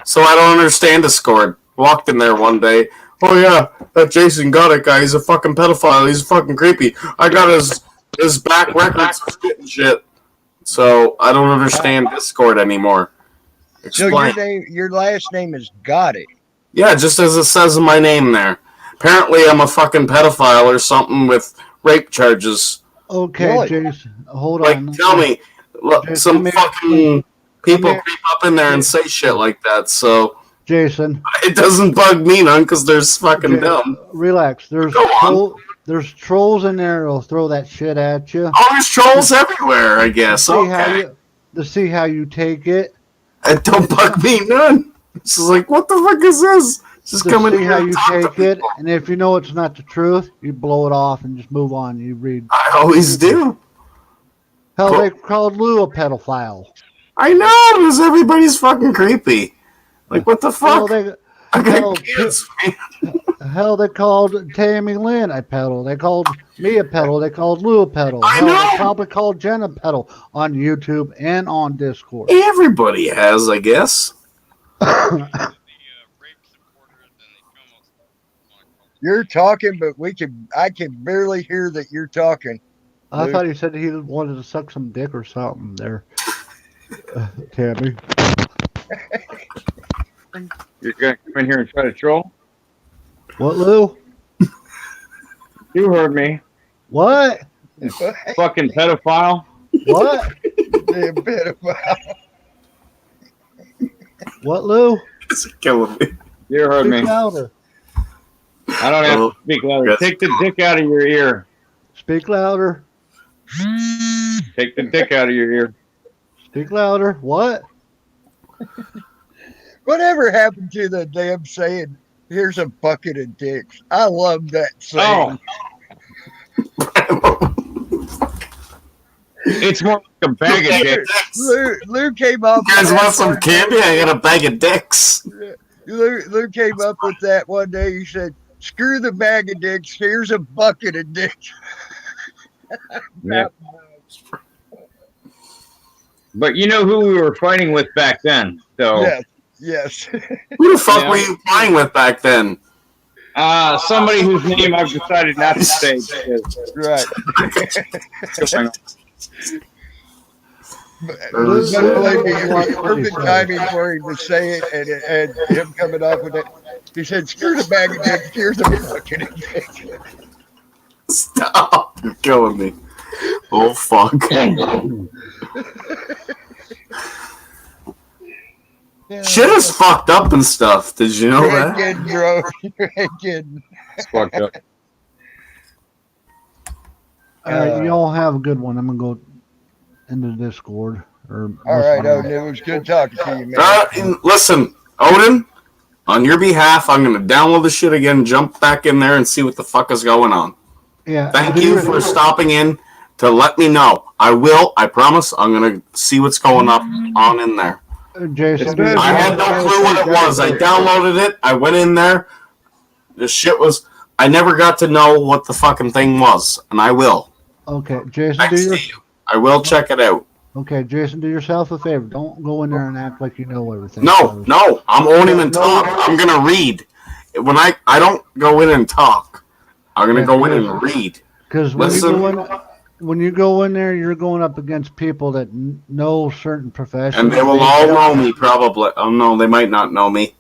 So I don't understand Discord. Walked in there one day. Oh yeah, that Jason Goddard guy, he's a fucking pedophile. He's fucking creepy. I got his back records of shit. So I don't understand Discord anymore. So Explain. your last name is Got It. Yeah, just as it says in my name there. Apparently I'm a fucking pedophile or something with rape charges. Okay, Really? Jason, hold Like, on. tell me, look, Jason, some come here. fucking people here. creep up in there and say shit like that, so Jason, it doesn't bug me none because they're fucking dumb. relax. There's Go on. there's trolls in there that'll throw that shit at you. Oh, there's trolls everywhere, I guess. Okay. To see how you take it. It don't bug me none. It's just like, what the fuck is this? Just To come in see here how and you talk to take it, people. and if you know it's not the truth, you blow it off and just move on. You read. I always do. Hell, Cool. they called Lou a pedophile. I know, because everybody's fucking creepy. Like, what the Hell, fuck? they, I got hell, kids, man. hell, they called Tammy Lynn a pedal. They called me a pedal. They called Lou a pedal. I Hell, know. They probably called Jen a pedal on YouTube and on Discord. Everybody has, I guess. You're talking, but I can barely hear that you're talking. I Lou. thought he said he wanted to suck some dick or something there. Tammy. You're gonna come in here and try to troll? What, Lou? You heard me. What? Fucking pedophile. What? Damn pedophile. What, Lou? It's killing me. You heard me. Speak louder. I don't have to speak louder. Yes. Take the dick out of your ear. Speak louder. Take the dick out of your ear. Speak louder. What? Whatever happened to the damn saying, here's a bucket of dicks? I love that saying. It's more like a bag of dicks. Lou came up You guys with want some candy? I got a bag of dicks. Lou came up with that one day. He said, screw the bag of dicks, here's a bucket of dicks. Yeah. But you know who we were fighting with back then. So Yes. Who the fuck were you playing with back then? somebody whose name I've decided not to say. Right. But Believe me, it was perfect timing for him to say it and him coming off with it. He said, screw the bag of dicks, here's a bucket of dicks. Stop. You're killing me. Oh, fuck. Shit is fucked up and stuff. Did you know You ain't that? kidding, bro. You ain't kidding. It's fucked up. All right, y'all have a good one. I'm gonna go into Discord. Or All right, Odin. It was good talking to you, man. Listen, Odin, on your behalf, I'm going to download the shit again, jump back in there, and see what the fuck is going on. Yeah. Thank you for stopping in to let me know. I will. I promise. I'm going to see what's going on in there. Jason, I had no clue what it was. I downloaded it. I went in there. The shit was... I never got to know what the fucking thing was, and I will. Okay, Jason, I will check it out. Okay, Jason, do yourself a favor. Don't go in there and act like you know everything. No. I'm owning and talk. I'm going to read. When I don't go in and talk. I'm going to go in and read. Because when you go in there, you're going up against people that know certain professions. And they will all know me, probably. Oh, no, they might not know me.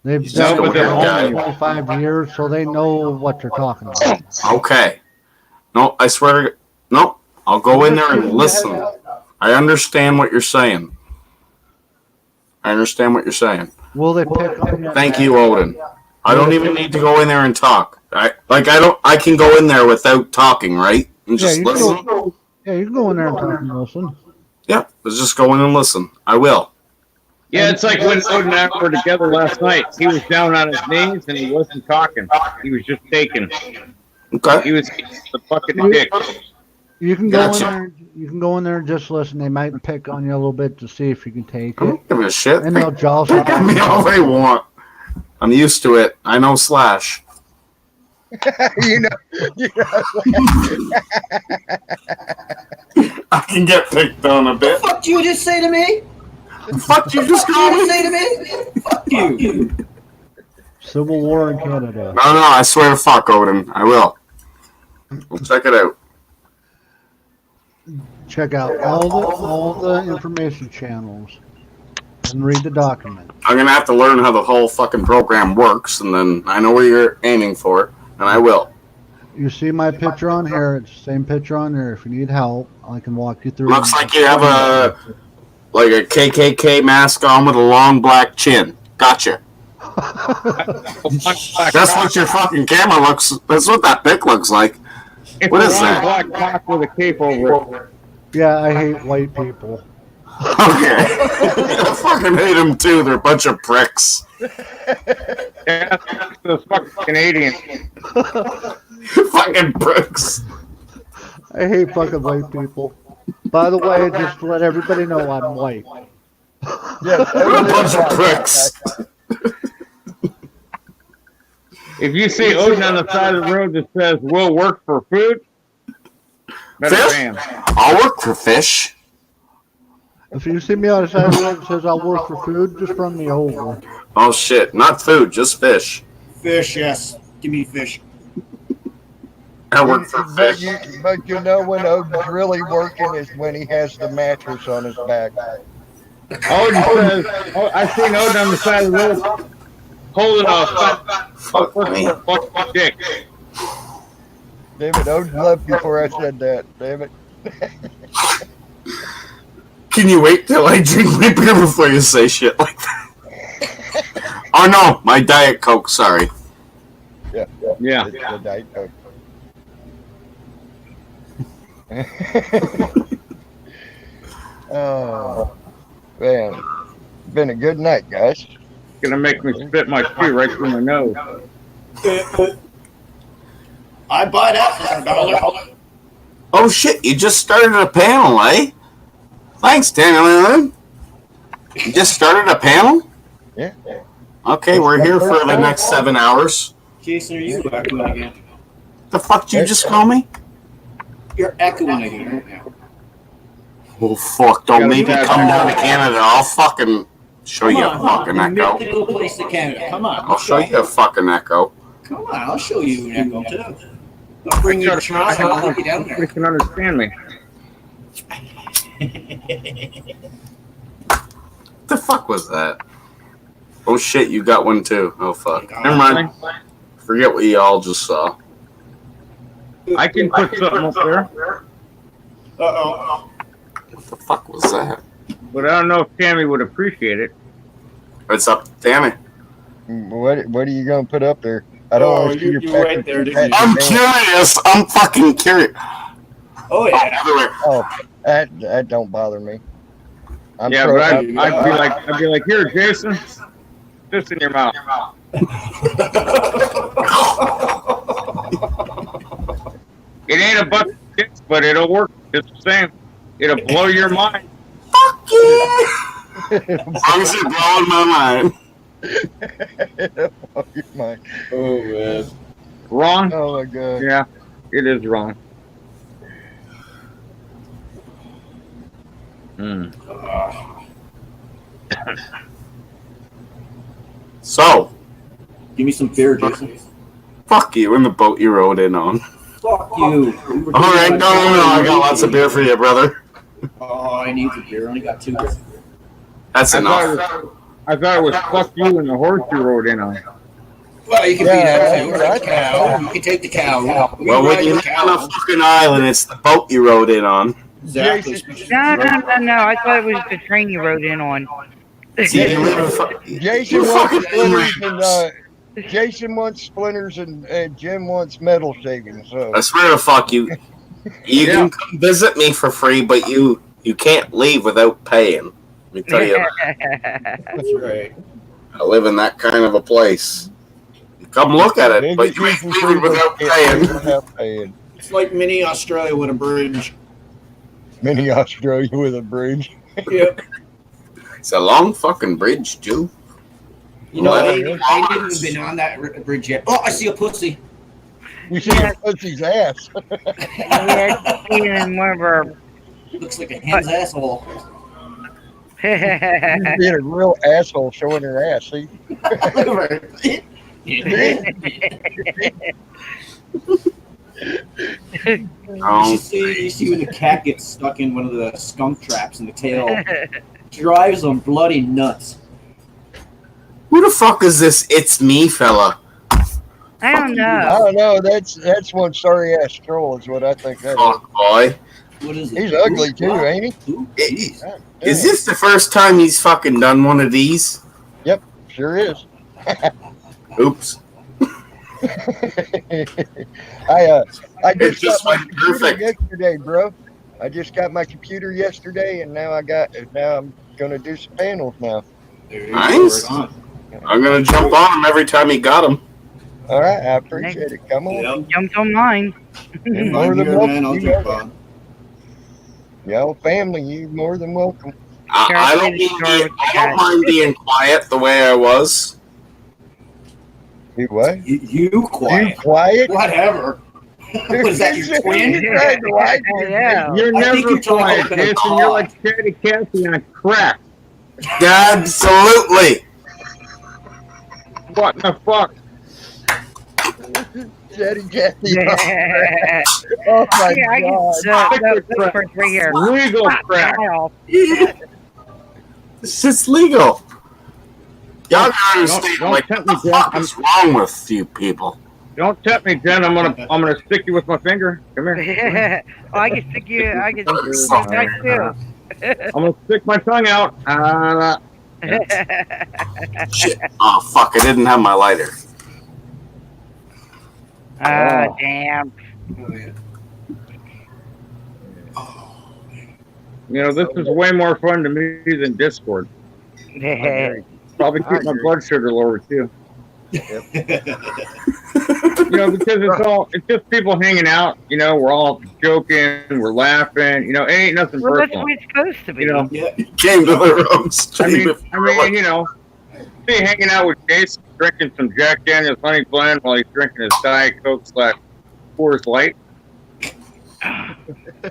They've done it for 25 years, so they know what you're talking about. Okay. No, I swear to... No, I'll go in there and listen. I understand what you're saying. Will they pick on you? Thank you, Odin. I don't even need to go in there and talk. I can go in there without talking, right? And just listen. You can go in there and talk and listen. Yeah, let's just go in and listen. I will. Yeah, it's like when Odin and I were together last night. He was down on his knees and he wasn't talking. He was just taking. Okay. He was the fucking dick. You can go in there. You can go in there and just listen. They might pick on you a little bit to see if you can take it. Give me a shit. And they'll joust you. Give me all they want. I'm used to it. I know Slash. I can get picked on a bit. What did you just say to me? Fuck you just called me? Say to me? Fuck you. Civil War in Canada. No, I swear to fuck, Odin. I will. We'll check it out. Check out all the information channels and read the document. I'm gonna have to learn how the whole fucking program works, and then I know where you're aiming for, and I will. You see my picture on here. It's the same picture on there. If you need help, I can walk you through. Looks like you have a KKK mask on with a long black chin. Gotcha. That's what your fucking camera looks. That's what that pic looks like. It's what a is long that? black cock with a cape over it. Yeah, I hate white people. Okay. I fucking hate them too. They're a bunch of pricks. Yeah, those fucking Canadians. Fucking pricks. I hate fucking white people. By the way, just to let everybody know I'm white. Yes, We're a bunch of pricks. If you see Odin on the side of the road that says, "We'll work for food," better Fish? ban. I'll work for fish. If you see me on the side of the road that says I'll work for food, just run me over. Oh shit, not food, just fish. Fish, yes. Give me fish. I work for But fish. but you know when Odin's really working is when he has the mattress on his back. Odin says, "I seen Odin on the side of the road holding a fuck dick." David, Odin left before I said that. David. Can you wait till I drink my beer before you say shit like that? Oh no, my Diet Coke, sorry. Yeah. Yeah. It's the Diet Coke. Oh, man. Been a good night, guys. Gonna make me spit my pee right through my nose. I buy that for $1. Oh shit, you just started a panel, eh? Thanks, Daniel. You just started a panel? Yeah. Okay, we're here for the next 7 hours. Jason, are you echoing again? The fuck did you just call me? You're echoing again right now. Oh fuck, don't make me come down to Canada. I'll fucking show you a fucking Admit echo. to go place to Canada. Come on. I'll show you a fucking echo. Come on, I'll show you an echo too. I'll bring you to Toronto. I'll take you down there. You can understand me. What the fuck was that? Oh shit, you got one too. Oh fuck. Never mind. Forget what y'all just saw. I can put something up there. Uh-oh. What the fuck was that? But I don't know if Tammy would appreciate it. What's up, Tammy? What are you gonna put up there? I don't want to see your right there, didn't you? I'm curious. I'm fucking curious. Oh yeah. By the way, Oh, that don't bother me. I'm Yeah, pro- but I'd be like, here, Jason, this in your mouth. It ain't a bucket of dicks, but it'll work just the same. It'll blow your mind. Fuck yeah! Honestly, blowing my mind. Fuck your mind. Oh man. Wrong? Oh my god. Yeah, it is wrong. So, Give me some beer, Jason. fuck you in the boat you rode in on. Fuck you. All right, no, I got lots of beer for you, brother. Oh, I need the beer. I only got 2. That's I enough. thought it was fuck you and the horse you rode in on. Well, you can Yeah, be that too. yeah, Or the cow. You can take the cow. Well, when you live on a fucking island, it's the boat you rode in on. Exactly. No. I thought it was the train you rode in on. See, you live in Jason You're wants fucking splinters ignorant. and Jason wants splinters and Jim wants metal shavings. So I swear to fuck you. You can come visit me for free, but you can't leave without paying. Let me tell you that. That's right. I live in that kind of a place. You come look at it, but you ain't leaving without paying. It's like mini Australia with a bridge. Mini Australia with a bridge. Yep. It's a long fucking bridge, too. You know, I ain't even been on that bridge yet. Oh, I see a pussy. You see that pussy's ass. In one of our. Looks like a hen's asshole. She's being a real asshole showing her ass. See? You see when the cat gets stuck in one of the skunk traps in the tail. Drives them bloody nuts. Who the fuck is this It's Me fella? I don't I know. don't know. That's one sorry ass troll is what I think that is. Fuck, boy. What is it? He's ugly too, ain't he? Is this the first time he's fucking done one of these? Yep, sure is. Oops. I It's just just got my like computer perfect. yesterday, bro. I just got my computer yesterday, and now I'm gonna do some panels now. Nice. I'm gonna jump on him every time he got him. All right, I appreciate it. Come on. Jumped on mine. You're more than welcome. You know, yo, family, you more than welcome. I don't mind being quiet the way I was. You what? You quiet. You quiet? Whatever. What is that, your twin? Yeah. You're I think never you're talking quiet, about Jason. God. You're like Chatty Cathy on crack. Absolutely. What the fuck? Chatty Cathy. Yeah. Oh my Yeah, I god. can look for right here. Legal crack. This shit's legal. Y'all gotta understand, don't like, tempt what me, the Jack. fuck is wrong with you people? Don't tempt me, Jen. I'm gonna stick you with my finger. Come here. Oh, I can stick you. I can stick you back too. I'm gonna stick my tongue out. Shit. Oh, fuck, I didn't have my lighter. Damn. You know, this is way more fun to me than Discord. Probably keep my blood sugar lower too. You know, because it's just people hanging out. You know, we're all joking, we're laughing. You know, it ain't nothing Well, that's personal. what it's supposed to be. You know, Came to the room straight I mean, you know, see, hanging out with Jason, drinking some Jack Daniel's Honey Blend while he's drinking his Diet Coke / Coors Light. And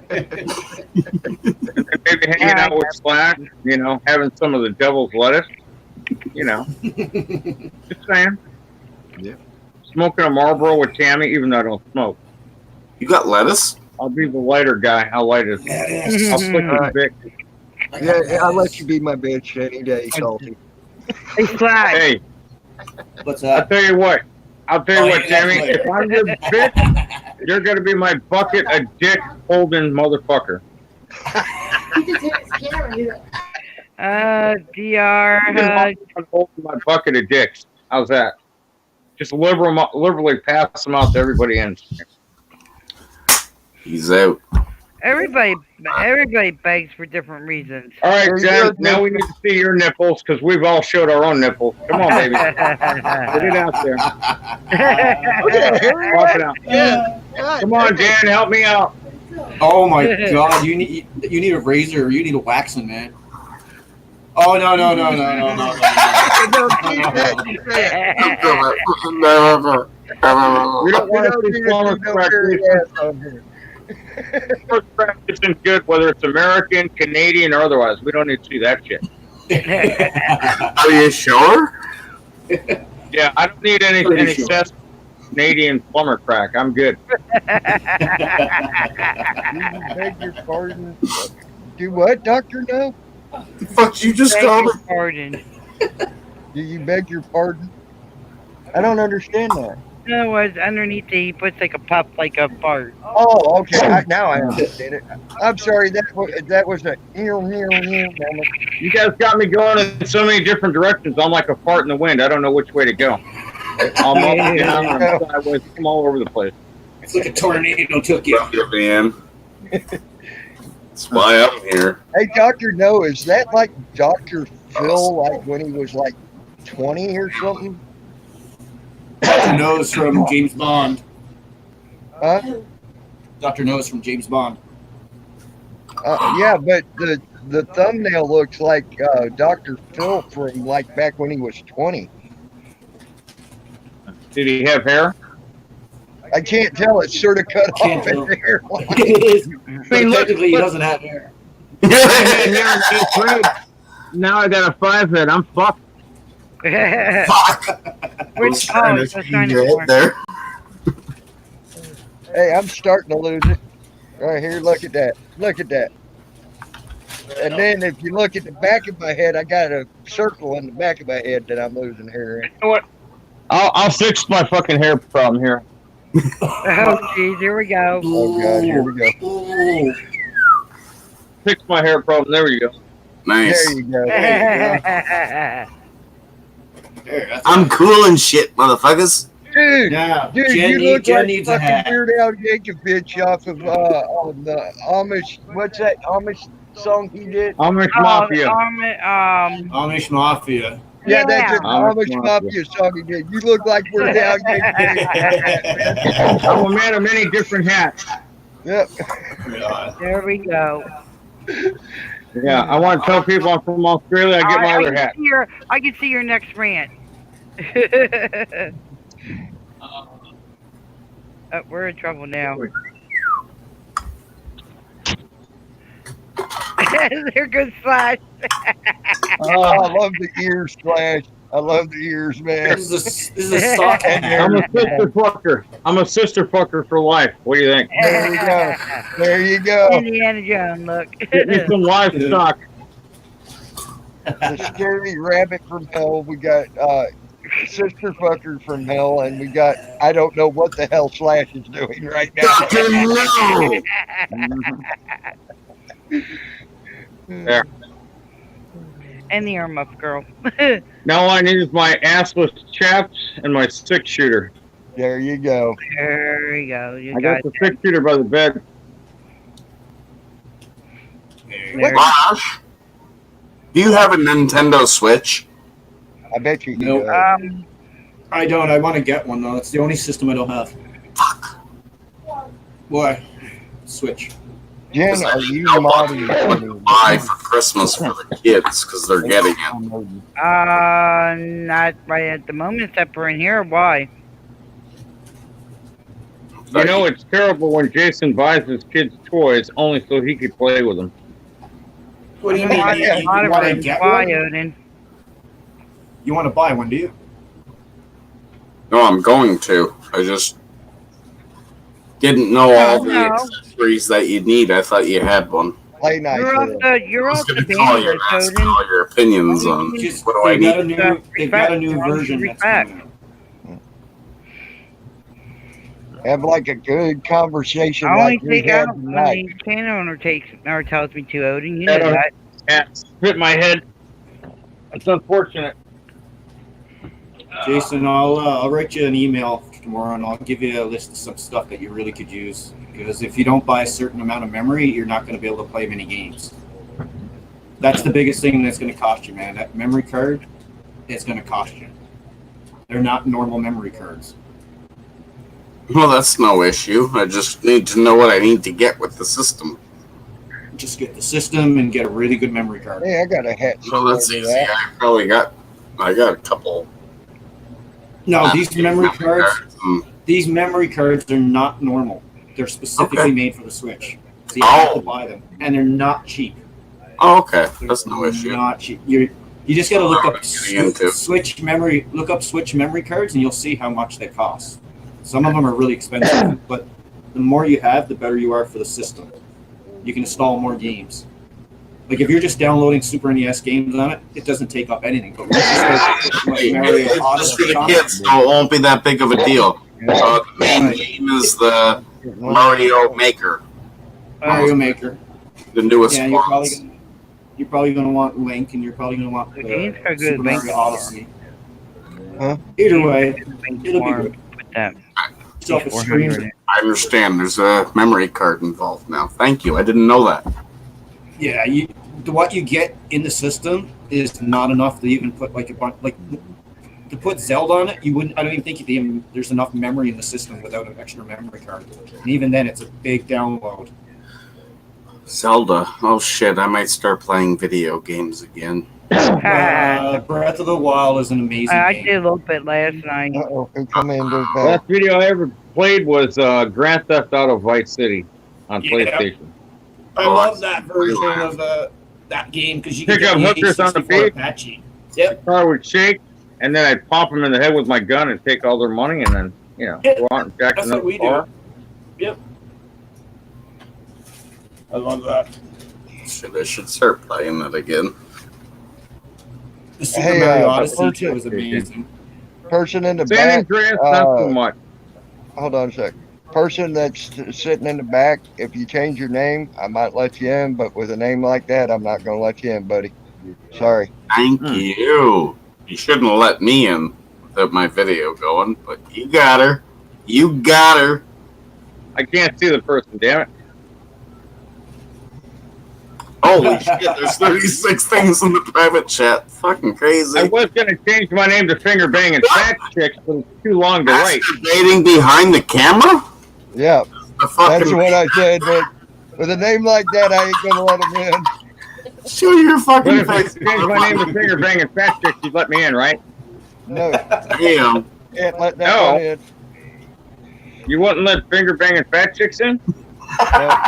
then maybe hanging out with Slack, you know, having some of the devil's lettuce, you know. Just saying. Yeah. Smoking a Marlboro with Tammy, even though I don't smoke. You got lettuce? I'll be the lighter guy. I'll light it. I'll flick his dick. Yeah, I'll let you be my bitch any day, Salty. Hey, Slack. Hey, What's I'll that? tell you what. Oh, yeah, Tammy. later. If I'm your bitch, you're gonna be my bucket of dick holding motherfucker. DR. I'm holding my bucket of dicks. How's that? Just liberally pass them out to everybody in. He's out. Everybody begs for different reasons. All right, Jen. Now we need to see your nipples because we've all showed our own nipples. Come on, baby. Put it out there. Pop it out. Come on, Jan. Help me out. Oh my God! You need a razor. You need a waxing, man. Oh no! We don't want to see plumber practice isn't good, whether it's American, Canadian, or otherwise. We don't need to see that shit. Are you sure? Yeah, I don't need any excess Canadian plumber crack. I'm good. Beg your pardon. Do what, Doctor? No. The fuck you just called it? Pardon. Do you beg your pardon? I don't understand that. In other words, underneath he puts like a puff, like a fart. Oh, okay. Now I understand it. I'm sorry. That was a moment. You guys got me going in so many different directions. I'm like a fart in the wind. I don't know which way to go. I'm up, down, I'm sideways. I'm all over the place. It's like a tornado took you. Man. That's why I'm here. Hey, Dr. No, is that like Dr. Phil, like when he was like 20 or something? Dr. Nose from James Bond. Huh? Dr. Nose from James Bond. Yeah, but the thumbnail looks like Dr. Phil from like back when he was 20. Did he have hair? I can't tell. It's sort of cut off in the hairline. It is. But technically, he doesn't have hair. Now I got a 5 head. I'm fucked. Which there. Hey, I'm starting to lose it. Right here, look at that. Look at that. And then if you look at the back of my head, I got a circle in the back of my head that I'm losing hair in. You know what? I'll fix my fucking hair problem here. Oh, geez, here we go. Oh, God, here we go. Fix my hair problem. There we go. Nice. There you go. I'm cool and shit, motherfuckers. Dude, Yeah, dude, Jen you look like needs a fucking hat. Weird Al Yankovic off of on the Amish. What's that Amish song he did? Amish Mafia. Amish Mafia. Yeah, that's an Amish Amish Mafia song he did. You look like Weird Al Yankovic. I'm a man of many different hats. Yep. There we go. Yeah, I want to tell people I'm from Australia. I get my other hat. I can see your next rant. Oh, we're in trouble now. There goes Slash. Oh, I love the ears, Slash. I love the ears, man. This is a sock. I'm a sister fucker. I'm a sister fucker for life. What do you think? There you go. There you go. Indiana Jones, look. Get me some livestock. The scary rabbit from hell. We got sister fucker from hell, and we got I don't know what the hell Slash is doing right now. Dr. No! There. And the earmuff girl. Now all I need is my assless chaps and my 6-shooter. There you go. There you go. You I got the 6-shooter by the bed. Slash, do you have a Nintendo Switch? I bet you No. do. I don't. I want to get one though. It's the only system I don't have. Fuck. Why? Switch. Jen, are you modding? Buy for Christmas for the kids because they're getting it. Not right at the moment, except for in here. Why? You know, it's terrible when Jason buys his kids toys only so he could play with them. What do you mean? You want to get Why, one? Odin? You want to buy one, do you? No, I'm going to. I just didn't know all the accessories that you need. I thought you had one. Play nice. You're I off was the going to call you and bandwidth, ask Odin. all your opinions on what do I need. They've got a new version that's coming out. Have like a good conversation I only like we take had out when tonight. the channel owner tells me to, Odin. You I know don't that. hit my head. It's unfortunate. Jason, I'll write you an email tomorrow, and I'll give you a list of some stuff that you really could use. Because if you don't buy a certain amount of memory, you're not going to be able to play many games. That's the biggest thing that's going to cost you, man. That memory card is going to cost you. They're not normal memory cards. Well, that's no issue. I just need to know what I need to get with the system. Just get the system and get a really good memory card. Hey, I got a hat. Well, that's easy. I got a couple. No, these memory cards. These memory cards are not normal. They're specifically made for the Switch. So you have to buy them, and they're not cheap. Oh, okay. That's no issue. Not cheap. You just got to look up Switch memory. Look up Switch memory cards, and you'll see how much they cost. Some of them are really expensive, but the more you have, the better you are for the system. You can install more games. Like if you're just downloading Super NES games on it, it doesn't take up anything. But once you start putting like Mario It's Odyssey for the on kids, so it won't be that big of a deal. So the main game is the Mario Maker. Mario Maker. The newest Yeah, one. you're probably going to want Link, and you're probably going to want Super Mario Odyssey. Huh? Either way, it'll be good. Self-esteem. I understand. There's a memory card involved now. Thank you. I didn't know that. Yeah, what you get in the system is not enough to even put like a bunch to put Zelda on it. I don't even think there's enough memory in the system without an extra memory card. And even then, it's a big download. Zelda. Oh shit! I might start playing video games again. Breath of the Wild is an amazing I game. did a little bit last night. Last video I ever played was Grand Theft Auto Vice City on PlayStation. I love that version of that game because you can Pick up get hookers on the 64 beach. Apache. The car would shake, and then I'd pop them in the head with my gun and take all their money, and then go out and jack That's another what we car. do. Yep. I love that. I should start playing that again. The Super Hey, Mario the Odyssey too was amazing. Person in the San back. Andreas, not so much. Hold on a sec. Person that's sitting in the back, if you change your name, I might let you in, but with a name like that, I'm not going to let you in, buddy. Sorry. Thank you. You shouldn't have let me in without my video going, but you got her. You got her. I can't see the person, damn it. Holy shit, there's 36 things in the private chat. Fucking crazy. I was going to change my name to Finger Banging Fat Chicks, but it's too long to write. Masturbating behind the camera? Yeah. The fucking That's what I said, but with a name like that, I ain't going to let him in. Show your fucking But if I face. change my name to Finger Banging Fat Chicks, you'd let me in, right? No. Damn. Can't let that No. one in. You wouldn't let Finger Banging Fat Chicks in?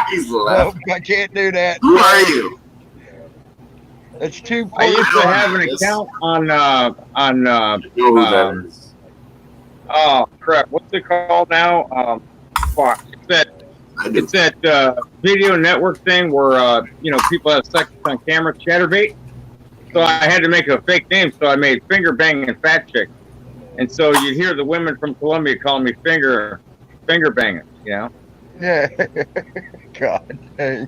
He's No, left. I can't do that. Who are you? It's too I used to have an Yes. account on I know who that is. oh crap, what's it called now? Fuck. It's that video network thing where people have sex on camera, Chatterbait. So I had to make a fake name, so I made Finger Banging Fat Chick. And so you'd hear the women from Colombia calling me finger banging, Yeah. God dang.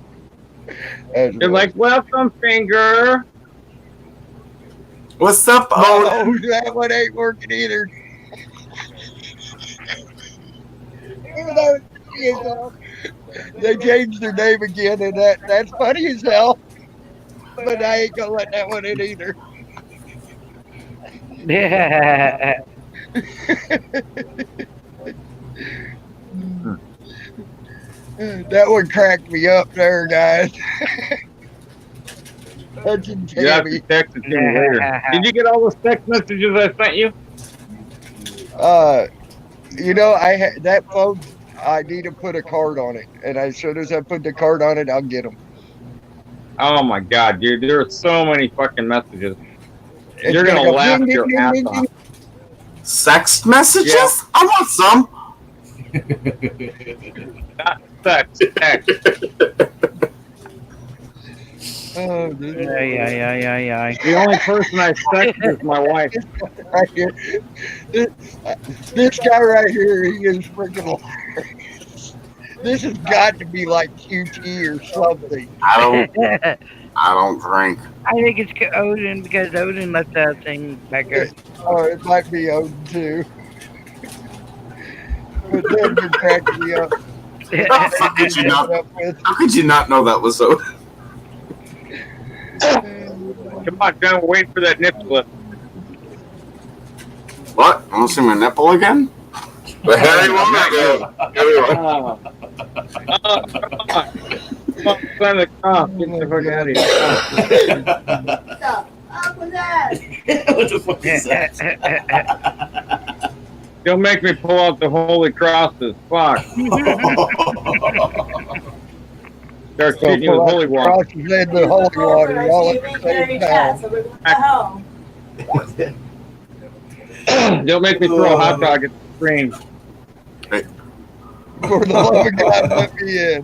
They're like, welcome, Finger. What's up, oh, that one ain't working either. Even though they changed their name again, and that's funny as hell. But I ain't gonna let that one in either. Yeah. That one cracked me up there, guys. That's You have to text it to me later. Did you get all those text messages I sent you? That phone, I need to put a card on it, and as soon as I put the card on it, I'll get them. Oh my god, dude, there are so many fucking messages. You're gonna go laugh ding, your ding, ass ding, off. Sext messages? Yeah. I want some. Not text. Oh, dude. Yeah. The only person I text is my wife. Right here. This guy right here, he is freaking hilarious. This has got to be like QT or something. I don't drink. I think it's Odin because Odin left that thing back there. Oh, it might be Odin too. But then you're cracking me up. How could you not? How could you not know that was so? Come on, John, wait for that nip slip. What? I want to see my nipple again? But Harry won't go. Sign the cop. Get the fuck out of here. What the fuck is that? Don't make me pull out the holy crosses. Fuck. Start shooting you with holy water. Crosses in the holy water. Y'all at the same time. Don't make me throw a hot dog at the screen. For the love of God, let me in.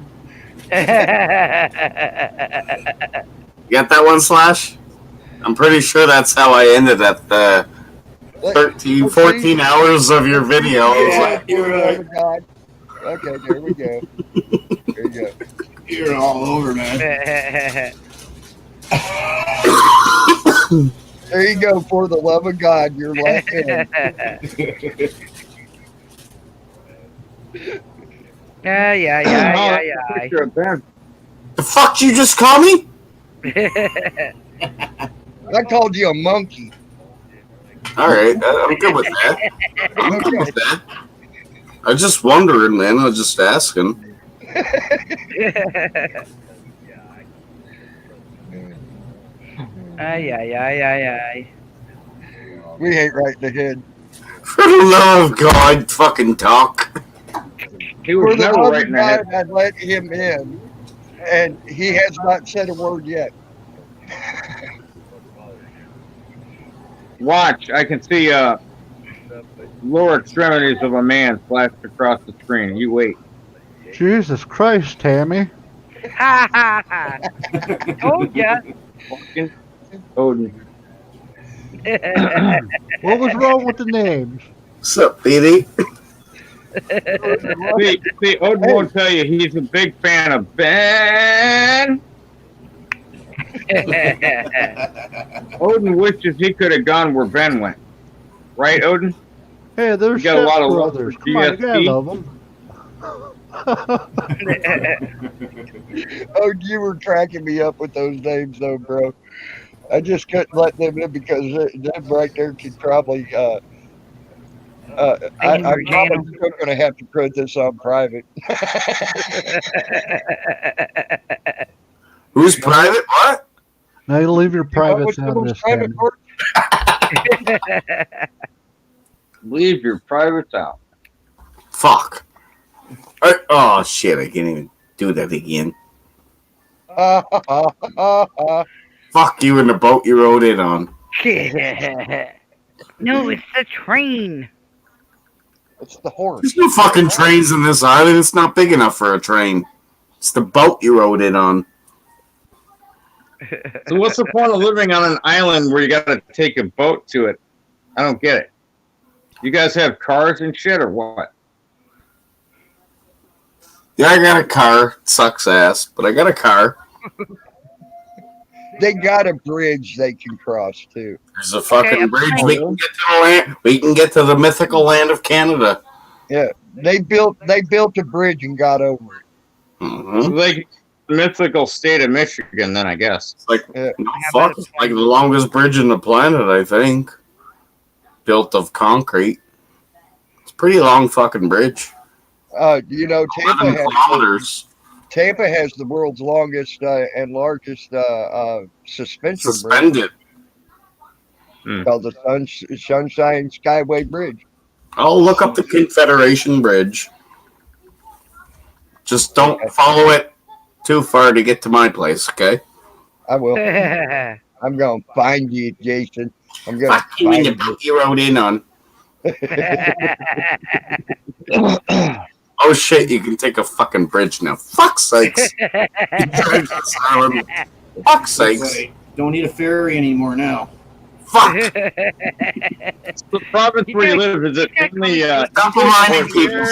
You got that one, Slash? I'm pretty sure that's how I ended at the 14 hours of your video. Yeah, you're right. God. Okay, there we go. There you go. You're all over, man. There you go. For the love of God, you're left in. Yeah. The fuck you just call me? I called you a monkey. All right, I'm good with that. I'm good with that. I was just wondering, man. I was just asking. Ay. We hate right in the head. For the love of God, fucking talk. He was For the never love right of in the head. God, I let him in, and he has not said a word yet. Watch, I can see lower extremities of a man flashed across the screen. You wait. Jesus Christ, Tammy. Told ya. Odin. What was wrong with the names? What's up, BD? see, Odin won't tell you he's a big fan of Ben. Odin wishes he could have gone where Ben went. Right, Odin? Hey, there's You got a lot of love brothers. for Come on, you gotta GSP. love them. Oh, you were cracking me up with those names, though, bro. I just couldn't let them in because them right there could probably. I'm probably still going to have to put this on private. Who's private? What? Now you leave your privates What's out of this. private Tammy. Leave your privates out. Fuck. Oh shit! I can't even do that again. Fuck you and the boat you rode in on. No, it's the train. It's the horse. There's no fucking trains in this island. It's not big enough for a train. It's the boat you rode in on. So what's the point of living on an island where you got to take a boat to it? I don't get it. You guys have cars and shit or what? Yeah, I got a car. It sucks ass, but I got a car. They got a bridge they can cross too. There's a fucking bridge. We can get to the land. We can get to the mythical land of Canada. Yeah, they built a bridge and got over it. Mm-hmm. Like the mythical state of Michigan, then I guess. It's like no, fuck. It's like the longest bridge in the planet, I think. Built of concrete. It's a pretty long fucking bridge. You know, 11 kilometers. Tampa has the world's longest and largest suspension Suspended. bridge called the Sunshine Skyway Bridge. I'll look up the Confederation Bridge. Just don't follow it too far to get to my place, okay? I will. I'm going to find you, Jason. I'm going to Fuck you and the boat you rode in on. Oh shit, you can take a fucking bridge now. Fuck's sakes. Fuck's sakes. Don't need a ferry anymore now. Fuck. The province where you live, is it only Stop reminding people.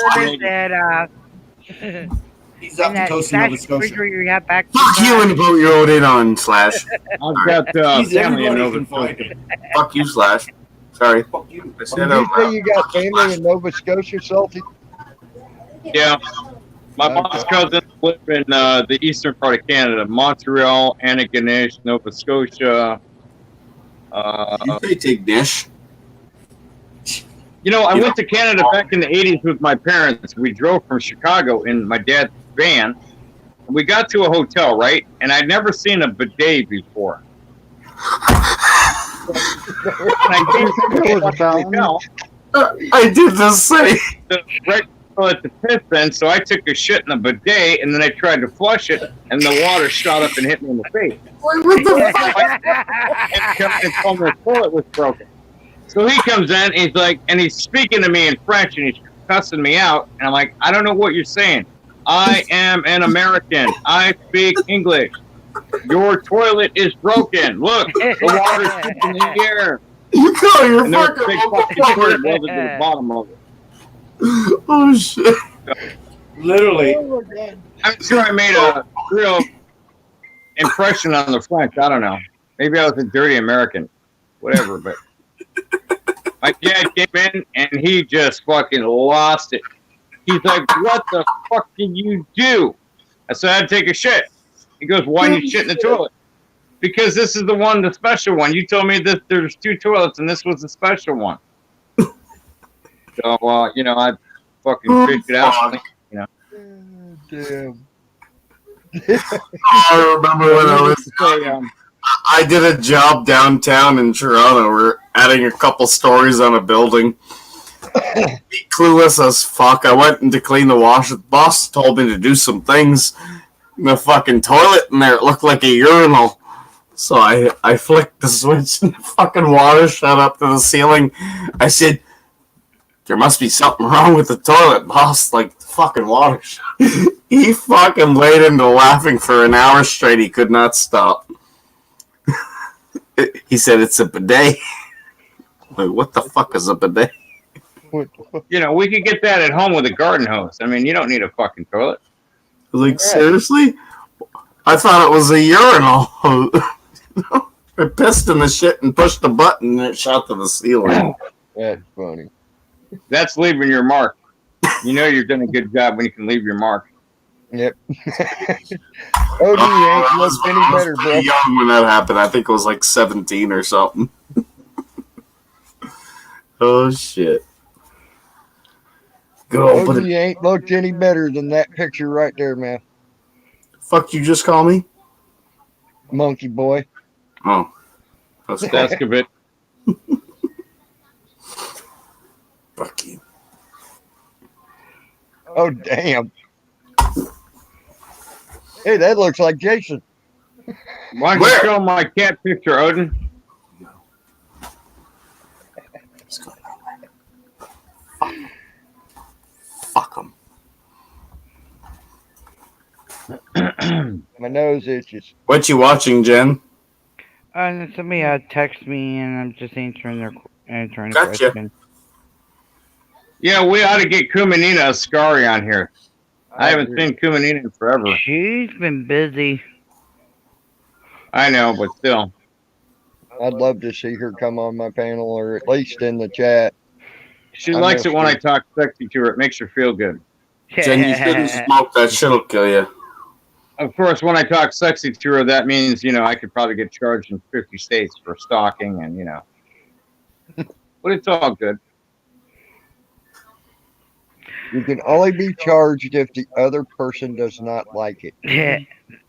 He's up the coast of Nova Scotia. Fuck you and the boat you rode in on, Slash. I've got family in Nova Scotia. Fuck you, Slash. Sorry. Fuck you. I said Did you say you got family in Nova Scotia, Salty? Yeah. My mom's cousins live in the eastern part of Canada, Montreal, Antigonish, Nova Scotia. You say Tignish. You know, I went to Canada back in the 80s with my parents. We drove from Chicago in my dad's van. We got to a hotel, right? And I'd never seen a bidet before. I did the same. Right at the piss end, so I took a shit in the bidet, and then I tried to flush it, and the water shot up and hit me in the face. What the fuck? And told me the toilet was broken. So he comes in, and he's like, and he's speaking to me in French, and he's cussing me out, and I'm like, I don't know what you're saying. I am an American. I speak English. Your toilet is broken. Look, the water's in the air. You call your And there was a fucking big fucking turd welded to the bottom of it. Oh shit! Literally. I'm sure I made a real impression on the French. I don't know. Maybe I was a dirty American. Whatever, but my dad came in and he just fucking lost it. He's like, what the fuck did you do? I said, I had to take a shit. He goes, why did you shit in the toilet? Because this is the one, the special one. You told me that there's 2 toilets and this was the special one. So, you know, I fucking freaked it out. You know. Damn. I remember when I did a job downtown in Toronto. We're adding a couple stories on a building. Clueless as fuck. I went in to clean the wash. The boss told me to do some things in the fucking toilet in there. It looked like a urinal. So I flicked the switch and the fucking water shot up to the ceiling. I said, there must be something wrong with the toilet, boss. Like, the fucking water shot. He fucking laid into laughing for an hour straight. He could not stop. He said, it's a bidet. Like, what the fuck is a bidet? You know, we could get that at home with a garden hose. I mean, you don't need a fucking toilet. Like, seriously? I thought it was a urinal. I pissed in the shit and pushed the button and it shot to the ceiling. That's funny. That's leaving your mark. You know you're doing a good job when you can leave your mark. Yep. Oh, you ain't looked any better, bro. Young when that happened. I think it was like 17 or something. Oh, shit. Go, Oh, you ain't looked any better than that picture right there, man. Fuck you just call me? Monkey boy. Oh. That's Daskovich. Fuck you. Oh, damn. Hey, that looks like Jason. Why don't you show my cat picture, Odin? Fuck him. My nose itches. What you watching, Jen? Somebody text me and I'm just answering the Gotcha. question. Yeah, we ought to get Kumanina Ascari on here. I haven't seen Kumanina in forever. She's been busy. I know, but still. I'd love to see her come on my panel or at least in the chat. She likes it when I talk sexy to her. It makes her feel good. Jen, you shouldn't smoke. That shit'll kill you. Of course, when I talk sexy to her, that means, you know, I could probably get charged in 50 states for stalking and, you know. But it's all good. You can only be charged if the other person does not like it. Yeah.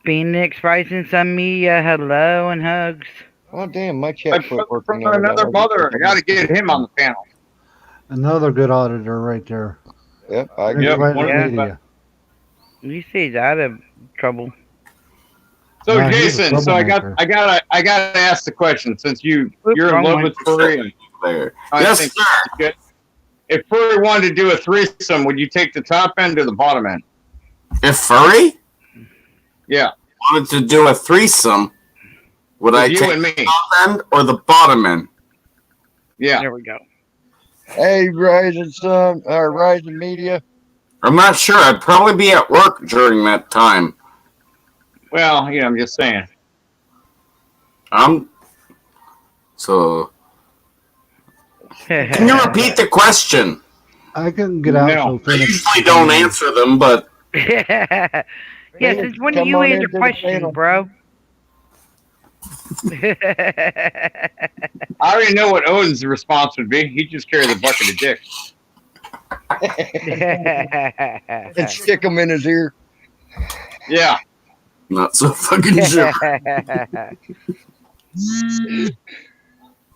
Phoenix Rising Sun Media, hello and hugs. Oh, damn, my chat foot working. From another mother. I got to get him on the panel. Another good auditor right there. Yep, I Phoenix get Rising yeah. Media. You see he's out of trouble. So Nah, he's a Jason, so I troublemaker. gotta ask the question since you're in love with furry. There. I Yes, think sir. it's good. If furry wanted to do a threesome, would you take the top end or the bottom end? If Furry Yeah, wanted to do a threesome, would with I you take and me. the top end or the bottom end? Yeah. There we go. Hey, Rising Sun, or Rising Media. I'm not sure. I'd probably be at work during that time. Well, you know, I'm just saying. So. Can you repeat the question? I couldn't get out. No. So I Phoenix. usually don't answer them, but Yeah, since when do Come you on answer into the questions, panel. bro? I already know what Odin's response would be. He'd just carry the bucket of dick. And stick them in his ear. Yeah. Not so fucking sure.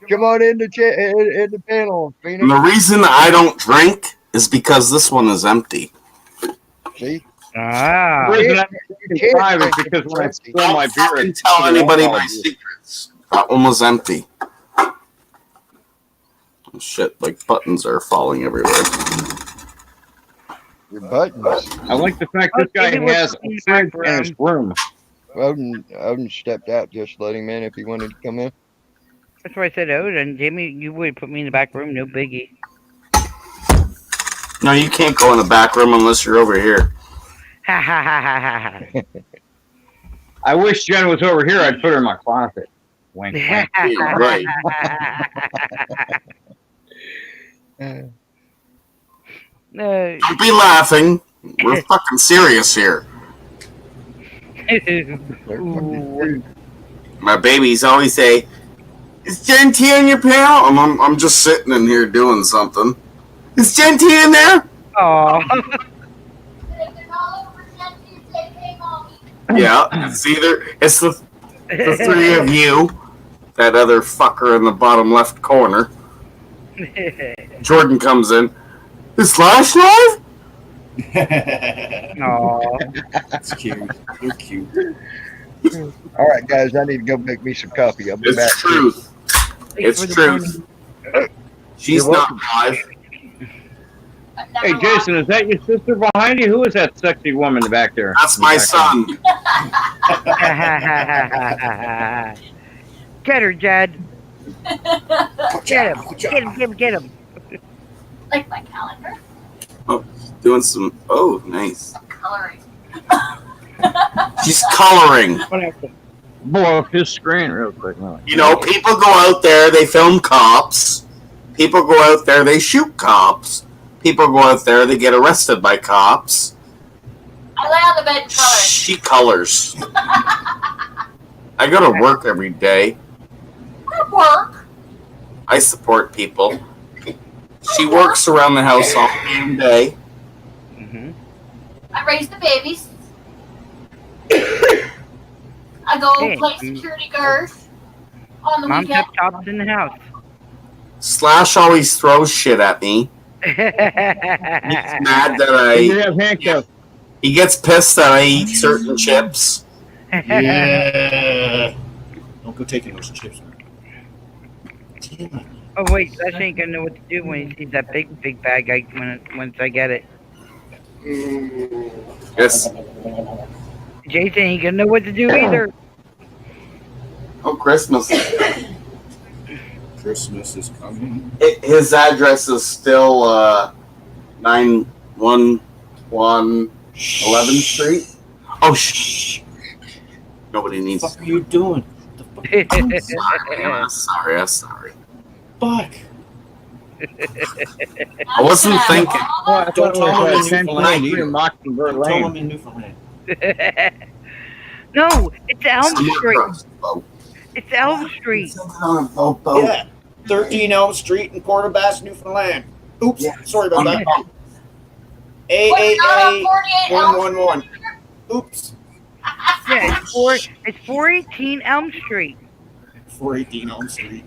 Come on in the panel, Phoenix. And the reason I don't drink is because this one is empty. See? Ah. The reason I drive is because when I spill my beer, I didn't tell anybody my secrets. That one was empty. Oh, shit, like buttons are falling everywhere. Your buttons. I like the fact this guy has a fridge in his room. Odin stepped out. Just let him in if he wanted to come in. That's why I said Odin. Jimmy, you would put me in the back room, no biggie. No, you can't go in the back room unless you're over here. Ha ha ha ha ha ha. I wish Jen was over here. I'd put her in my closet. Wink, wink. Yeah, right. No. Don't be laughing. We're fucking serious here. My babies always say, "Is Gen T in your panel?" I'm just sitting in here doing something. Is Gen T in there? Oh. Yeah, it's the three of you, that other fucker in the bottom left corner. Jordan comes in. Is Slash live? Oh, That's cute. They're cute. All right, guys, I need to go make me some coffee. I'll be back. It's truth. It's truth. She's You're not welcome. live. Hey, Jason, is that your sister behind you? Who is that sexy woman back there? That's my son. Get her, Jed. Get him. Get him. Like my calendar. Oh, doing some. Oh, nice. Coloring. She's coloring. Blow up his screen real quick. No. You know, people go out there, they film cops. People go out there, they shoot cops. People go out there, they get arrested by cops. I lay on the bed and color. She colors. I go to work every day. At work. I support people. She works around the house all damn day. Mm-hmm. I raise the babies. I go play security guard on the Mom weekend. kept chops in the house. Slash always throws shit at me. He's mad that You have handcuffs. he gets pissed that I eat certain chips. Yeah. Don't go taking those chips. Oh wait, Slash ain't gonna know what to do when he sees that big bag. Once I get it, Yes. Jason ain't gonna know what to do either. Oh, Christmas. Christmas is coming. His address is still 911 11th Street. Oh, shh. Nobody needs. What the fuck are you doing? Sorry. Fuck. I wasn't thinking. Don't tell him in Newfoundland either. Mockingbird Don't tell Lane. him in Newfoundland. No, it's Elm Street. It's Elm Street. Yeah. 13 Elm Street in Port aux Basques, Newfoundland. Oops, sorry about that. AAA 111. Oops. Yeah, it's 418 Elm Street. 418 Elm Street.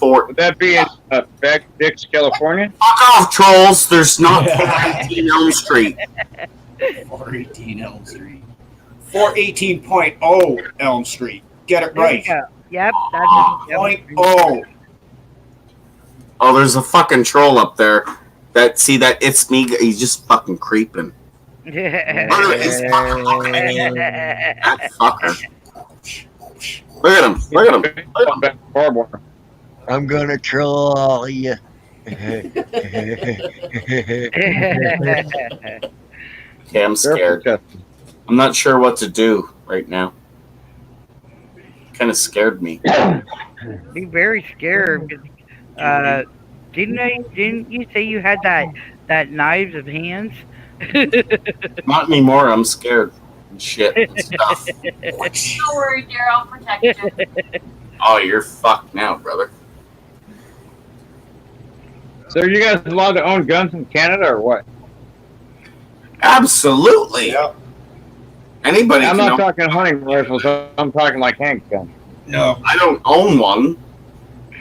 Would that be in Dix, California? Fuck off, trolls. There's not 418 Elm Street. 418 Elm Street. 418.0 Elm Street. Get it right. There you go. Yep, that's Point oh. Oh, there's a fucking troll up there. That it's me. He's just fucking creeping. That fucker. Look at him. I'm gonna troll all of you. Okay, I'm scared. I'm not sure what to do right now. Kind of scared me. Be very scared. Didn't you say you had that knives of hands? Not anymore. I'm scared. Shit and stuff. Don't worry, dear. I'll protect you. Oh, you're fucked now, brother. So are you guys allowed to own guns in Canada or what? Absolutely. Yeah. Anybody I'm can not own. talking hunting rifles. I'm talking like handguns. No. I don't own one,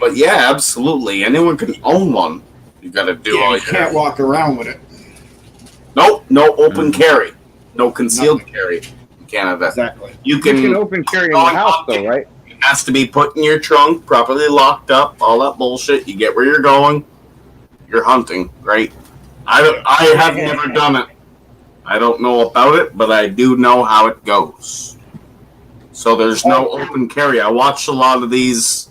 but yeah, absolutely. Anyone can own one. You got to do Yeah, all you can't walk around with it. Nope, no open carry, no concealed carry in Canada. Exactly. You You can. can open carry in your house though, right? It has to be put in your trunk, properly locked up, all that bullshit. You get where you're going. You're hunting, right? I have never done it. I don't know about it, but I do know how it goes. So there's no open carry. I watched a lot of these,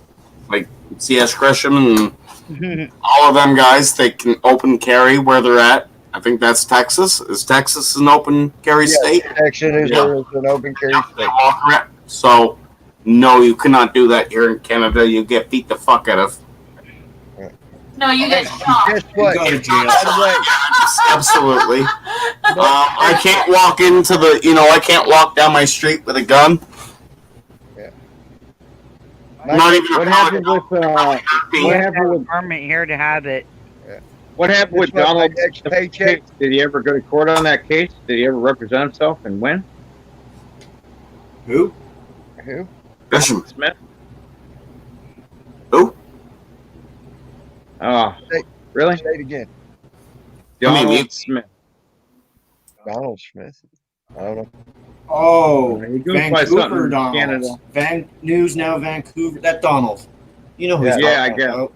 like C.S. Gresham and all of them guys. They can open carry where they're at. I think that's Texas. Is Texas an open carry state? Texas is an open carry They state. walk around. So, no, you cannot do that here in Canada. You get beat the fuck out of. No, you get shot. Guess what? Go to jail. By the way, Absolutely. I can't walk into I can't walk down my street with a gun. Not even What a happened with pellet. what happened with Permit here to have it. what happened with That's what my Donald? next paycheck. Did he ever go to court on that case? Did he ever represent himself and win? Who? Who? Gresham. Smith? Who? Oh, Say- really? Say it again. Donald Smith. Donald Smith. I don't know. Oh, He goes by something Vancouver in Donald. Canada. News Now Vancouver. That Donald. You know who he's Yeah, I talking guess.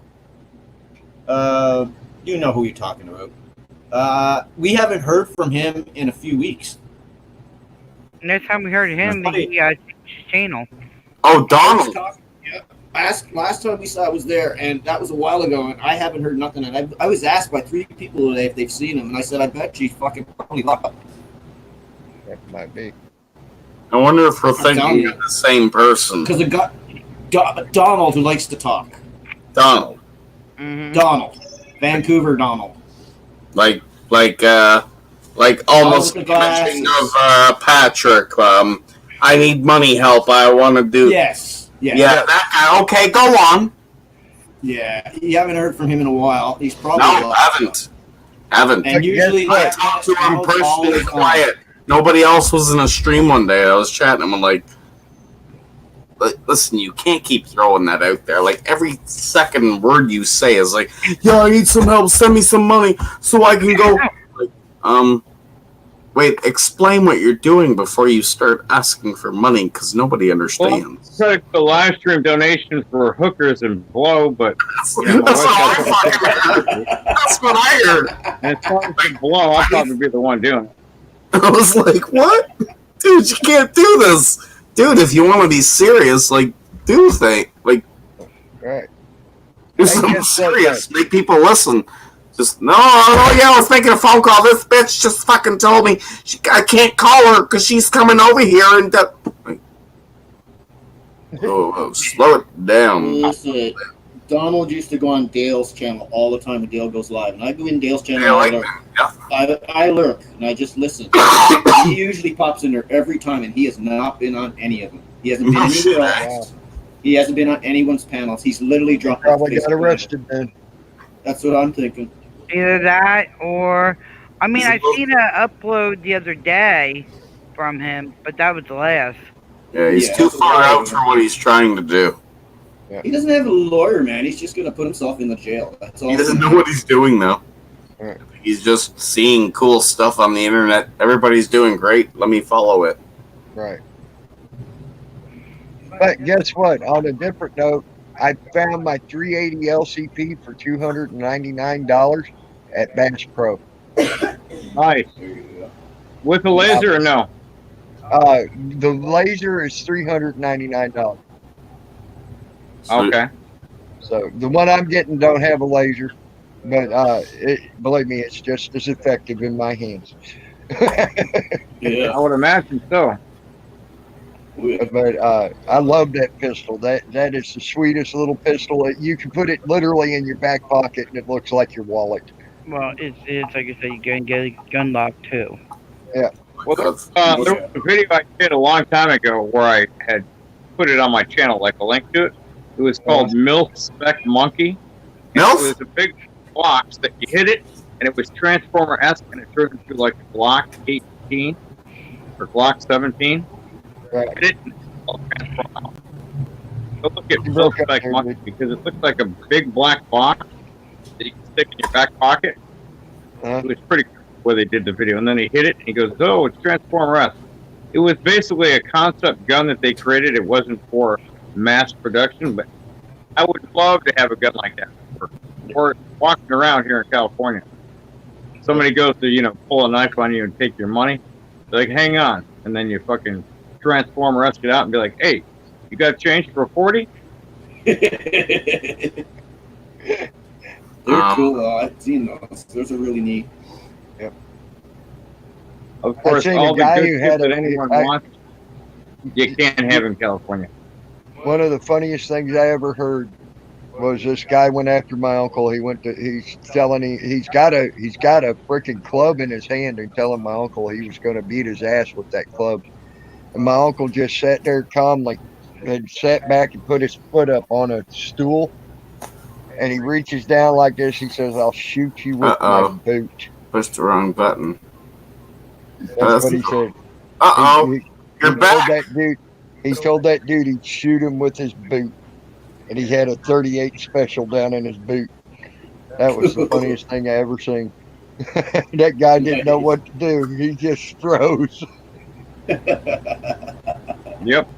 about. You know who you're talking about. We haven't heard from him in a few weeks. Next time we heard of him, Funny. he changed his channel. Oh, Donald. Yeah. Last time we saw I was there, and that was a while ago, and I haven't heard nothing. And I was asked by 3 people today if they've seen him, and I said, I bet you fucking probably lied. That might be. I wonder if we're I'm telling thinking you. of the same person. Because the guy, Donald, who likes to talk. Donald. Donald. Vancouver Donald. Like almost with the mentioning of Patrick. I need money help. I want to do. Yes. Yeah. Yeah, that guy. Okay, go on. Yeah. You haven't heard from him in a while. He's probably No, haven't. And usually I talked to him personally, quiet. Nobody else was in a stream one day. I was chatting. I'm like, listen, you can't keep throwing that out there. Like every second word you say is like, yeah, I need some help. Send me some money so I can go. Like, wait, explain what you're doing before you start asking for money because nobody understands. Well, took the live stream donation for hookers and blow, but you know, That's what I fucking heard. That's what I heard. And as far as the blow, I'll probably be the one doing it. I was like, what? Dude, you can't do this. Dude, if you want to be serious, like, do things. Like, Right. do Hey, something guess what, serious. Make people listen. Just, no, yeah, I was making a phone call. This bitch just fucking told me I can't call her because she's coming over here and... Like, oh, slow it down. Listen, Donald used to go on Dale's channel all the time when Dale goes live. And I go in Dale's channel Yeah, and like I lurk. that, I lurk and I just listen. He usually pops in there every time, and he has not been on any of them. He hasn't been anywhere else. He hasn't been on anyone's panels. He's literally dropped off Probably got Facebook. arrested then. That's what I'm thinking. Either that or, I mean, I seen an upload the other day from him, but that was the last. Yeah, he's too far out for what he's trying to do. He doesn't have a lawyer, man. He's just going to put himself in the jail. That's all. He doesn't know what he's doing, though. He's just seeing cool stuff on the internet. Everybody's doing great. Let me follow it. Right. But guess what? On a different note, I found my 380 LCP for $299 at Bass Pro. Nice. With a laser or no? The laser is $399. Okay. So the one I'm getting don't have a laser, but believe me, it's just as effective in my hands. Yeah, I would imagine so. But I love that pistol. That is the sweetest little pistol. You can put it literally in your back pocket, and it looks like your wallet. Well, it's like I said, you can get a gun lock too. Yeah. Well, there was a video I did a long time ago where I had put it on my channel, like a link to it. It was called Milk Spec Monkey. Milk? It was a big box that you hit it, and it was Transformer-esque, and it turned into like a Glock 18 or Glock 17. Right. Hit it, and all transform out. Go look at Milk Spec Monkey because it looks like a big black box that you can stick in your back pocket. It was pretty cool where they did the video, and then he hit it, and he goes, "Oh, it's Transformer-esque." It was basically a concept gun that they created. It wasn't for mass production, but I would love to have a gun like that. Or walking around here in California, somebody goes to pull a knife on you and take your money. They're like, "Hang on," and then you fucking Transformer-esque it out and be like, "Hey, you got change for 40?" They're cool though. I've seen those. Those are really neat. Yep. Of course, seen all a the guy good who shit had that a- anyone I- wants, you can't have in California. One of the funniest things I ever heard was this guy went after my uncle. He's got a freaking club in his hand and telling my uncle he was going to beat his ass with that club. And my uncle just sat there calmly and sat back and put his foot up on a stool. And he reaches down like this. He says, "I'll shoot you with my boot." Pushed the wrong button. That's what he said. You're back. He told that dude he'd shoot him with his boot. And he had a 38 special down in his boot. That was the funniest thing I ever seen. That guy didn't know what to do. He just froze. Yep.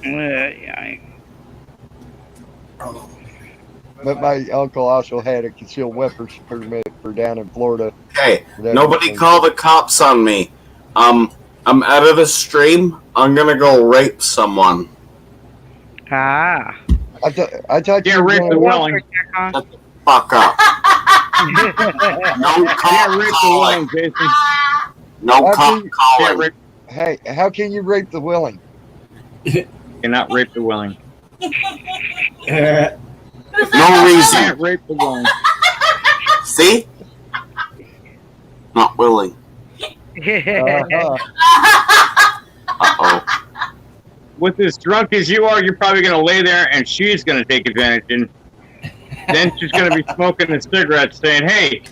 Yeah. But my uncle also had a concealed weapons permit for down in Florida. Hey, That nobody was- call the cops on me. I'm out of the stream. I'm gonna go rape someone. Ah. I thought Yeah, you were rape gonna- the willing. Fuck up. No cop rape the calling. willing, Jason. No How cop can- calling. Hey, how can you rape the willing? Cannot rape the willing. No Can't reason. rape the willing. See? Not willing. Uh-huh. Uh-oh. With as drunk as you are, you're probably going to lay there and she's going to take advantage. And then she's going to be smoking a cigarette saying, "Hey,"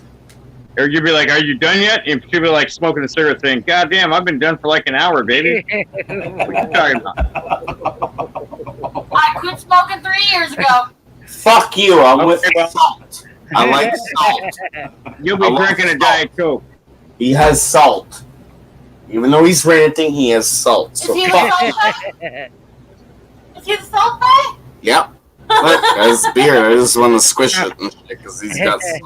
or you'll be like, "Are you done yet?" And she'll be like smoking a cigarette saying, "God damn, I've been done for like an hour, baby." What are you talking about? I quit smoking 3 years ago. Fuck you. I'm with Okay, well- salt. I like salt. You'll be I love drinking a salt. Diet Coke. He has salt. Even though he's ranting, he has salt. So Is he the fuck. salt guy? Is he the salt guy? Yep. Look, his beard. I just want to squish it and shit because he's got salt.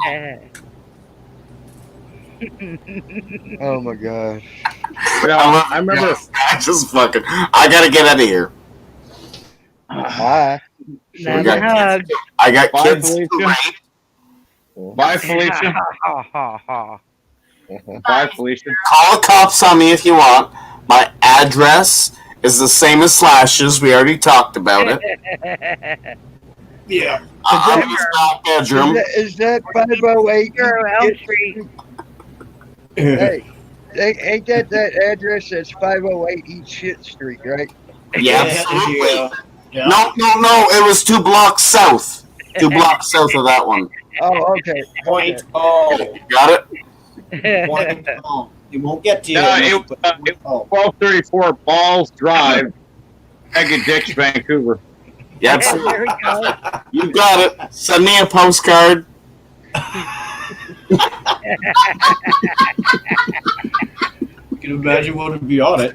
Oh my gosh. I remember. I just fucking. I gotta get out of here. Bye. We got hug. kids. I got Bye, kids to Felicia. rape. Bye, Felicia. Bye, Felicia. Call the cops on me if you want. My address is the same as Slash's. We already talked about it. Yeah. I'm in his back bedroom. Is that 508? Elm Street. Hey, ain't that address that's 508 East Shit Street, right? Yeah, absolutely. Yeah. No. It was 2 blocks south. 2 blocks south of that one. Oh, okay. Point. Oh. You got it? Point. Oh. It won't get to you. No, it was 1234 Balls Drive, Megadix, Vancouver. Yeah, absolutely. You got it. Send me a postcard. You can imagine what would be on it.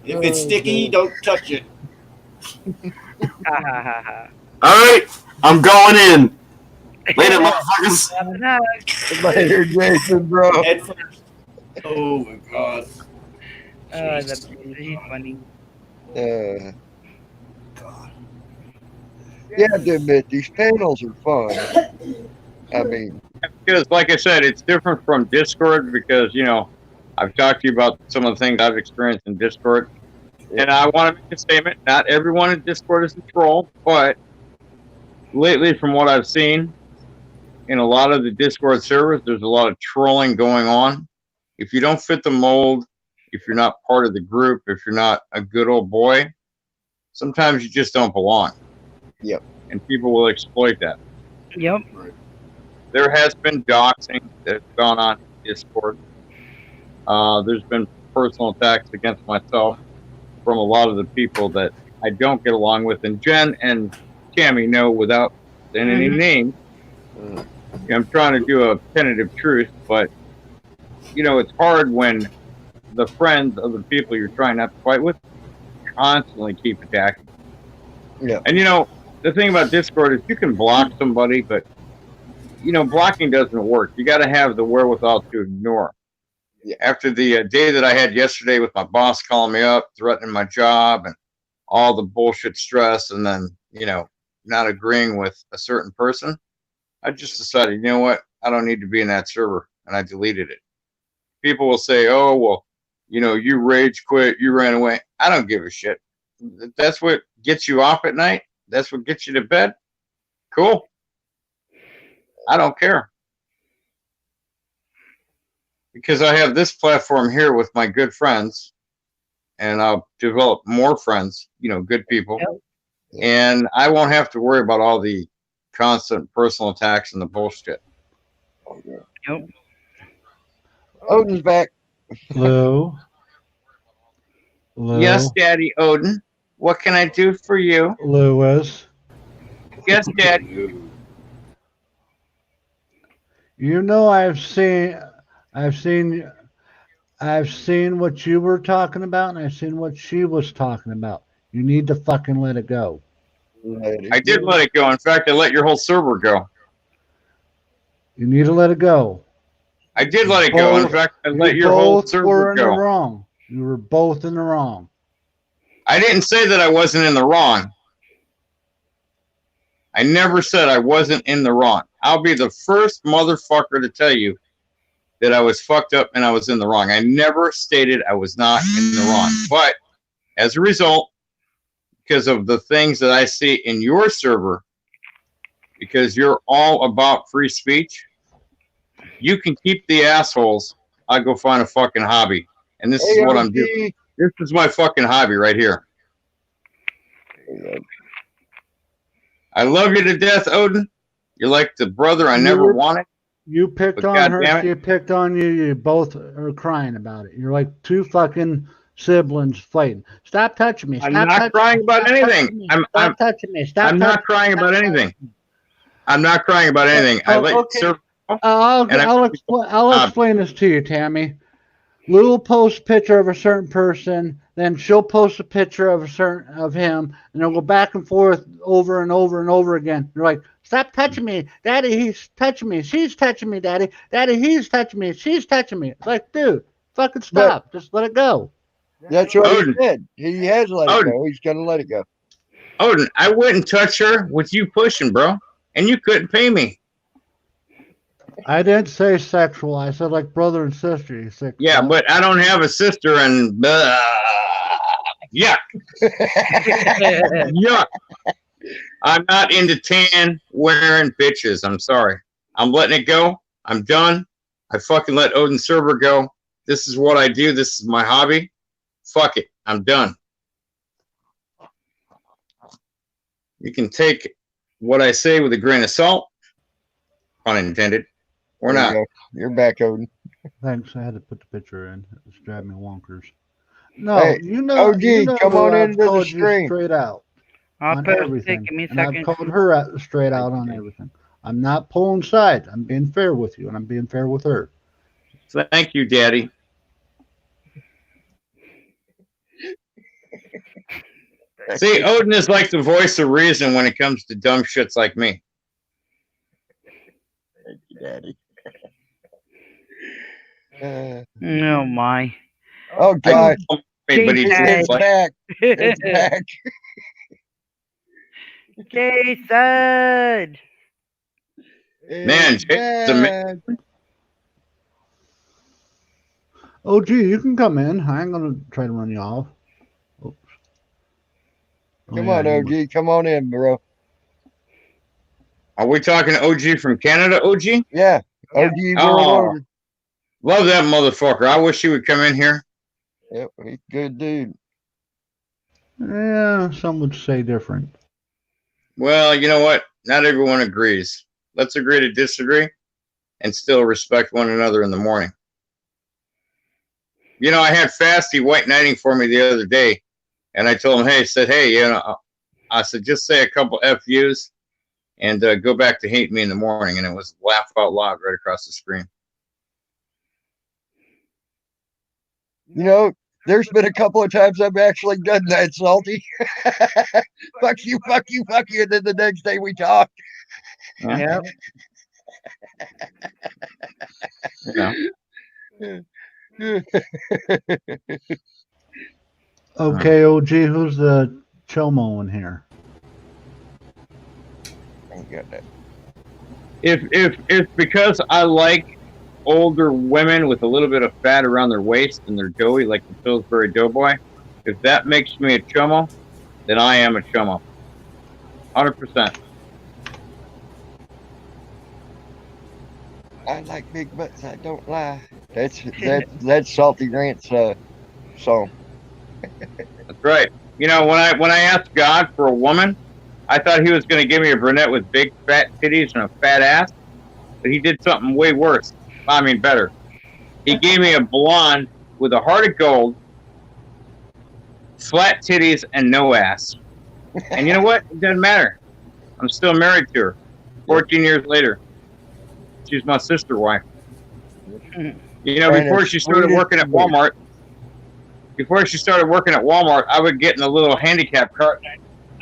If it's sticky, don't touch it. Alright, I'm going in. Later, motherfuckers. Later, Jason, bro. Head first. Oh my god. That's he's funny. Yeah, I have to admit, these panels are fun. I mean, Because, like I said, it's different from Discord because, I've talked to you about some of the things I've experienced in Discord. And I want to make a statement. Not everyone in Discord is a troll, but lately, from what I've seen in a lot of the Discord servers, there's a lot of trolling going on. If you don't fit the mold, if you're not part of the group, if you're not a good old boy, sometimes you just don't belong. Yep. And people will exploit that. Yep. There has been doxing that's gone on in Discord. There's been personal attacks against myself from a lot of the people that I don't get along with. And Jen and Tammy know without saying any names. I'm trying to do a tentative truth, but you know, it's hard when the friends of the people you're trying not to fight with constantly keep attacking. Yeah. And you know, the thing about Discord is you can block somebody, but you know, blocking doesn't work. You got to have the wherewithal to ignore. After the day that I had yesterday with my boss calling me up, threatening my job, and all the bullshit stress, and then, you know, not agreeing with a certain person, I just decided, you know what? I don't need to be in that server, and I deleted it. People will say, oh, well, you know, you rage quit, you ran away. I don't give a shit. That's what gets you off at night. That's what gets you to bed. Cool. I don't care. Because I have this platform here with my good friends, and I'll develop more friends, you know, good people. Yep. And I won't have to worry about all the constant personal attacks and the bullshit. Yep. Odin's back. Hello. Hello. Yes, Daddy Odin. What can I do for you? Lewis. Yes, Daddy. You know, I've seen what you were talking about, and I've seen what she was talking about. You need to fucking let it go. I did let it go. In fact, I let your whole server go. You need to let it go. I did let it go. In fact, I let your whole server were in go. the wrong. You were both in the wrong. I didn't say that I wasn't in the wrong. I never said I wasn't in the wrong. I'll be the first motherfucker to tell you that I was fucked up and I was in the wrong. I never stated I was not in the wrong. But as a result, because of the things that I see in your server, because you're all about free speech, you can keep the assholes. I'll go find a fucking hobby. And this is what I'm doing. This is my fucking hobby right here. I love you to death, Odin. You're like the brother I never wanted. You picked on her. She picked on you. You both are crying about it. You're like two fucking siblings fighting. Stop touching me. I'm not crying about anything. Stop touching me. I'm not crying about anything. I'm not crying about anything. I let you serve. I'll explain this to you, Tammy. Lou will post a picture of a certain person, then she'll post a picture of him, and they'll go back and forth over and over and over again. You're like, stop touching me, Daddy. He's touching me. She's touching me, Daddy. Daddy, he's touching me. She's touching me. It's like, dude, fucking stop. Just let it go. That's what Odin said. He has let it go. He's gonna let it go. Odin, I wouldn't touch her with you pushing, bro, and you couldn't pay me. I didn't say sexual. I said like brother and sister. You said but I don't have a sister, and yuck. Yuck. I'm not into tan wearing bitches. I'm sorry. I'm letting it go. I'm done. I fucking let Odin server go. This is what I do. This is my hobby. Fuck it. I'm done. You can take what I say with a grain of salt. Pun intended. Or not. You're back, Odin. Thanks. I had to put the picture in. It's driving me wonkers. No, hey, you know. OG, come on into the stream. Straight out. I'll on post everything. it. Give me a And I've second. called her out straight out on everything. I'm not pulling sides. I'm being fair with you, and I'm being fair with her. Thank you, Daddy. See, Odin is like the voice of reason when it comes to dumb shits like me. Thank you, Daddy. Oh my. Oh God. But it's back. It's back. Jason. Man, Jason's amazing. Oh, gee, you can come in. I ain't gonna try to run you off. Oh, Come on, OG. Come on in, bro. Are we talking OG from Canada, OG? Yeah. OG World Oh, Order. love that motherfucker. I wish he would come in here. Yep, he's a good dude. Yeah, some would say different. Well, you know what? Not everyone agrees. Let's agree to disagree and still respect one another in the morning. You know, I had Fasty white knighting for me the other day, and I told him, hey, I said, just say a couple FUs and go back to hate me in the morning. And it was laugh out loud right across the screen. You know, there's been a couple of times I've actually done that, Salty. Fuck you, fuck you, fuck you. And then the next day we talk. Yep. Okay, OG, who's the chomo in here? I ain't got that. If because I like older women with a little bit of fat around their waist and they're doughy like the Pillsbury Doughboy, if that makes me a chomo, then I am a chomo. 100%. I like big butts, I don't lie. That's Salty Grant's song. That's right. You know, when I asked God for a woman, I thought he was going to give me a brunette with big fat titties and a fat ass, but he did something way worse. I mean, better. He gave me a blonde with a heart of gold, flat titties, and no ass. And you know what? It doesn't matter. I'm still married to her. 14 years later. She's my sister wife. You know, before she started working at Walmart, I would get in a little handicap cart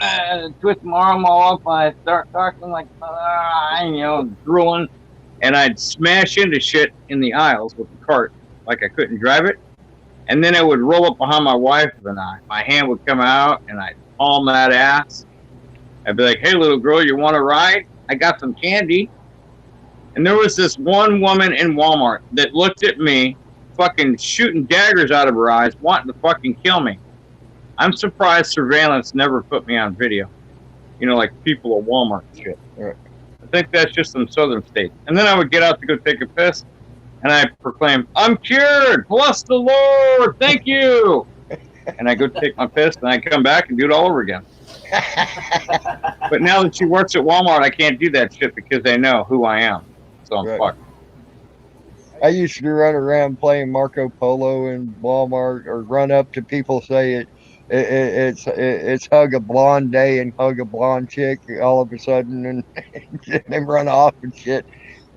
and twist my arm all up. I start talking like, drooling. And I'd smash into shit in the aisles with the cart like I couldn't drive it. And then I would roll up behind my wife and my hand would come out and I'd palm that ass. I'd be like, hey, little girl, you want to ride? I got some candy. And there was this one woman in Walmart that looked at me fucking shooting daggers out of her eyes, wanting to fucking kill me. I'm surprised surveillance never put me on video. You know, like people at Walmart and shit. I think that's just some southern states. And then I would get out to go take a piss, and I proclaim, I'm cured! Bless the Lord! Thank you! And I go take my piss, and I come back and do it all over again. But now that she works at Walmart, I can't do that shit because they know who I am. So I'm fucked. I used to run around playing Marco Polo in Walmart, or run up to people, say it's hug a blonde day and hug a blonde chick all of a sudden, and they run off and shit.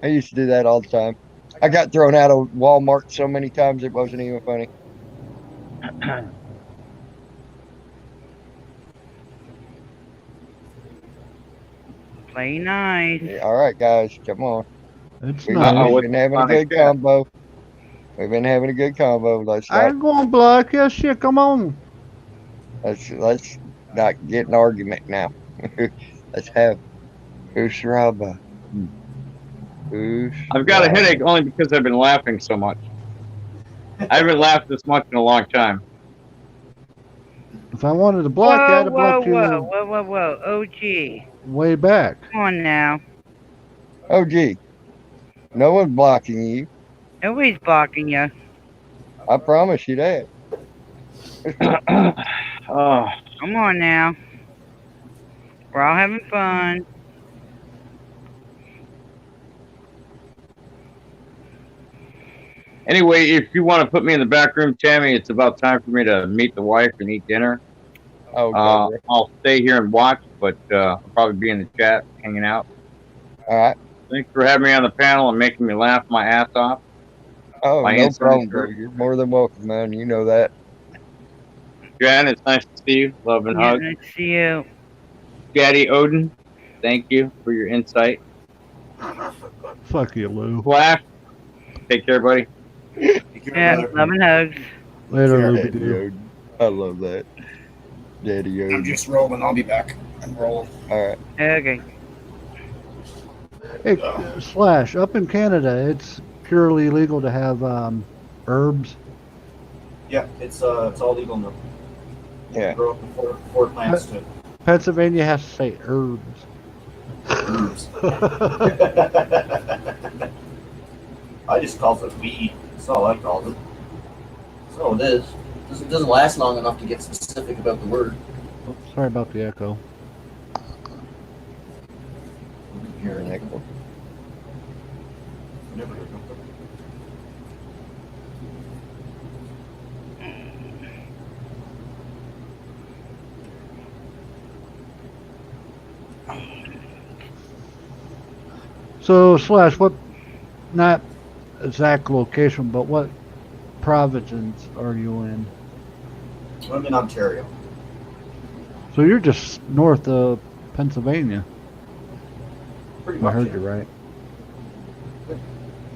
I used to do that all the time. I got thrown out of Walmart so many times it wasn't even funny. Play nice. Yeah, all right, guys, come on. We've been having a good combo. We've been having a good combo. Let's I ain't going to block your shit. Come on. Let's not get an argument now. Let's have Ushraba. I've got a headache only because I've been laughing so much. I haven't laughed this much in a long time. If I wanted to block you, I'd have blocked you Whoa, OG. way back. Come on now. OG, no one's blocking you. Nobody's blocking you. I promise you that. Oh. Come on now. We're all having fun. Anyway, if you want to put me in the back room, Tammy, it's about time for me to meet the wife and eat dinner. I'll stay here and watch, but I'll probably be in the chat, hanging out. All right. Thanks for having me on the panel and making me laugh my ass off. Oh, My no answer problem, is bro. You're more than welcome, man. You know that. Jan, it's nice to see you. Love and Yeah, hug. nice to see you. Daddy Odin, thank you for your insight. Fuck you, Lou. Flash, take care, buddy. Yeah, love and hugs. Later, Daddy Lou. Odin. I love that. Daddy Odin. I'm just rolling. I'll be back. I'm rolling. All right. Okay. Hey, Slash, up in Canada, it's purely legal to have herbs. Yeah, it's all legal now. Yeah. Grow up in four plants to Pennsylvania has to say herbs. Herbs. I just calls it weed. That's all I call it. That's all it is. Doesn't last long enough to get specific about the word. Oh, sorry about the echo. Hear an echo. Never heard of it. So, Slash, what, not exact location, but what province are you in? I'm in Ontario. So you're just north of Pennsylvania. Pretty I much. heard you right.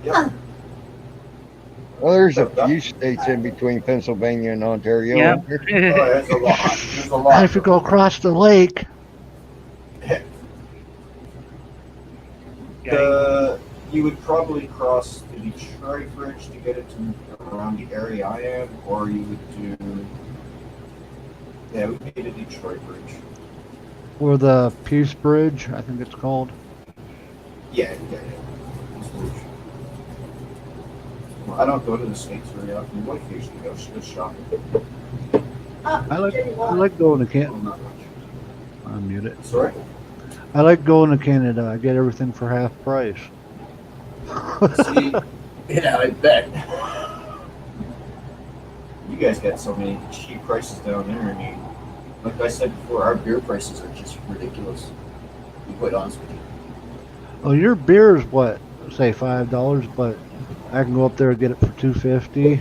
Yep. Well, there's a few states in between Pennsylvania and Ontario. Yeah. Oh, there's a lot. There's a lot. If you go across the lake, You would probably cross the Detroit Bridge to get it to around the area I am, or you would do. Yeah, we made a Detroit Bridge. or the Peace Bridge, I think it's called. Yeah. Well, I don't go to the States very often. My wife usually goes. She goes shopping. I like going to Canada. Not much. Unmute it. Sorry? I like going to Canada. I get everything for half price. See, yeah, I bet. You guys got so many cheap prices down there. I mean, like I said before, our beer prices are just ridiculous. To be quite honest with you. Oh, your beer is what? Say $5, but I can go up there and get it for $2.50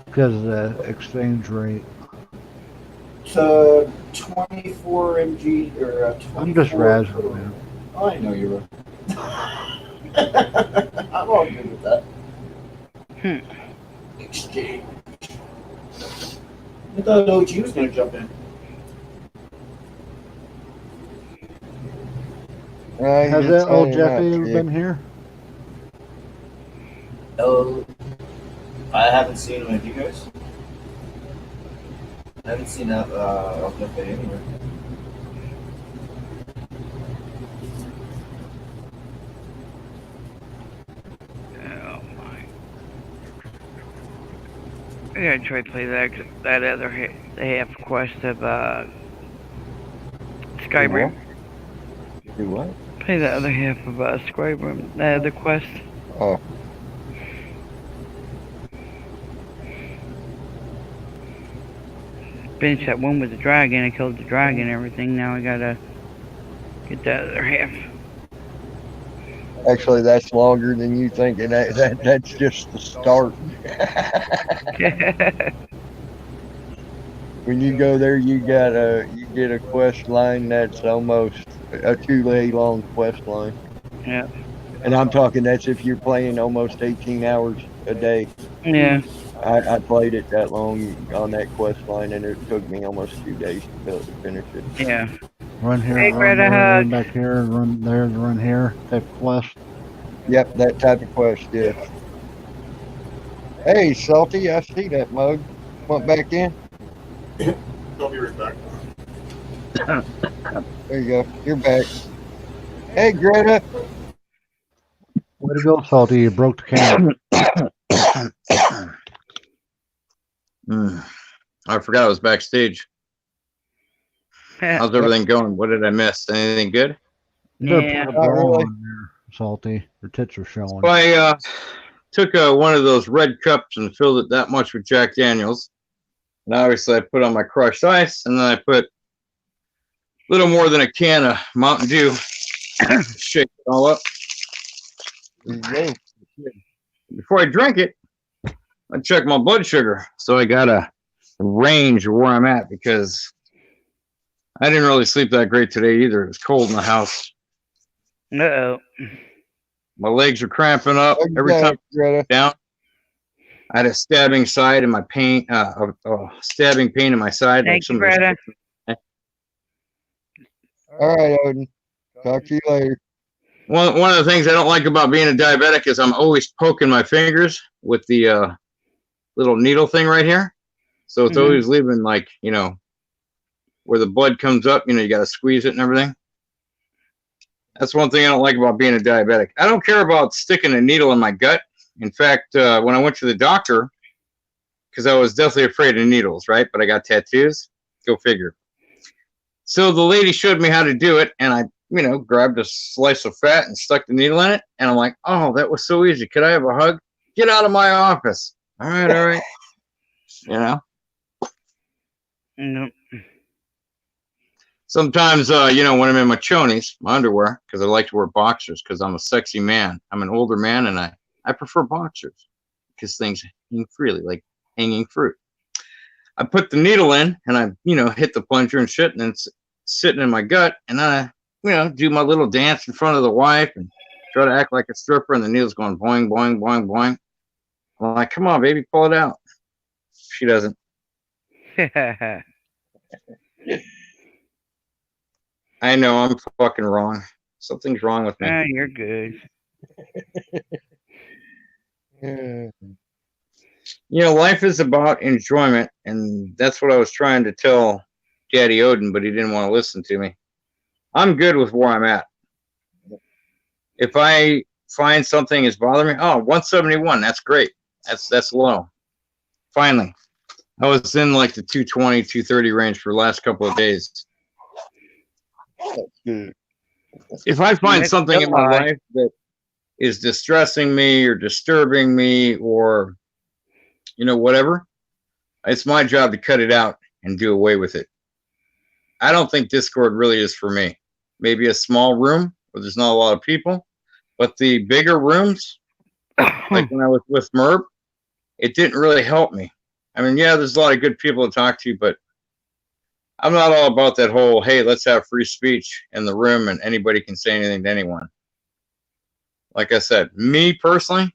because of the exchange rate. It's 24 mg or 24. I'm just razzing, man. Oh, I know you're right. I'm all good with that. Exchange. I thought OG was going to jump in. Has that old Jeffy ever been here? Oh, I haven't seen him. Have you guys? I haven't seen that old Jeffy anywhere. I gotta try to play that other half quest of Skyrim. Do what? Play the other half of Skyrim, the other quest. Oh. Finished that one with the dragon. I killed the dragon and everything. Now I gotta get the other half. Actually, that's longer than you think, and that's just the start. When you go there, you get a quest line that's almost a 2-day long quest line. Yeah. And I'm talking that's if you're playing almost 18 hours a day. Yeah. I played it that long on that quest line, and it took me almost 2 days to finish it. Yeah. Run here, Hey, run Greta, there, hug. run back here, run there, run here. Type of quest. Yep, that type of quest, yeah. Hey, Salty, I see that mug. Want back in? I'll be right back. There you go. You're back. Hey, Greta. Way to go, Salty. You broke the camera. I forgot I was backstage. How's everything going? What did I miss? Anything good? Yeah. Put a bra on there, Salty. Your tits are showing. I took one of those red cups and filled it that much with Jack Daniels. And obviously I put on my crushed ice, and then I put a little more than a can of Mountain Dew. Shake it all up. There you go. Before I drink it, I check my blood sugar. So I got a range of where I'm at, because I didn't really sleep that great today either. It was cold in the house. Uh-oh. My legs are cramping up every Okay, time Greta. I down. I had a stabbing side in my pain, stabbing pain in my side. Thank you, Greta. All right, Odin. Talk to you later. One of the things I don't like about being a diabetic is I'm always poking my fingers with the little needle thing right here. So it's always leaving, like, where the blood comes up. You know, you got to squeeze it and everything. That's one thing I don't like about being a diabetic. I don't care about sticking a needle in my gut. In fact, when I went to the doctor, because I was definitely afraid of needles, right? But I got tattoos. Go figure. So the lady showed me how to do it, and I, you know, grabbed a slice of fat and stuck the needle in it. And I'm like, oh, that was so easy. Could I have a hug? Get out of my office. All right, all right. You know? No. Sometimes, you know, when I'm in my chonies, my underwear, because I like to wear boxers because I'm a sexy man. I'm an older man, and I prefer boxers because things hang freely, like hanging fruit. I put the needle in, and I, you know, hit the plunger and shit, and it's sitting in my gut, and I, you know, do my little dance in front of the wife and try to act like a stripper, and the needle's going boing, boing, boing, boing. I'm like, come on, baby, pull it out. She doesn't. I know I'm fucking wrong. Something's wrong with me. Ah, you're good. You know, life is about enjoyment, and that's what I was trying to tell Daddy Odin, but he didn't want to listen to me. I'm good with where I'm at. If I find something is bothering me, 171, that's great. That's low. Finally. I was in like the 220, 230 range for the last couple of days. If I find something in my life that is distressing me or disturbing me or, you know, whatever, it's my job to cut it out and do away with it. I don't think Discord really is for me. Maybe a small room where there's not a lot of people, but the bigger rooms, like when I was with Merb, it didn't really help me. I mean, yeah, there's a lot of good people to talk to, but I'm not all about that whole, hey, let's have free speech in the room and anybody can say anything to anyone. Like I said, me personally,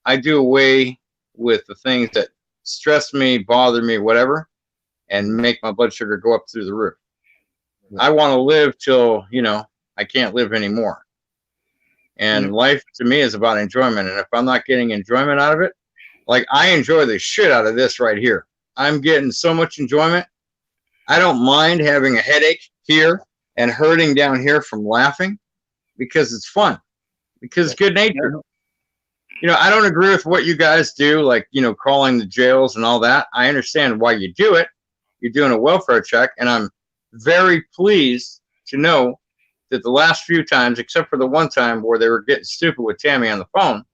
I do away with the things that stress me, bother me, whatever, and make my blood sugar go up through the roof. I want to live till, you know, I can't live anymore. And life to me is about enjoyment. And if I'm not getting enjoyment out of it, like I enjoy the shit out of this right here. I'm getting so much enjoyment. I don't mind having a headache here and hurting down here from laughing because it's fun, because it's good nature. You know, I don't agree with what you guys do, like, you know, calling the jails and all that. I understand why you do it. You're doing a welfare check, and I'm very pleased to know that the last few times, except for the one time where they were getting stupid with Tammy on the phone,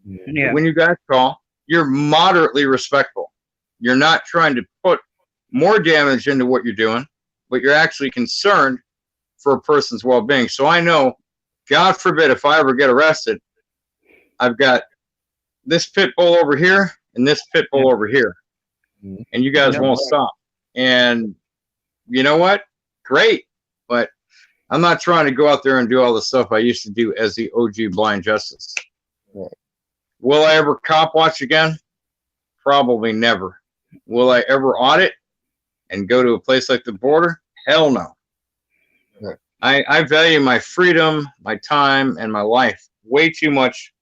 when you guys call, you're moderately respectful. You're not trying to put more damage into what you're doing, but you're actually concerned for a person's well-being. So I know, God forbid, if I ever get arrested, I've got this pit bull over here and this pit bull over here, and you guys won't stop. And you know what? Great, but I'm not trying to go out there and do all the stuff I used to do as the OG Blind Justice. Will I ever cop watch again? Probably never. Will I ever audit and go to a place like the border? Hell no. I value my freedom, my time, and my life way too much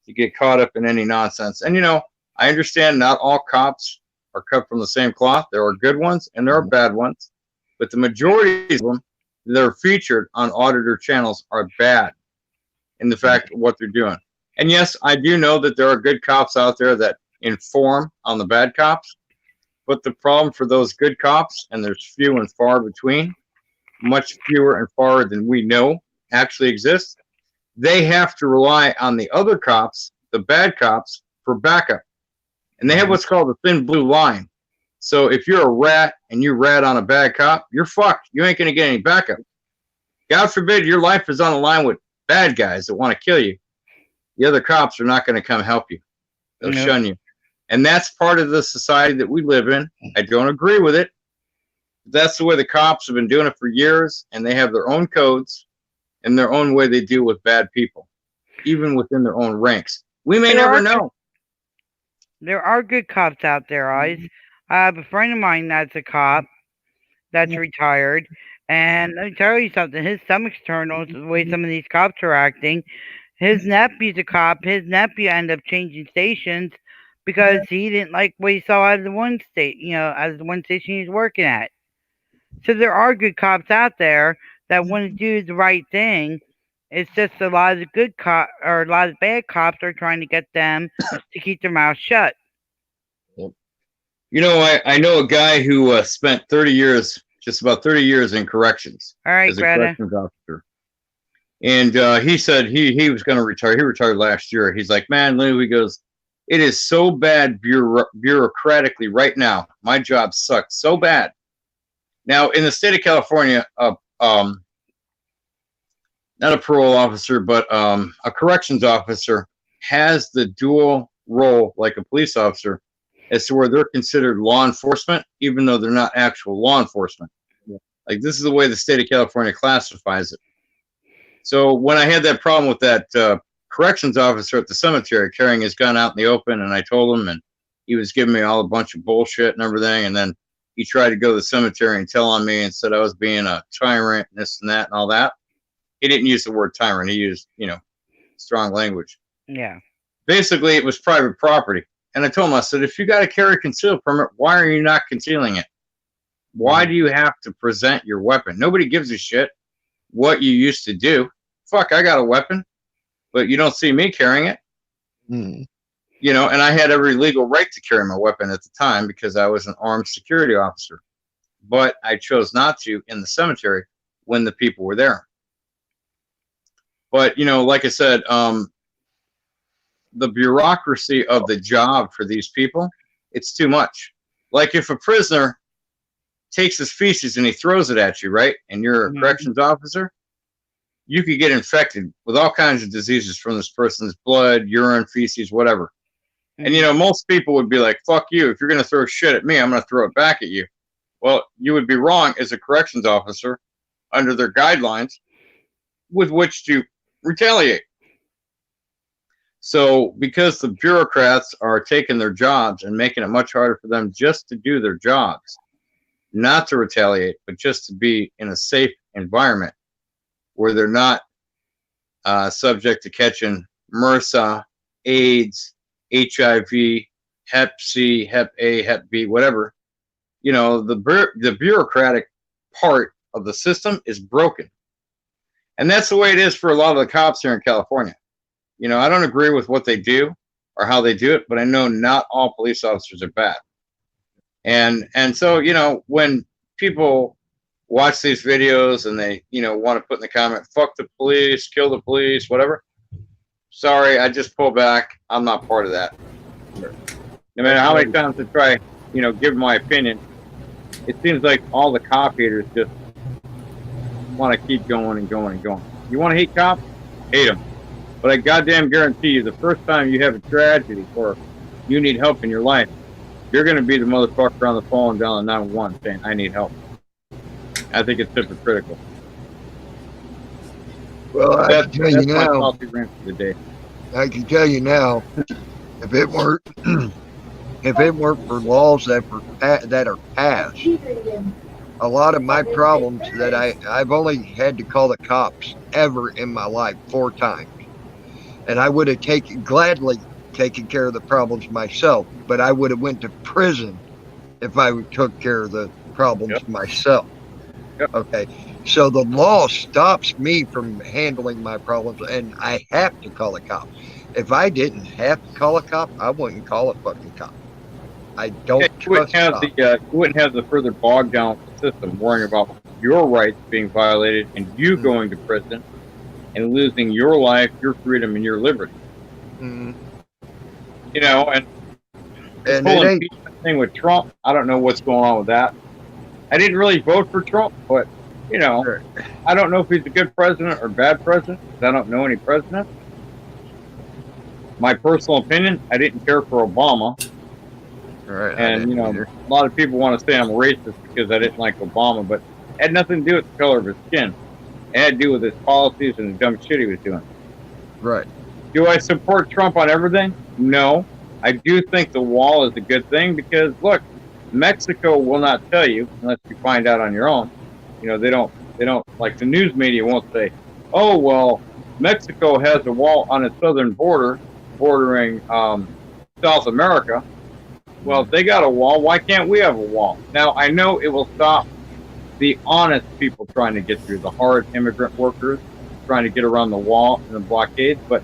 to get caught up in any nonsense. And, you know, I understand not all cops are cut from the same cloth. There are good ones and there are bad ones. But the majority of them that are featured on auditor channels are bad in the fact of what they're doing. And yes, I do know that there are good cops out there that inform on the bad cops. But the problem for those good cops, and there's few and far between, much fewer and far than we know actually exist, they have to rely on the other cops, the bad cops, for backup. And they have what's called the thin blue line. So if you're a rat and you rat on a bad cop, you're fucked. You ain't going to get any backup. God forbid your life is on the line with bad guys that want to kill you. The other cops are not going to come help you. They'll shun you. And that's part of the society that we live in. I don't agree with it. That's the way the cops have been doing it for years, and they have their own codes and their own way they deal with bad people, even within their own ranks. We may never know. There are good cops out there, Eyes. I have a friend of mine that's a cop that's retired, and let me tell you something. His stomach's turned on the way some of these cops are acting. His nephew's a cop. His nephew ended up changing stations because he didn't like what he saw out of the one state, you know, out of the one station he's working at. So there are good cops out there that want to do the right thing. It's just a lot of the good cop or a lot of bad cops are trying to get them to keep their mouth shut. You know, I know a guy who spent 30 years, just about 30 years in corrections. All right, as a Greta. corrections officer. And he said he was going to retire. He retired last year. He's like, man, Lou, he goes, it is so bad bureaucratically right now. My job sucks so bad. Now, in the state of California, not a parole officer, but a corrections officer has the dual role like a police officer as to where they're considered law enforcement, even though they're not actual law enforcement. Like, this is the way the state of California classifies it. So when I had that problem with that corrections officer at the cemetery carrying his gun out in the open, and I told him, and he was giving me all a bunch of bullshit and everything, and then he tried to go to the cemetery and tell on me and said I was being a tyrant and this and that and all that. He didn't use the word tyrant. He used, strong language. Yeah. Basically, it was private property. And I told him, I said, if you got to carry a concealed permit, why are you not concealing it? Why do you have to present your weapon? Nobody gives a shit what you used to do. Fuck, I got a weapon, but you don't see me carrying it. And I had every legal right to carry my weapon at the time because I was an armed security officer. But I chose not to in the cemetery when the people were there. But, like I said, the bureaucracy of the job for these people, it's too much. Like if a prisoner takes his feces and he throws it at you, right? And you're a corrections officer, you could get infected with all kinds of diseases from this person's blood, urine, feces, whatever. And, most people would be like, fuck you. If you're going to throw shit at me, I'm going to throw it back at you. Well, you would be wrong as a corrections officer under their guidelines with which to retaliate. So because the bureaucrats are taking their jobs and making it much harder for them just to do their jobs, not to retaliate, but just to be in a safe environment where they're not subject to catching MRSA, AIDS, HIV, Hep C, Hep A, Hep B, whatever. The bureaucratic part of the system is broken. And that's the way it is for a lot of the cops here in California. I don't agree with what they do or how they do it, but I know not all police officers are bad. And so, when people watch these videos and they, want to put in the comment, fuck the police, kill the police, whatever. Sorry, I just pull back. I'm not part of that. No matter how many times I try, give my opinion, it seems like all the cop haters just want to keep going and going and going. You want to hate cops? Hate them. But I goddamn guarantee you, the first time you have a tragedy or you need help in your life, you're going to be the motherfucker on the phone down 911 saying, I need help. I think it's hypocritical. Well, I can tell you my now, coffee rant for the day. I can tell you now, if it weren't for laws that are passed, a lot of my problems that I've only had to call the cops ever in my life 4 times. And I would have gladly taken care of the problems myself, but I would have went to prison if I took care of the problems myself. Okay. So the law stops me from handling my problems, and I have to call a cop. If I didn't have to call a cop, I wouldn't call a fucking cop. I don't You wouldn't have the further bogged down system worrying about your rights being violated and you going to prison and losing your life, your freedom, and your liberty. Mm. And this And whole it ain't- impeachment thing with Trump, I don't know what's going on with that. I didn't really vote for Trump, but I don't know if he's a good president or bad president. 'Cause I don't know any president. My personal opinion, I didn't care for Obama. Right. And a lot of people want to say I'm racist because I didn't like Obama, but it had nothing to do with the color of his skin. It had to do with his policies and the dumb shit he was doing. Right. Do I support Trump on everything? No. I do think the wall is a good thing because, look, Mexico will not tell you unless you find out on your own. They don't, like the news media won't say, oh, well, Mexico has a wall on its southern border bordering South America. Well, if they got a wall, why can't we have a wall? Now, I know it will stop the honest people trying to get through, the hard immigrant workers trying to get around the wall and the blockades. But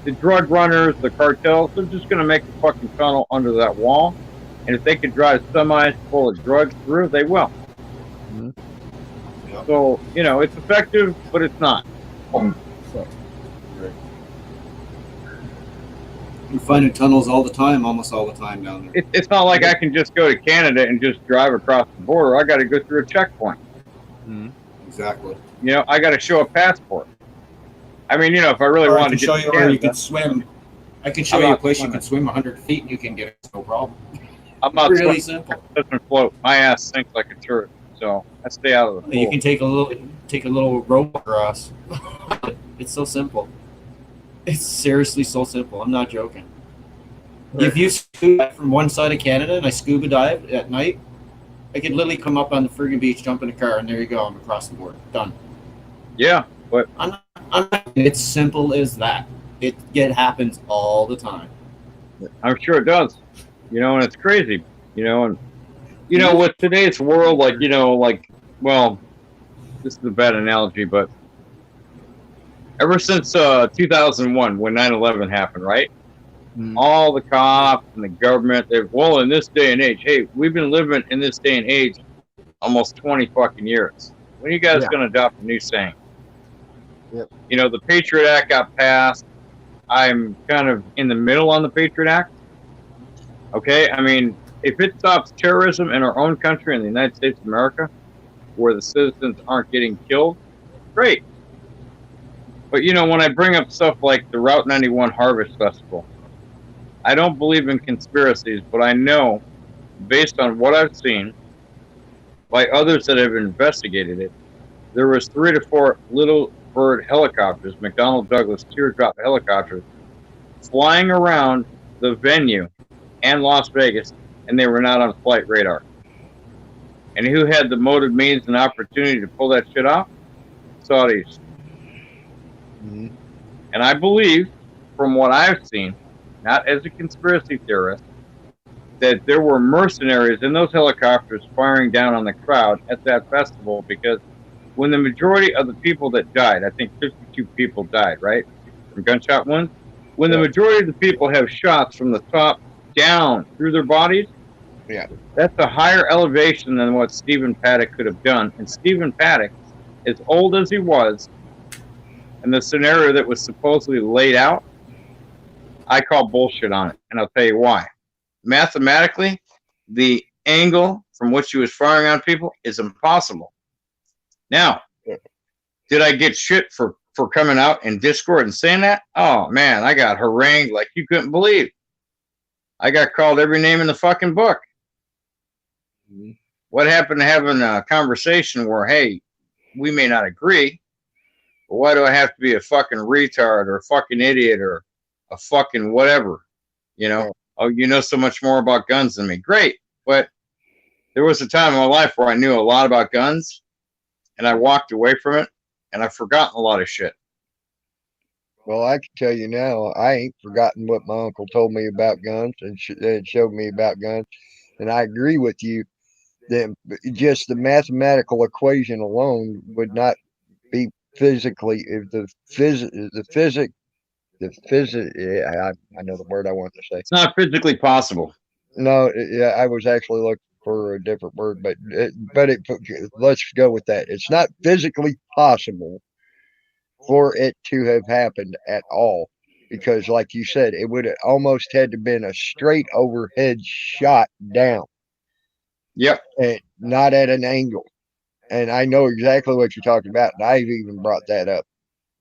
the drug runners, the cartels, they're just going to make a fucking tunnel under that wall. And if they could drive semis full of drugs through, they will. Mhm. So, you know, it's effective, but it's not. You're finding tunnels all the time, almost all the time down there. It's not like I can just go to Canada and just drive across the border. I got to go through a checkpoint. Exactly. You know, I got to show a passport. I mean, you know, if I really Or I wanted can to show get to you where Canada, you can swim. I can show I'm you a not place you swimming. can swim 100 feet and you can get it, no problem. I'm not really swimming. simple. It doesn't float. My ass sinks like a turret, so I stay out of the pool. You can take a little rope across. It's so simple. It's seriously so simple. I'm not joking. If you scuba from one side of Canada and I scuba dive at night, I could literally come up on the friggin' beach, jump in a car, and there you go. I'm across the border. Done. Yeah, but it's simple as that. It happens all the time. I'm sure it does. You know, and it's crazy. You know, and you know, with today's world, like, you know, like, well, this is a bad analogy, but ever since 2001, when 9/11 happened, right? All the cops and the government, they've, well, in this day and age, hey, we've been living in this day and age almost 20 fucking years. When are you guys going to adopt a new saying? Yep. You know, the Patriot Act got passed. I'm kind of in the middle on the Patriot Act. Okay, I mean, if it stops terrorism in our own country, in the United States of America, where the citizens aren't getting killed, great. But, you know, when I bring up stuff like the Route 91 Harvest Festival, I don't believe in conspiracies, but I know, based on what I've seen, by others that have investigated it, there was 3 to 4 little bird helicopters, McDonnell Douglas teardrop helicopters, flying around the venue and Las Vegas, and they were not on flight radar. And who had the motive, means, and opportunity to pull that shit off? Saudis. And I believe, from what I've seen, not as a conspiracy theorist, that there were mercenaries in those helicopters firing down on the crowd at that festival, because when the majority of the people that died, I think 52 people died, right, from gunshot wounds, when the majority of the people have shots from the top down through their bodies, that's a higher elevation than what Stephen Paddock could have done. And Stephen Paddock, as old as he was, and the scenario that was supposedly laid out, I call bullshit on it, and I'll tell you why. Mathematically, the angle from which he was firing on people is impossible. Now, did I get shit for coming out in Discord and saying that? Oh, man, I got harangued like you couldn't believe. I got called every name in the fucking book. What happened to having a conversation where, hey, we may not agree, but why do I have to be a fucking retard or a fucking idiot or a fucking whatever? You know, oh, you know so much more about guns than me. Great. But there was a time in my life where I knew a lot about guns, and I walked away from it, and I've forgotten a lot of shit. Well, I can tell you now, I ain't forgotten what my uncle told me about guns and showed me about guns. And I agree with you that just the mathematical equation alone would not be physically, if the physics, I know the word I want to say. It's not physically possible. No, yeah, I was actually looking for a different word, but let's go with that. It's not physically possible for it to have happened at all, because like you said, it would have almost had to been a straight overhead shot down. Yep. And not at an angle. And I know exactly what you're talking about, and I've even brought that up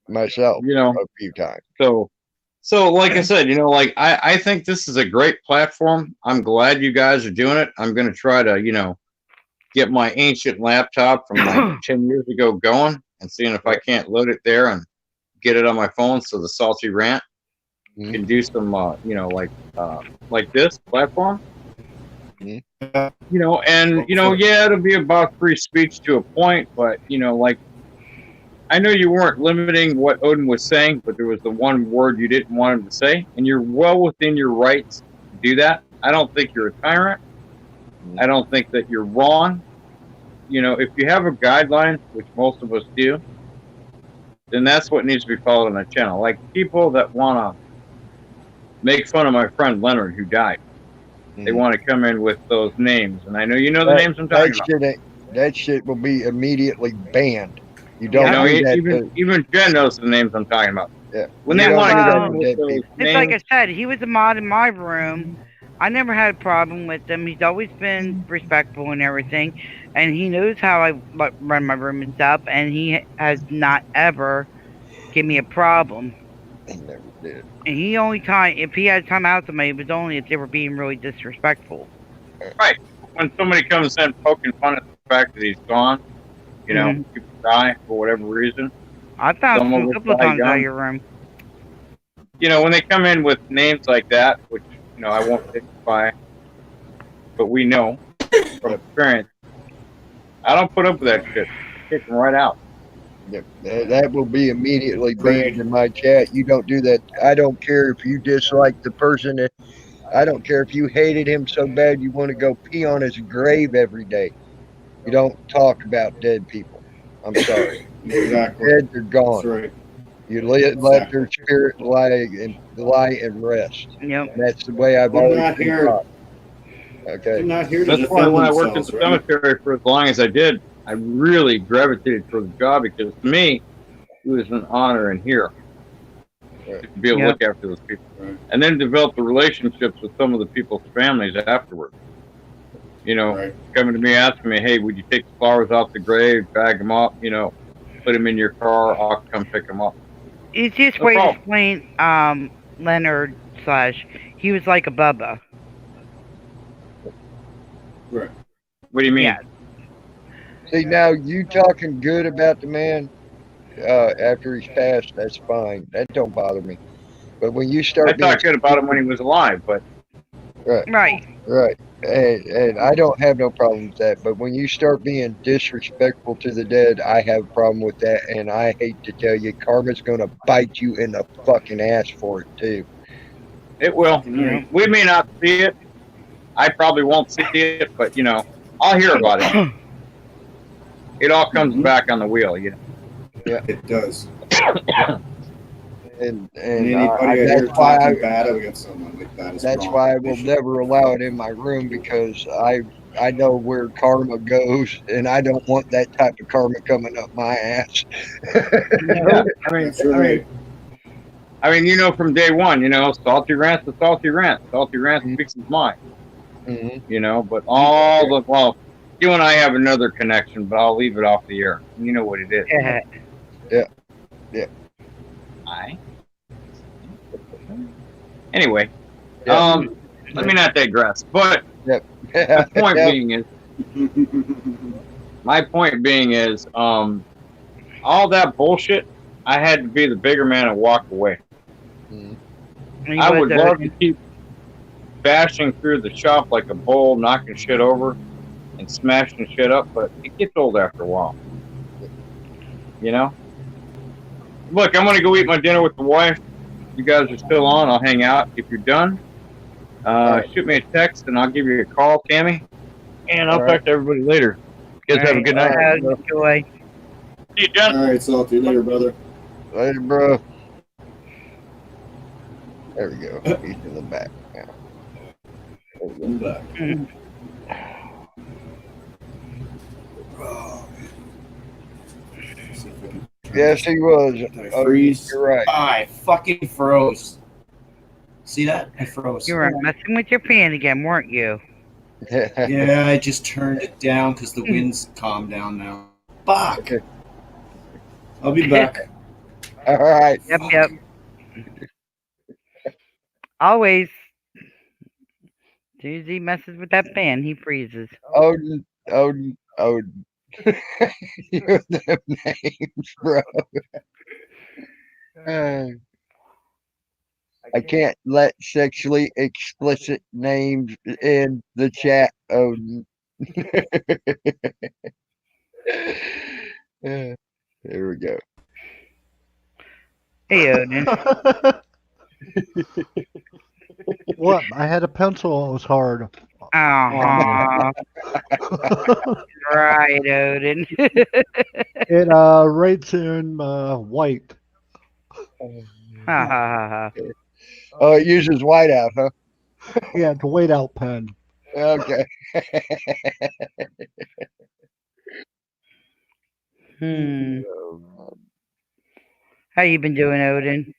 myself, you know, a few times. So like I said, you know, like I think this is a great platform. I'm glad you guys are doing it. I'm going to try to, you know, get my ancient laptop from like 10 years ago going and seeing if I can't load it there and get it on my phone so the Salty Rant can do some, you know, like this platform. You know, and, you know, yeah, it'll be about free speech to a point, but, you know, like, I know you weren't limiting what Odin was saying, but there was the one word you didn't want him to say, and you're well within your rights to do that. I don't think you're a tyrant. I don't think that you're wrong. you know, if you have a guideline, which most of us do, then that's what needs to be followed on the channel. Like people that want to make fun of my friend Leonard who died. They want to come in with those names, and I know you know the names I'm talking about. That shit will be immediately banned. You don't You know, do that. even Jen knows the names I'm talking about. Yeah. When they want to come in with It's those like I names, said, he was a mod in my room. I never had a problem with him. He's always been respectful and everything, and he knows how I run my room and stuff. And he has not ever given me a problem. He never did. And he only time if he had time out somebody, it was only if they were being really disrespectful. right? When somebody comes in poking fun at the fact that he's gone, you know, people die for whatever reason. I found Someone him a would couple of die times out young. of your room. You know, when they come in with names like that, which, you know, I won't identify, but we know from experience, I don't put up with that shit. Kick them right out. That will be immediately banned in my chat. You don't do that. I don't care if you dislike the person. I don't care if you hated him so bad you want to go pee on his grave every day. You don't talk about dead people. I'm sorry. Exactly. Dead, they're gone. That's right. You let their spirit lie and rest. Yep. And that's the way I've They're always not been here. taught. Okay. They're not here to That's why defend when I worked at themselves, the right? cemetery for as long as I did, I really gravitated for the job because to me, it was an honor in here to be able to look after those people. Right. And then develop the relationships with some of the people's families afterwards. You know, coming to me asking me, hey, would you take the flowers off the grave, bag them up, you know, put them in your car, I'll come pick them up. Easiest No way to problem. explain Leonard / he was like a Bubba. Right. What do you mean? Yeah. See, now you talking good about the man after he's passed, that's fine. That don't bother me. But when you start I talked good about him when he was alive, but Right. And I don't have no problem with that. But when you start being disrespectful to the dead, I have a problem with that. And I hate to tell you, karma's gonna bite you in the fucking ass for it too. it will. We may not see it. I probably won't see it, but you know, I'll hear about it. It all comes back on the wheel, you know. Yeah, it does. And anybody that's why talking bad against someone like that is that's wrong. why I will never allow it in my room because I know where karma goes, and I don't want that type of karma coming up my ass. Yeah, I mean, you know, from day one, you know, salty rants to salty rant. Salty rant speaks his mind. You know, but all the you and I have another connection, but I'll leave it off the air. You know what it is. Yeah. Anyway, let me not digress. But my point being is, all that bullshit. I had to be the bigger man and walk away. I would love to keep bashing through the shop like a bull, knocking shit over and smashing shit up, but it gets old after a while. You know? Look, I'm gonna go eat my dinner with the wife. You guys are still on, I'll hang out. If you're done, shoot me a text and I'll give you a call, Tammy. And I'll talk to everybody later. You guys have a good night. Enjoy. See you, John. All right, salty. Later, brother. Later, bro. There we go. He's in the back now. I'm back. Yes, he was. Freeze. You're right. I fucking froze. See that? I froze. You were messing with your fan again, weren't you? Yeah, I just turned it down because the wind's calmed down now. Fuck. I'll be back. All right. Yep. Always. As soon as he messes with that fan, he freezes. Odin. You're the names, bro. I can't let sexually explicit names in the chat, Odin. There we go. Hey, Odin. What? I had a pencil. It was hard. Uh-huh. Right, Odin. It rates in white. Ha ha ha ha. Oh, it uses whiteout, huh? Yeah, it's a white out pen. Okay. Hmm. How you been doing, Odin?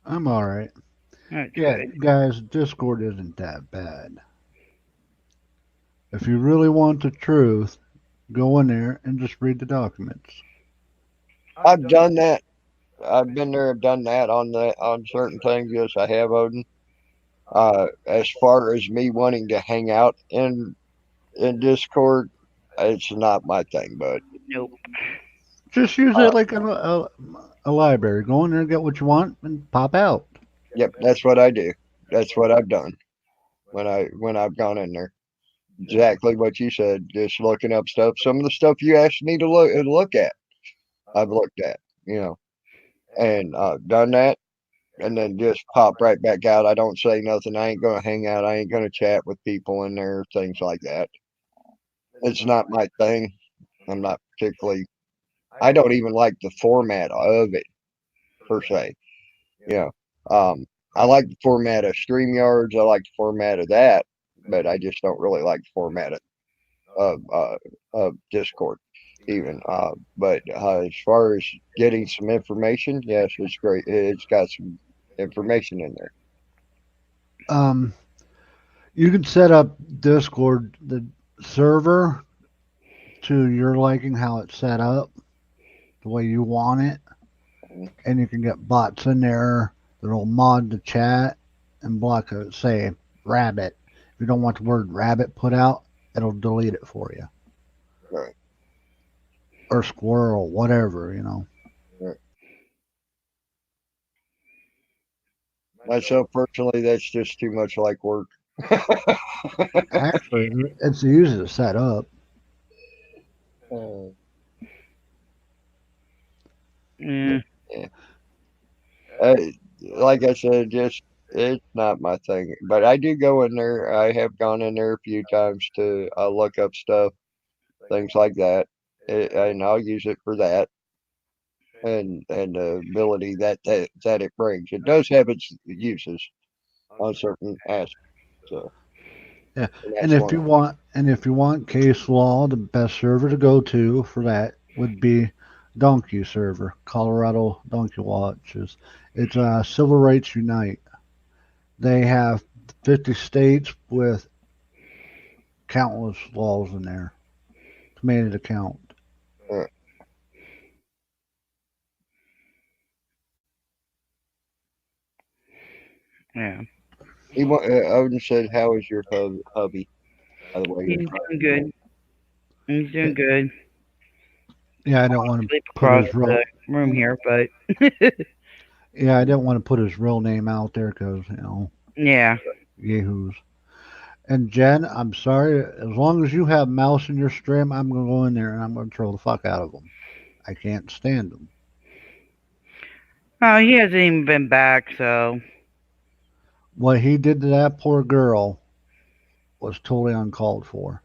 I'm all right. That's Yeah, good. guys, Discord isn't that bad. If you really want the truth, go in there and just read the documents. I've done that. I've been there. I've done that on certain things. Yes, I have, Odin. As far as me wanting to hang out in Discord, it's not my thing. But Nope. Just use it like a library. Go in there, get what you want, and pop out. yep, that's what I do. That's what I've done when I've gone in there. Exactly what you said. Just looking up stuff. Some of the stuff you asked me to look at, I've looked at. And done that, and then just pop right back out. I don't say nothing. I ain't gonna hang out. I ain't gonna chat with people in there. Things like that. It's not my thing. I'm not particularly. I don't even like the format of it per se. I like the format of StreamYards. I like the format of that, but I just don't really like the format of Discord even. But as far as getting some information, yes, it's great. It's got some information in there. You can set up Discord, the server, to your liking, how it's set up, the way you want it, and you can get bots in there that'll mod the chat and block a, say, rabbit. If you don't want the word rabbit put out, it'll delete it for you. Right. Or squirrel, whatever. Right. Myself personally, that's just too much like work. Actually, it's easy to set up. Mm. Yeah. Like I said, just it's not my thing. But I do go in there. I have gone in there a few times to look up stuff, things like that, and I'll use it for that. And the ability that it brings. It does have its uses on certain aspects. So Yeah, and and that's if you want case law, the best server to go to for that would be Donkey server, Colorado Donkey Watches. It's Civil Rights Unite. They have 50 states with countless laws in there. It's made it a count. Yeah. Odin said, "How is your hubby?" By the way, He's doing good. He's doing good. Yeah, I don't want to Sleep put across his real. the room here, but Yeah, I didn't want to put his real name out there because yeah. yahoos. And Jen, I'm sorry. As long as you have mouse in your stream, I'm gonna go in there and I'm gonna throw the fuck out of them. I can't stand them. Oh, he hasn't even been back, so What he did to that poor girl was totally uncalled for.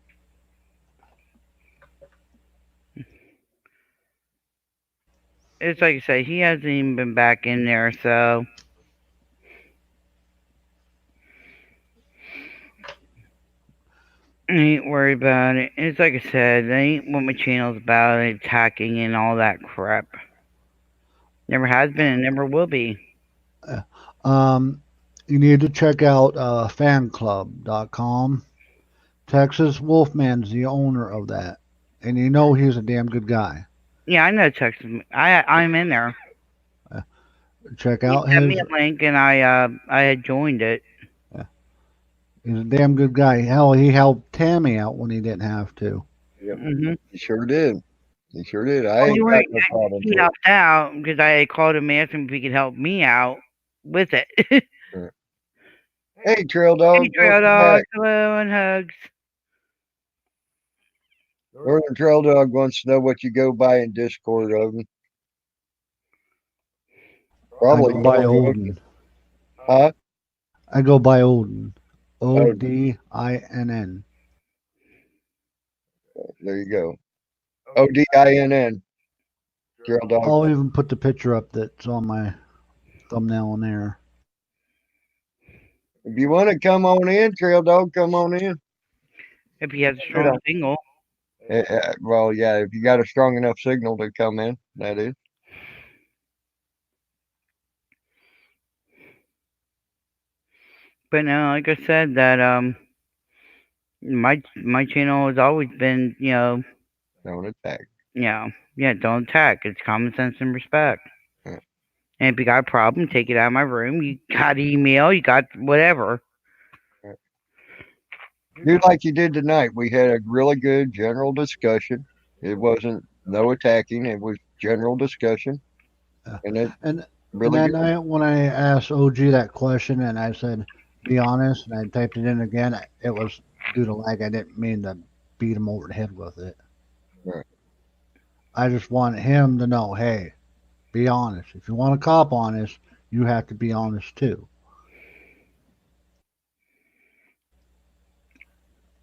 it's like I say, he hasn't even been back in there, so I ain't worried about it. It's like I said, that ain't what my channel's about, attacking and all that crap. Never has been and never will be. You need to check out fanclub.com. Texas Wolfman's the owner of that, and you know he's a damn good guy. Yeah, I know Texas. I'm in there. Check He out sent his. me a link and I had joined it. He's a damn good guy. Hell, he helped Tammy out when he didn't have to. Yep. Mm-hmm. He sure did. He sure did. I Well, ain't got no problem he with it. helped out because I had called him and asked him if he could help me out with it. Hey, Trail Dog. Hey, Trail Dog. Hello and hugs. Northern Trail Dog wants to know what you go by in Discord, Odin. Probably I go by more Odin. Huh? I go by Odin. ODINN. There you go. ODINN. Trail Dog. I'll even put the picture up that's on my thumbnail on there. If you want to come on in, Trail Dog, come on in. If he has a strong signal. Well, yeah, if you got a strong enough signal to come in, that is. But no, like I said, that my channel has always been, don't attack. Don't attack. It's common sense and respect. Yeah. And if you got a problem, take it out of my room. You got email, you got whatever. Do like you did tonight. We had a really good general discussion. It wasn't no attacking. It was general discussion. And really that good. night when I asked OG that question and I said, be honest, and I typed it in again, it was due to lag. I didn't mean to beat him over the head with it. Right. I just want him to know, hey, be honest. If you want to cop honest, you have to be honest too.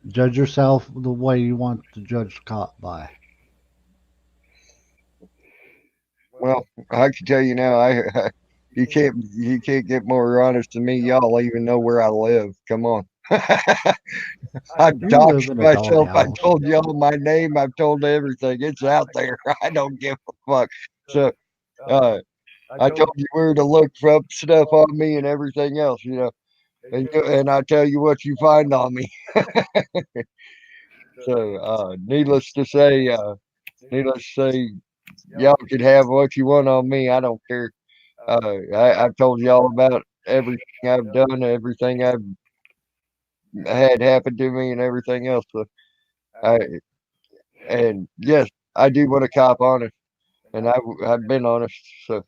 Judge yourself the way you want to judge the cop by. Well, I can tell you now, you can't get more honest than me. Y'all even know where I live. Come on. I doxed myself. I told y'all my name. I've told everything. It's out there. I don't give a fuck. So, I told you where to look up stuff on me and everything else, and I tell you what you find on me. So, needless to say, y'all can have what you want on me. I don't care. I've told y'all about everything I've done, everything I've had happen to me, and everything else. So, and yes, I do want to cop honest, and I've been honest. So.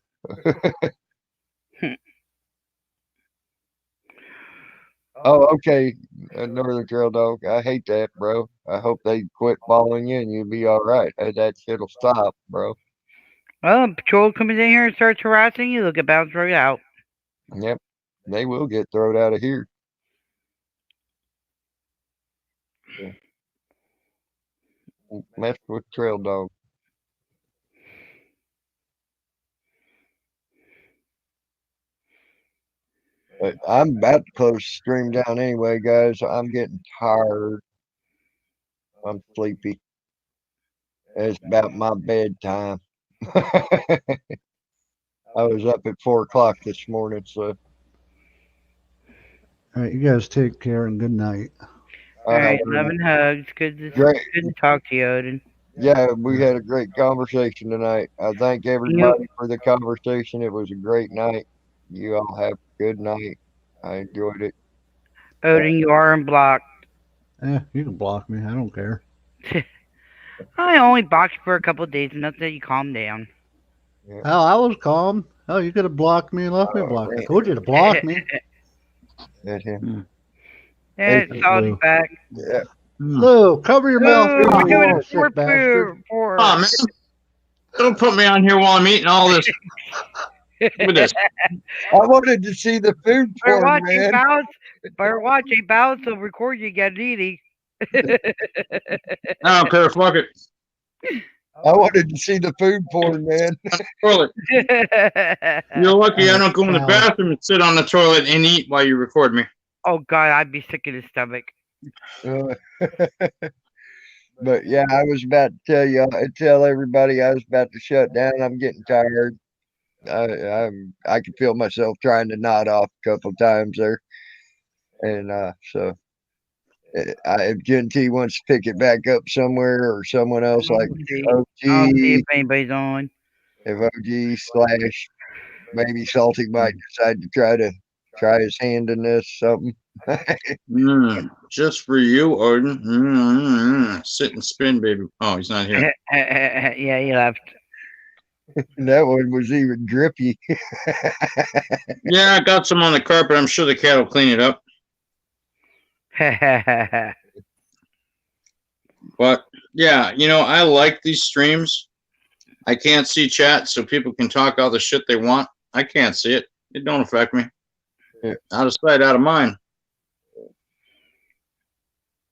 Oh, okay, Northern Trail Dog. I hate that, bro. I hope they quit following you and you'll be all right. That shit'll stop, bro. Well, patrol comes in here and starts harassing you, they'll get bounced right out. Yep, they will get thrown out of here. Yeah. Mess with Trail Dog. But I'm about to close the stream down anyway, guys. I'm getting tired. I'm sleepy. It's about my bedtime. I was up at 4 o'clock this morning, so. All right, you guys take care and good night. All right, love and hugs. Good to talk to you, Odin. Yeah, we had a great conversation tonight. I thank everybody for the conversation. It was a great night. You all have a good night. I enjoyed it. Odin, you are unblocked. You can block me. I don't care. I only blocked you for a couple of days, enough that you calm down. Yeah. Hell, I was calm. Hell, you could have blocked me and left me blocked. I told you to block me. That's him. Yeah, it's all back. Yeah. Lou, cover your mouth. We're doing a sick bastard. Oh, man. Don't put me on here while I'm eating all this. Look at this. I wanted to see the food Better porn, watch man. a bounce. Better watch a bounce. They'll record you get eating. I don't care. Fuck it. I wanted to see the food porn, man. Toilet. You're lucky I don't go in the bathroom and sit on the toilet and eat while you record me. Oh God, I'd be sick in the stomach. But yeah, I was about to tell everybody I was about to shut down. I'm getting tired. I could feel myself trying to nod off a couple times there, and so if Gen T wants to pick it back up somewhere or someone else like I'll see if OG, anybody's on. if OG / maybe Salty might decide to try his hand in this something. Just for you, Odin. Sit and spin, baby. Oh, he's not here. Yeah, he left. That one was even drippy. Yeah, I got some on the carpet. I'm sure the cat will clean it up. But yeah, I like these streams. I can't see chat, so people can talk all the shit they want. I can't see it. It don't affect me. Yeah. Out of sight, out of mind.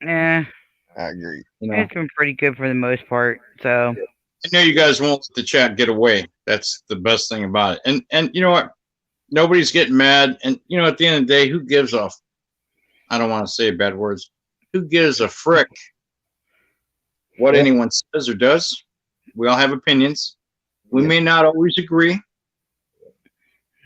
Yeah, I agree. You know, it's been pretty good for the most part. So I know you guys won't let the chat get away. That's the best thing about it. And you know what? Nobody's getting mad. And you know, at the end of the day, who gives a? I don't want to say bad words. Who gives a frick what anyone says or does? We all have opinions. We may not always agree.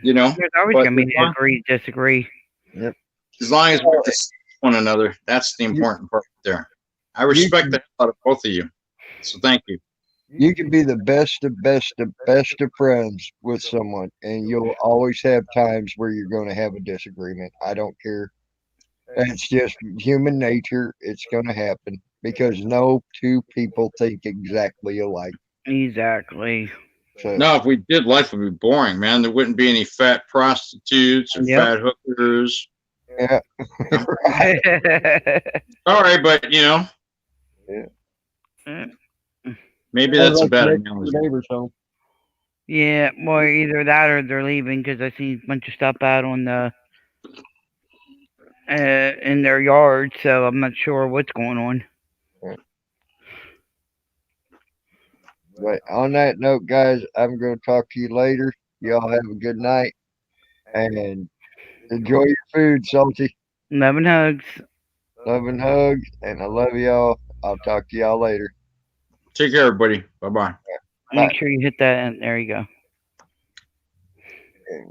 You know, there's always but gonna be agree, disagree. Yep. as long as we respect one another, that's the important part there. I respect the hell out of both of you. So thank you. You can be the best of friends with someone, and you'll always have times where you're going to have a disagreement. I don't care. It's just human nature. It's going to happen because no two people think exactly alike. Exactly. So, No, if we did, life would be boring, man. There wouldn't be any fat prostitutes or fat hookers. Yeah. Sorry, but you know, maybe that's a bad analogy. Neighbors home. Yeah, well, either that or they're leaving because I seen a bunch of stuff out on the in their yard, so I'm not sure what's going on. But on that note, guys, I'm going to talk to you later. Y'all have a good night and enjoy your food, Salty. Love and hugs. Love and hugs, and I love y'all. I'll talk to y'all later. Take care, everybody. Bye-bye. Make sure you hit that, and there you go.